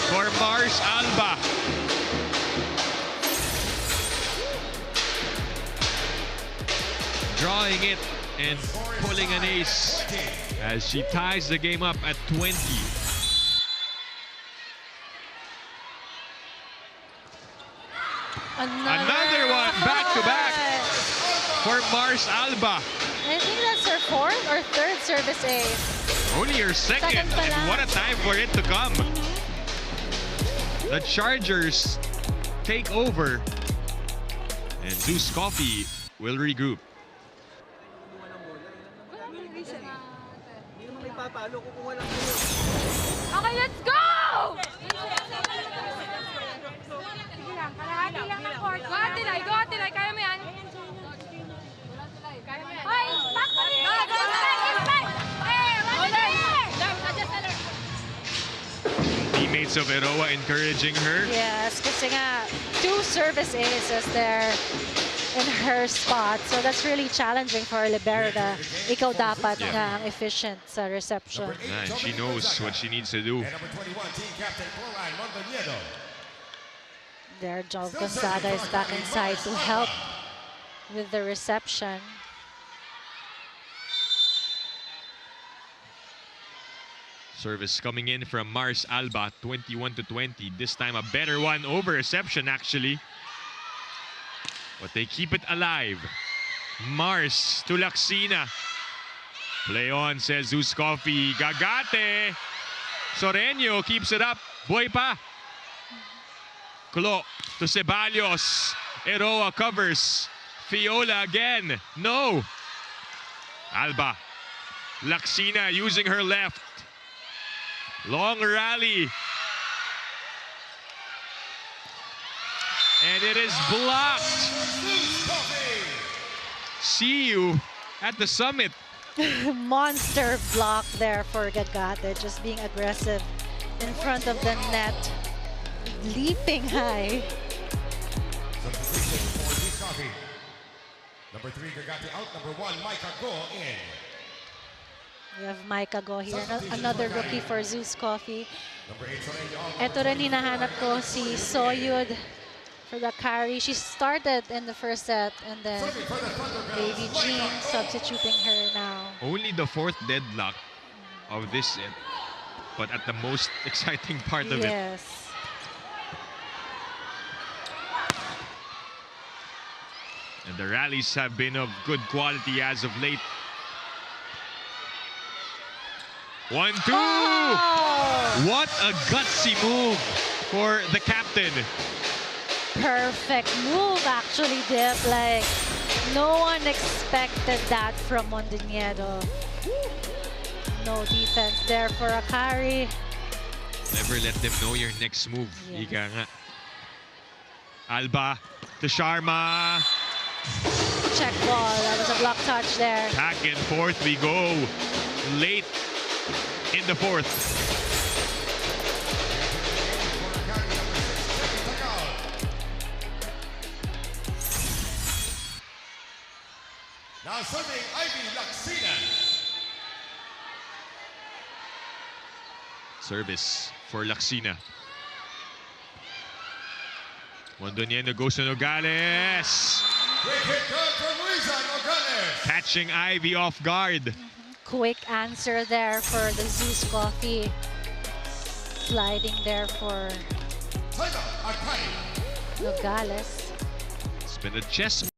for Mars Alba. Drawing it and pulling an ace as she ties the game up at 20. Another one, back-to-back for Mars Alba. I think that's her fourth or third service ace. Only her second, and what a time for it to come. The Chargers take over, and ZUS Coffee will regroup. Okay, let's go! Kalahati lang ng court. Go, Atilay. Go, Atilay. Kaya mo yan. Kaya mo yan. Hoy, back mo rin. Go, go, go. Hey, wala na. Teammates of Eroa encouraging her. Yes, kasi nga, 2 service aces there in her spot. So that's really challenging for libero na ikaw dapat nga ang efficient sa reception. And she knows what she needs to do. There, Joel Gonzaga is back inside to help with the reception. Service coming in from Mars Alba, 21-20. This time a better one over reception, actually. But they keep it alive. Mars to Laksina. Play on, says ZUS Coffee. Gagate. Soreño keeps it up. Buhay pa. Klo to Ceballos. Eroa covers. Fiola again. No. Alba. Laksina using her left. Long rally. And it is blocked. See you at the summit. Monster block there for Gagate, just being aggressive in front of the net. Leaping high. Number 3, Gagate out. Number 1, Micah Go in. We have Micah Go here, another rookie for ZUS Coffee. Ito rin hinahanap ko si Soyud for the carry. She started in the first set and then Baby Jean substituting her now. Only the 4th deadlock of this set, but at the most exciting part of it. Yes. And the rallies have been of good quality as of late. 1-2. Oh! What a gutsy move for the captain. Perfect move, actually, Dip. Like, no one expected that from Mondoñedo. No defense there for Akari. Never let them know your next move. Yes. Ika nga. Alba to Sharma. Check ball. That was a block touch there. Back and forth we go. Late in the fourth. Now serving Ivy Laksina. Service for Laksina. Mondoñedo goes to Nogales. Quick hit good from Luisa Nogales. Catching Ivy off guard. Quick answer there for the ZUS Coffee. Sliding there for Timeout, Akari. Nogales. It's been a chess.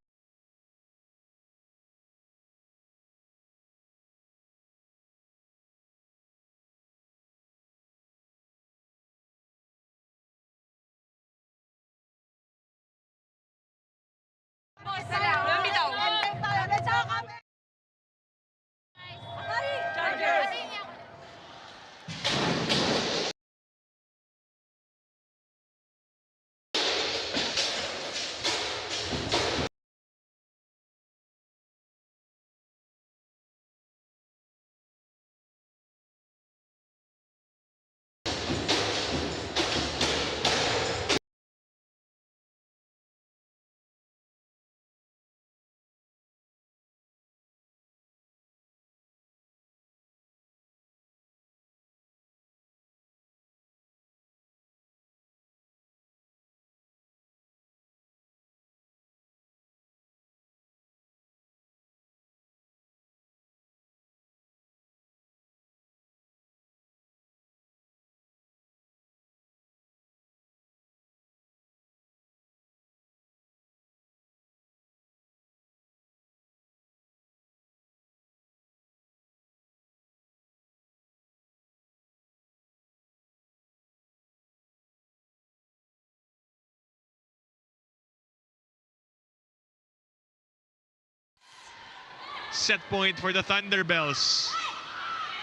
Set point for the Thunderbells.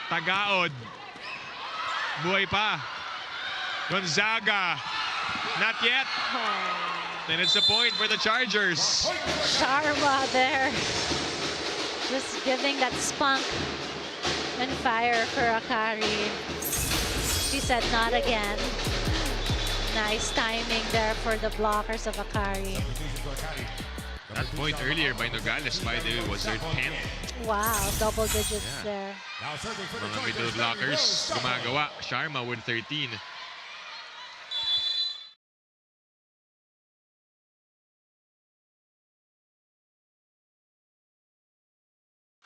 Tagaod. Buhay pa. Gonzaga. Not yet. Then it's a point for the Chargers. Sharma there. Just giving that spunk and fire for Akari. She said not again. Nice timing there for the blockers of Akari. That point earlier by Nogales, by the way, was their 10th. Wow, double digits there. Now serving for the Mga middle Chargers, blockers gumagawa. Sharma with 13.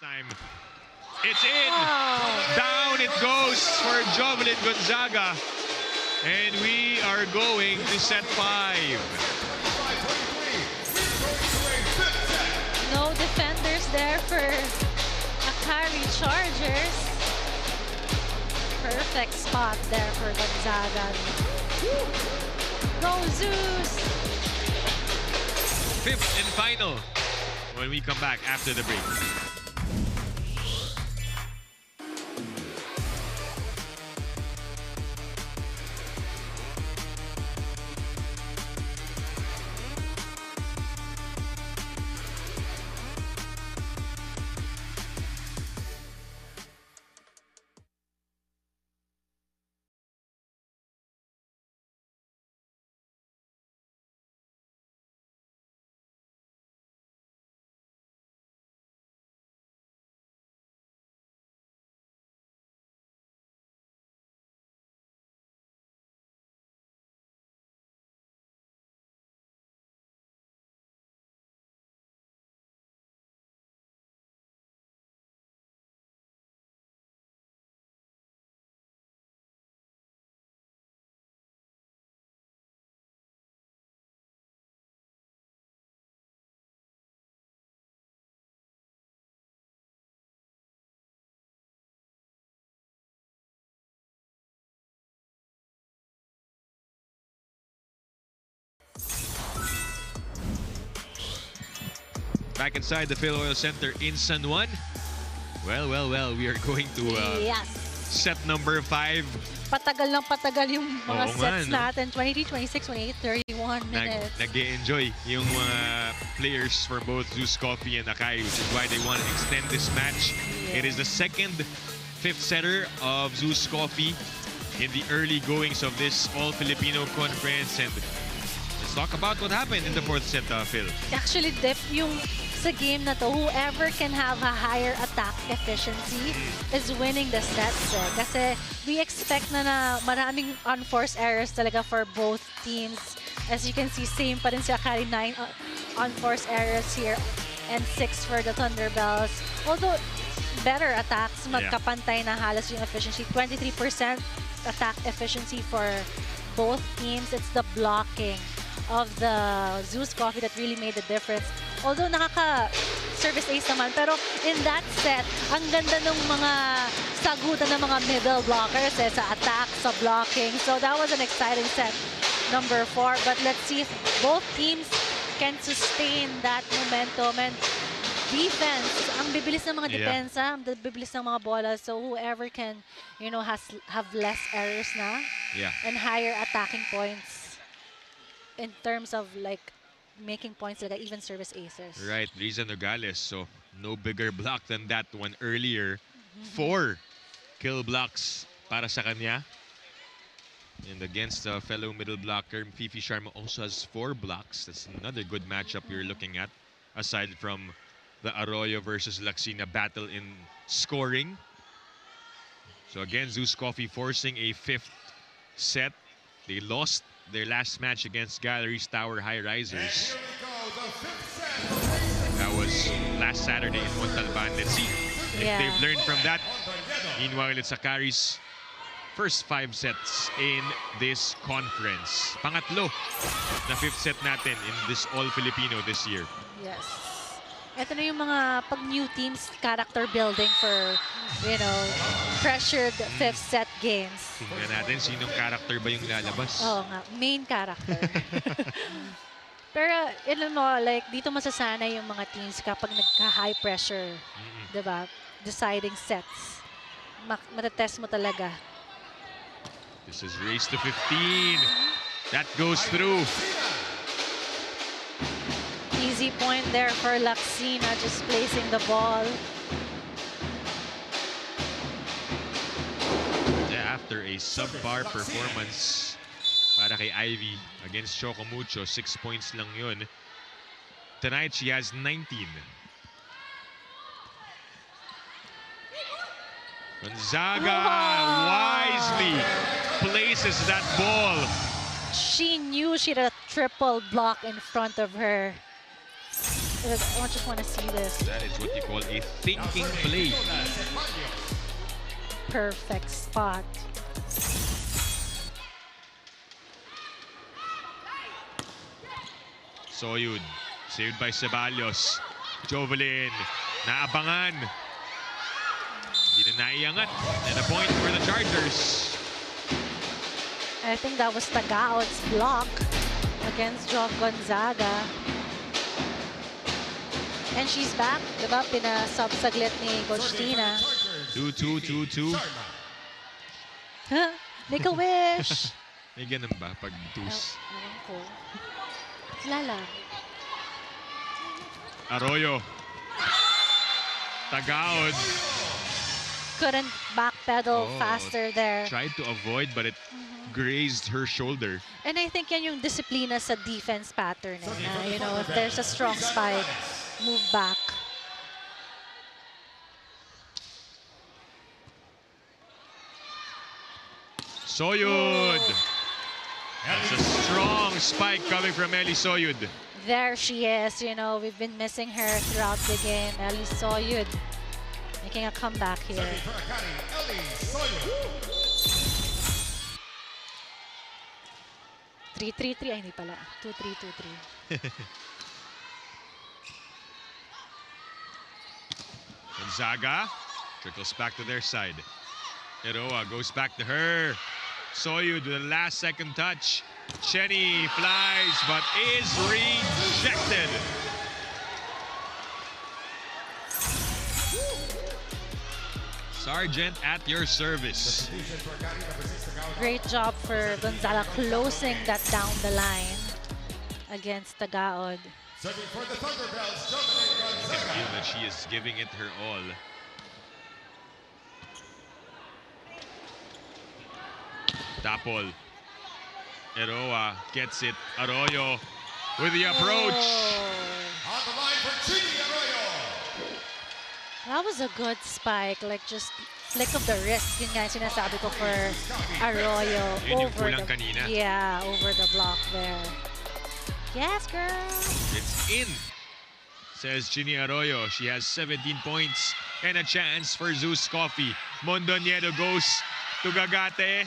Time. It's in. Down it goes for Jovelyn Gonzaga. And we are going to set 5. No defenders there for Akari Chargers. Perfect spot there for Gonzaga. Go ZUS! 5th and final when we come back after the break. Back inside the Phil Oil Center in San Juan. Well, we are going to yes. set number 5. Patagal ng patagal yung mga Oo sets nga, no? natin. 23, 26, 28, 31 minutes. Nag-e-enjoy yung mga players for both ZUS Coffee and Akari, which is why they want to extend this match. Yeah. It is the second fifth setter of ZUS Coffee in the early goings of this All-Filipino conference. And let's talk about what happened in the fourth set, Phil. Actually, Dip, yung sa game na to, whoever can have a higher attack efficiency is winning the sets. Kasi we expect na maraming unforced errors talaga for both teams. As you can see, same pa rin si Akari, 9 unforced errors here and 6 for the Thunderbells. Although, better attacks, magkapantay na halos yung efficiency. 23% attack efficiency for both teams. It's the blocking of the ZUS Coffee that really made the difference. Although nakaka-service ace naman, pero in that set, ang ganda ng mga sagutan ng mga middle blockers sa attack, sa blocking. So that was an exciting set, number 4. But let's see if both teams can sustain that momentum. And defense, ang bibilis ng mga depensa, ang bibilis ng mga bola. So whoever can, have less errors na and higher attacking points in terms of making points, even service aces. Right, Riza Nogales. So no bigger block than that one earlier. 4 kill blocks para sa kanya. And against a fellow middle blocker, Fifi Sharma also has 4 blocks. That's another good matchup you're looking at, aside from the Arroyo versus Laxina battle in scoring. So again, ZUS Coffee forcing a 5th set. They lost their last match against Galleries Tower High Risers. That was last Saturday in Montalban. Let's see if they've learned from that. Meanwhile, it's Akari's first 5 sets in this conference. Pangatlo na 5th set natin in this All-Filipino this year. Yes. Ito na yung mga pag new teams character building for, pressured 5th set games. Tingnan natin sinong character ba yung lalabas. Oo nga, main character. Pero, dito masasanay yung mga teams kapag nagka-high pressure, diba? Deciding sets. Matatest mo talaga. This is race to 15. That goes through. Easy point there for Laxina, just placing the ball. Yeah, after a subpar performance para kay Ivy against Choco Mucho, 6 points lang yun. Tonight, she has 19. Gonzaga wisely places that ball. She knew she had a triple block in front of her. I just want to see this. That is what you call a thinking play. Perfect spot. Soyud, saved by Ceballos. Jovelyn, naabangan. Hindi na naiangat. And a point for the Chargers. I think that was Tagaot's block against Jock Gonzaga. And she's back, diba? Pinasub saglit ni Coach Tina. 2-2. Huh? Make a wish! May ganun ba pag twos? Ewan ko. Lala. Arroyo. Tagaod. Couldn't backpedal faster there. Tried to avoid, but it grazed her shoulder. And I think yan yung disiplina sa defense pattern. Na, if there's a strong spike, move back. Soyud. That's a strong spike coming from Eli Soyud. There she is. We've been missing her throughout the game. Eli Soyud making a comeback here. 3-3-3. Ay, hindi pala. 2-3-2-3. Gonzaga trickles back to their side. Eroa goes back to her. Soyud with the last second touch. Chenny flies but is rejected. Sargent at your service. Great job for Gonzaga closing that down the line against Tagaod. Serving for the Thunderbells, You can feel that she is giving it her all. Tapol. Eroa gets it. Arroyo with the approach. On the line for Chidi Arroyo. That was a good spike, like just flick of the wrist. Yun nga yung sinasabi ko for Arroyo. Yun yung over kulang the, kanina. Yeah, over the block there. Yes, girl. It's in, says Chini Arroyo. She has 17 points and a chance for ZUS Coffee. Mondoñedo goes to Gagate.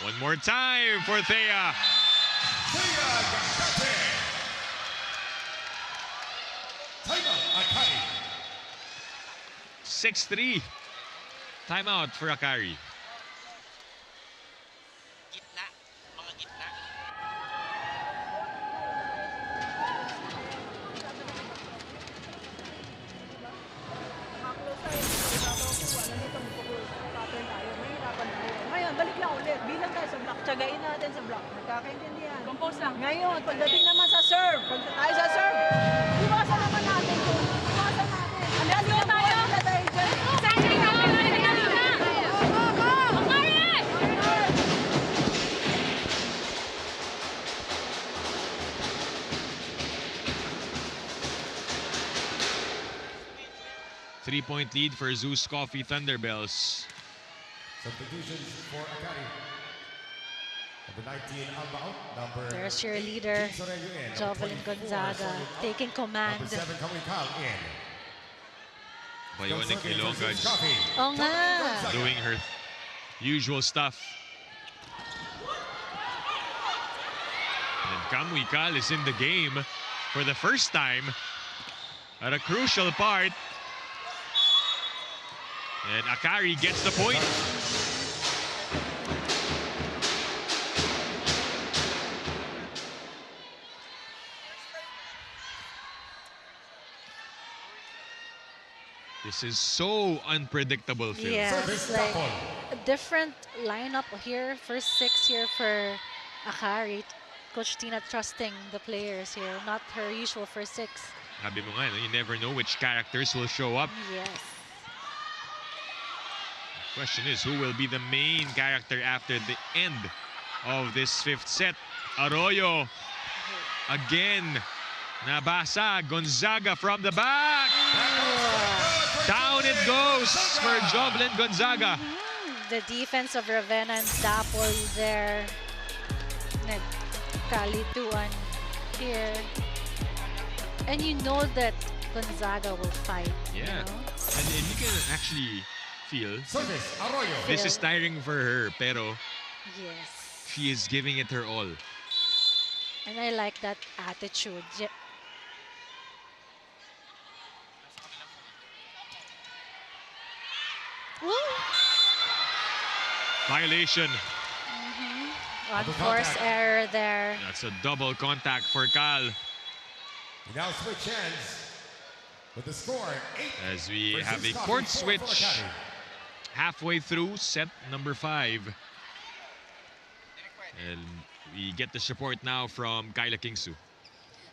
One more time for Thea. Thea Gagate. Timeout, Akari. 6-3. Timeout for Akari. Ngayon, balik lang ulit. Bilang tayo sa block. Tsagain natin sa block. Nagkakaintindihan. Compose lang. Ngayon, pagdating naman sa serve. Pag tayo sa serve, iwasan naman natin kung iwasan natin. Let's go tayo! Sila tayo dyan. Three-point lead for ZUS Coffee Thunderbells. Substitutions for Akari. Number 19, Alba out. Number There's your leader, 18, Sorello in. Number Jovelyn 24, Gonzaga, Sorello out. taking command. Number 7, Kamikal in. Bionic Ilongga Oh nga. doing her usual stuff. And Kamwikal is in the game for the first time at a crucial part. And Akari gets the point. This is so unpredictable, Phil. Yeah, it's like a different lineup here. First six here for Akari. Coach Tina trusting the players here, not her usual first six. Sabi mo nga, no, you never know which characters will show up. Yes. Question is, who will be the main character after the end of this fifth set? Arroyo again. Nabasa. Gonzaga from the back. Down it goes for Jovelyn Gonzaga. The defense of Ravenna and Dapol there. Nagkalituan here. And you know that Gonzaga will fight. Yeah. You know? And you can actually feel Service, Arroyo. this is tiring for her, pero Yes. she is giving it her all. And I like that attitude. Woo! Violation. Unforced error there. That's a double contact for Cal. We now switch hands with the score 8. As we for have ZUS a Coffee, court 4 for switch Akari. halfway through set number 5. And we get the support now from Kyla Kingsu.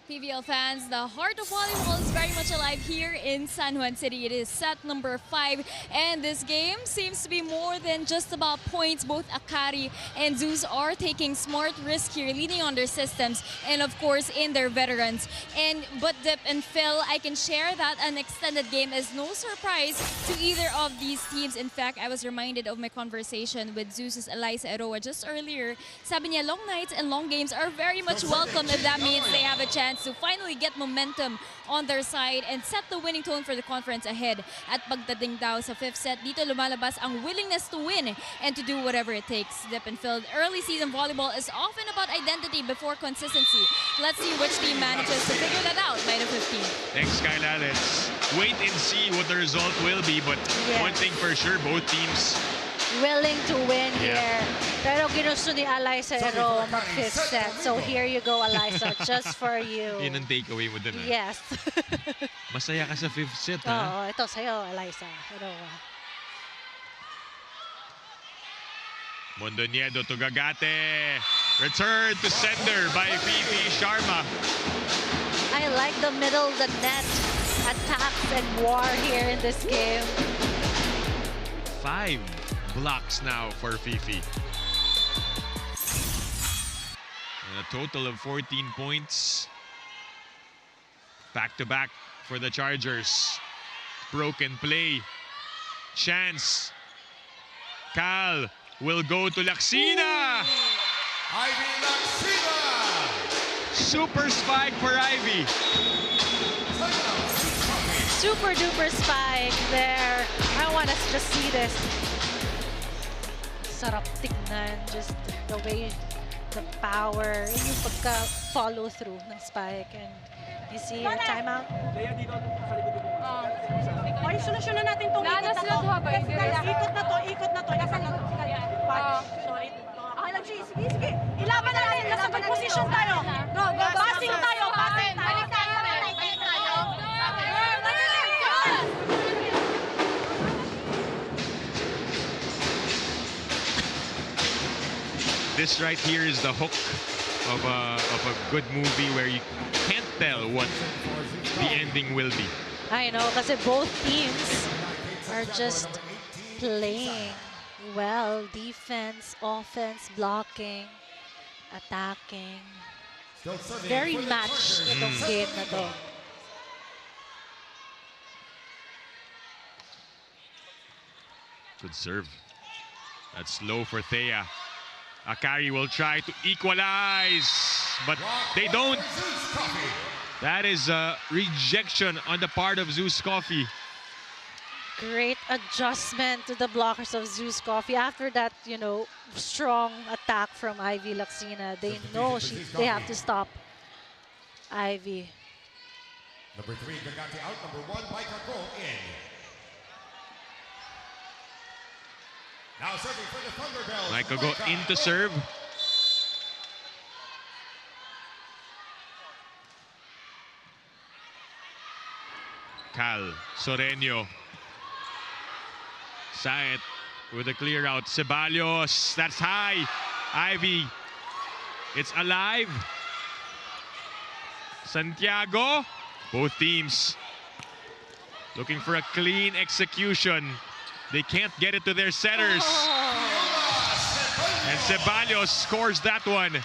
PVL fans, the heart of volleyball is very much alive here in San Juan City. It is set number 5, and this game seems to be more than just about points. Both Akari and ZUS are taking smart risk here, leaning on their systems and of course in their veterans. But Dip and Phil, I can share that an extended game is no surprise to either of these teams. In fact, I was reminded of my conversation with ZUS's Eliza Eroa just earlier. Sabi niya, long nights and long games are very much welcome if that means they have a chance to finally get momentum on their side and set the winning tone for the conference ahead. At pagdating daw sa fifth set, dito lumalabas ang willingness to win and to do whatever it takes. Dip and Phil, early season volleyball is often about identity before consistency. Let's see which team manages to figure that out by the 15th. Thanks, Kyla. Let's wait and see what the result will be. But Yes. one thing for sure, both teams Willing to win Yeah. here. Pero ginusto ni Alyssa Ero mag-fifth set. So here you go, Alyssa, just for you. Yun ang takeaway mo dun. Yes. Masaya ka sa fifth set, ha? Oo, ito sa'yo, Alyssa Ero. Mondoñedo to Gagate. Return to sender by VP Sharma. I like the middle of the net attacks and war here in this game. 5 blocks now for Fifi. And a total of 14 points. Back to back for the Chargers. Broken play. Chance. Cal will go to Laxina. Ivy Laxina. Super spike for Ivy. Super duper spike there. I want to just see this. Sarap tignan. Just the way, the power, and yung pagka-follow through ng spike. And you see a timeout. Okay, solusyonan natin itong ikot na to. Ikot na to. Sorry. Okay lang, sige, sige. Ilaban na natin. Nasa good position tayo. Go. Passing tayo. This right here is the hook of a good movie where you can't tell what the ending will be. I know, kasi both teams are just playing well. Defense, offense, blocking, attacking. Very matched itong game na to. Good serve. That's low for Thea. Akari will try to equalize, but they don't. That is a rejection on the part of ZUS Coffee. Great adjustment to the blockers of ZUS Coffee. After that, you know, strong attack from Ivy Laxina, they know they have to stop Ivy. Number 3, Gagati out. Number 1, Micah Go in. Now serving for the Thunderbells. Micah Go in to serve. Cal Soreño. Saet with a clear out. Ceballos, that's high. Ivy, it's alive. Santiago, both teams looking for a clean execution. They can't get it to their setters. And Ceballos scores that one.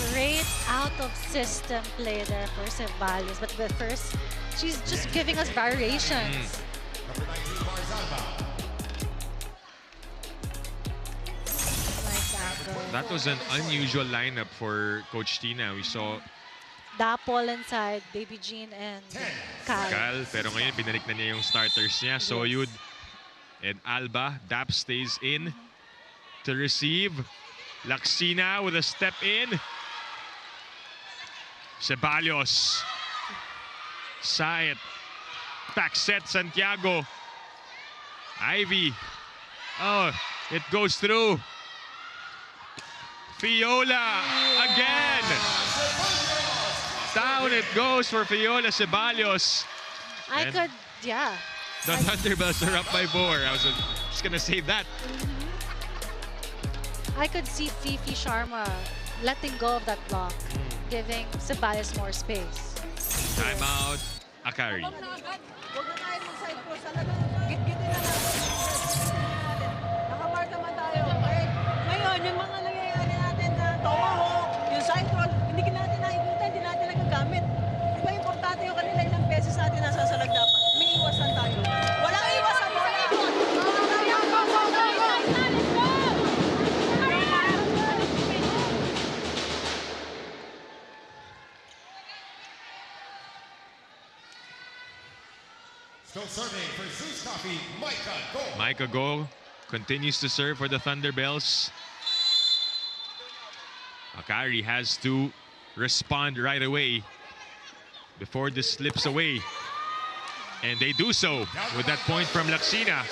Great out-of-system play there for Ceballos. But first, she's just giving us variations. Number 19, Barzalba. That was an unusual lineup for Coach Tina. We saw Dapol inside, Baby Jean and Cal. Pero ngayon, binalik na niya yung starters niya. Soyud and Alba. Dap stays in to receive. Laxina with a step in. Ceballos. Saet. Back set, Santiago. Ivy. Oh, it goes through. Fiola again. Down it goes for Fiola Ceballos. Yeah. The Thunderbells are up by 4. I was just gonna say that. I could see Fifi Sharma letting go of that block, giving Ceballos more space. Timeout, Akari. Huwag na tayo mag-side cross. Git-gitin na natin. Nakamark naman tayo. Okay? Ngayon, yung mga nangyayari natin na tomahawk, yung side cross, hindi natin nakikita, hindi natin nagagamit. Di ba importante yung kanila ilang beses natin nasasalag dapat? May iwasan tayo. Walang iwasan mo. Still serving for ZUS Coffee, Micah Go. Micah Go continues to serve for the Thunderbells. Akari has to respond right away before this slips away. And they do so with that point from Laxina.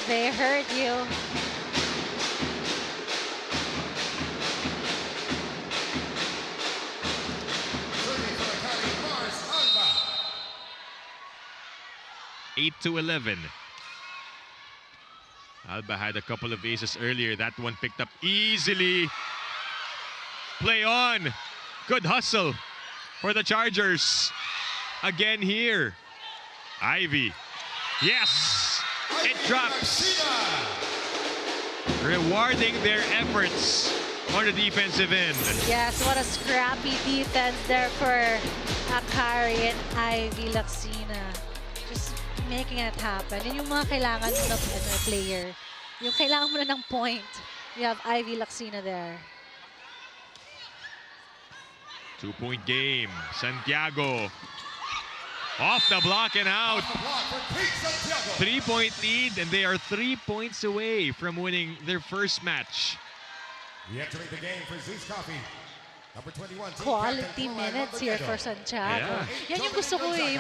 They heard you. 8-11. Alba had a couple of aces earlier. That one picked up easily. Play on. Good hustle for the Chargers. Again here. Ivy. Yes! It drops. Rewarding their efforts on the defensive end. Yes, what a scrappy defense there for Akari and Ivy Laksina. Just making it happen. Yun yung mga kailangan ng player. Yung kailangan mo na ng point. You have Ivy Laksina there. 2-point game. Santiago. Off the block and out. 3-point lead, and they are 3 points away from winning their first match. Re-entering the game for ZUS Coffee. Number 21. Quality minutes here for Santiago. Yeah. Yan yung gusto ko eh.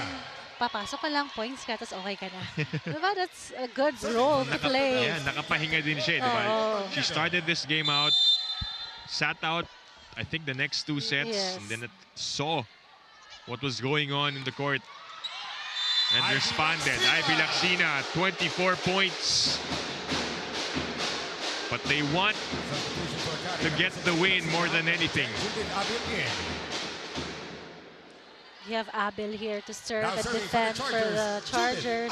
Papasok ka lang, points ka, tapos okay ka na. Diba? That's a good role to play. Yeah, nakapahinga din siya, diba? She started this game out, sat out, I think the next 2 sets, and then it saw what was going on in the court and responded. Ivy Laksina, 24 points. But they want to get the win more than anything. You have Abel here to serve and defend for the Chargers.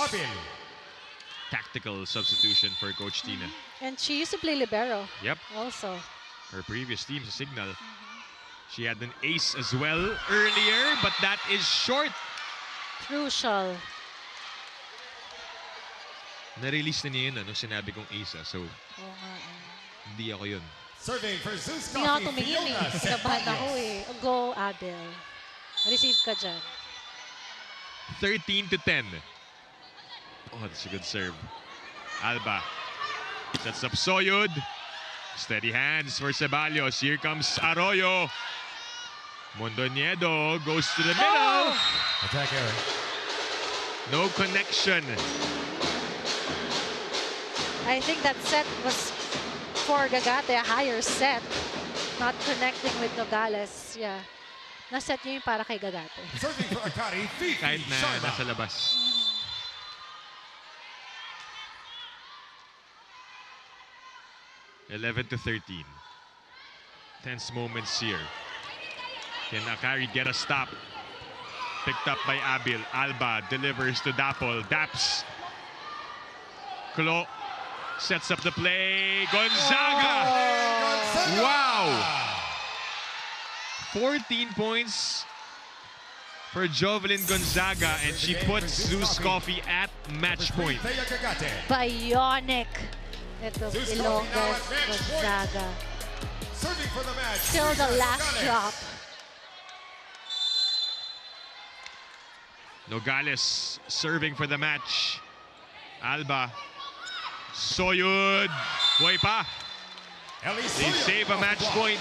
Tactical substitution for Coach Tina. And she used to play libero. Yep. Also. Her previous team sa Signal. She had an ace as well earlier, but that is short. Crucial. Na-release na niya yun, ano, sinabi kong ace, so hindi ako yun. Serving for ZUS Hindi nga Coffee. tumingin eh. Sinabahan ako eh. Go, Abel. Receive ka dyan. 13-10. Oh, that's a good serve. Alba sets up Soyud. Steady hands for Ceballos. Here comes Arroyo. Mondoñedo goes to the middle. Attack error. No connection. I think that set was for Gagate, a higher set. Not connecting with Nogales. Yeah. Naset niya yung para kay Gagate. Serving for Akari. Kahit na nasa labas. Mm-hmm. 11-13. Tense moments here. Can Akari get a stop? Picked up by Abil. Alba delivers to Dapol. Daps. Klo sets up the play. Gonzaga! Gonzaga! Wow! 14 points for Jovelyn Gonzaga, and she puts ZUS Coffee at match point. Bionic. Ito, Ilonggas, Gonzaga. Serving for the match. Still the last drop. Nogales serving for the match. Alba. Soyud. Buhay pa. They save a match point.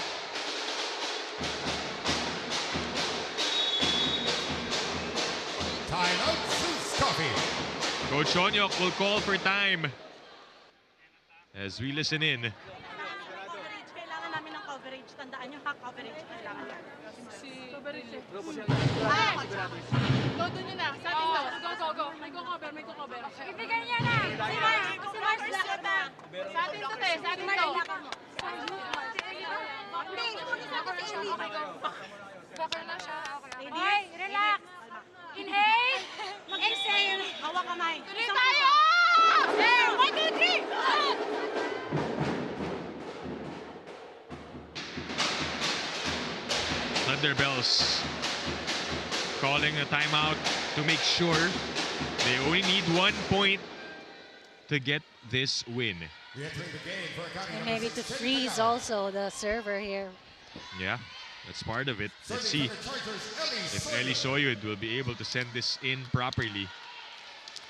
Timeout, ZUS Coffee. Coach Onyok will call for time as we listen in. Kailangan namin ng coverage. Tandaan nyo ha, coverage. Kailangan namin. Coverage. Go doon nyo na. Sa atin daw. Go. May go-cover. Ibigay niya na. Si Mars lakad na. Sa atin to, te. Sa atin to. Cover na siya. Okay, relax. Inhale. Exhale. Hawak kamay. Tuloy tayo! 1, 2, 3! Thunderbells calling a timeout to make sure they only need 1 point to get this win. And maybe to freeze also the server here. Yeah, that's part of it. Let's see if Ellie Soyud will be able to send this in properly.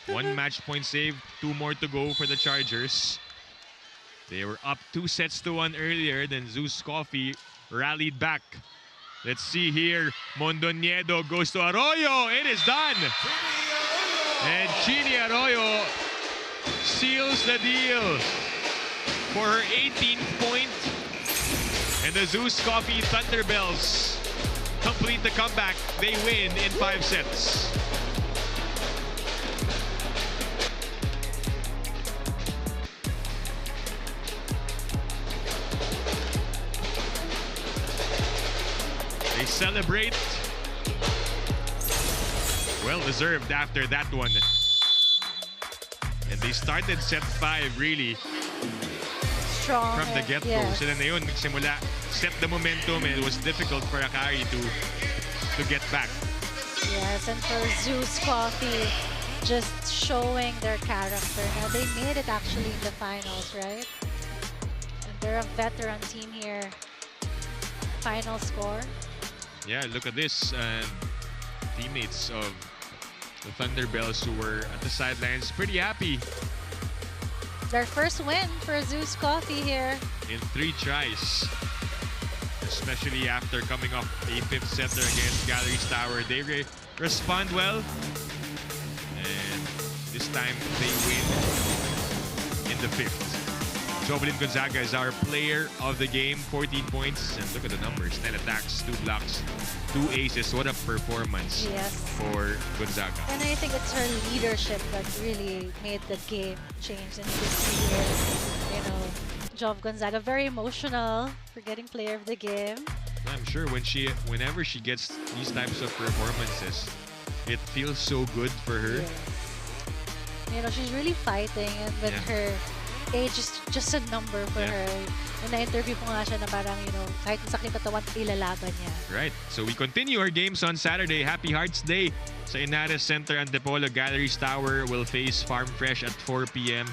1 match point saved, 2 more to go for the Chargers. They were up 2-1 earlier, then ZUS Coffee rallied back. Let's see here. Mondoñedo goes to Arroyo. It is done. And Chini Arroyo seals the deal for her 18th point. And the ZUS Coffee Thunderbells complete the comeback. They win in 5 sets. They celebrate. Well deserved after that one. And they started set 5 really Strong. from the get-go. Yes. Sila na yun, nagsimula, set the momentum, and it was difficult for Akari to get back. Yes, and for ZUS Coffee, just showing their character. Now, they made it actually in the finals, right? And they're a veteran team here. Final score. Yeah, look at this. Teammates of the Thunderbells who were at the sidelines pretty happy. Their first win for ZUS Coffee here. In 3 tries. Especially after coming off a 5th setter against Galleries Tower. They respond well. And this time they win in the 5th. Jovelyn Gonzaga is our player of the game. 14 points. And look at the numbers. 10 attacks, 2 blocks, 2 aces. What a performance for Gonzaga. And I think it's her leadership that really made the game change. And you can see here, you know, Jov Gonzaga, very emotional for getting player of the game. I'm sure whenever she gets these types of performances, it feels so good for her. Yes. You know, she's really fighting, and when her age is just a number for her. And na-interview ko nga siya na parang, you know, kahit sakit katawan, ilalaban niya. Right. So we continue our games on Saturday. Happy Hearts Day sa Inares Center. Antipolo Galleries Tower will face Farm Fresh at 4 p.m.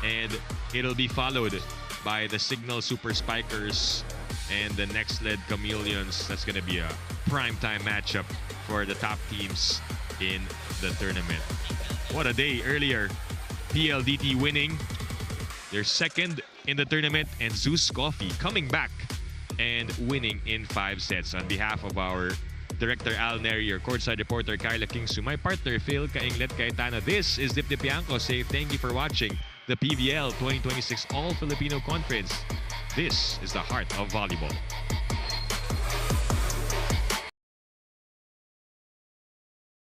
And it'll be followed by the Signal Super Spikers and the Next Led Chameleons. That's going to be a primetime matchup for the top teams in the tournament. What a day earlier. PLDT winning their 2nd in the tournament, and ZUS Coffee coming back and winning in 5 sets. On behalf of our Director Al Neri, your courtside reporter Carla Kingsu, my partner Phil Kainglet Cayetano, this is Dip Dipianco. Say thank you for watching the PVL 2026 All-Filipino Conference. This is the heart of volleyball.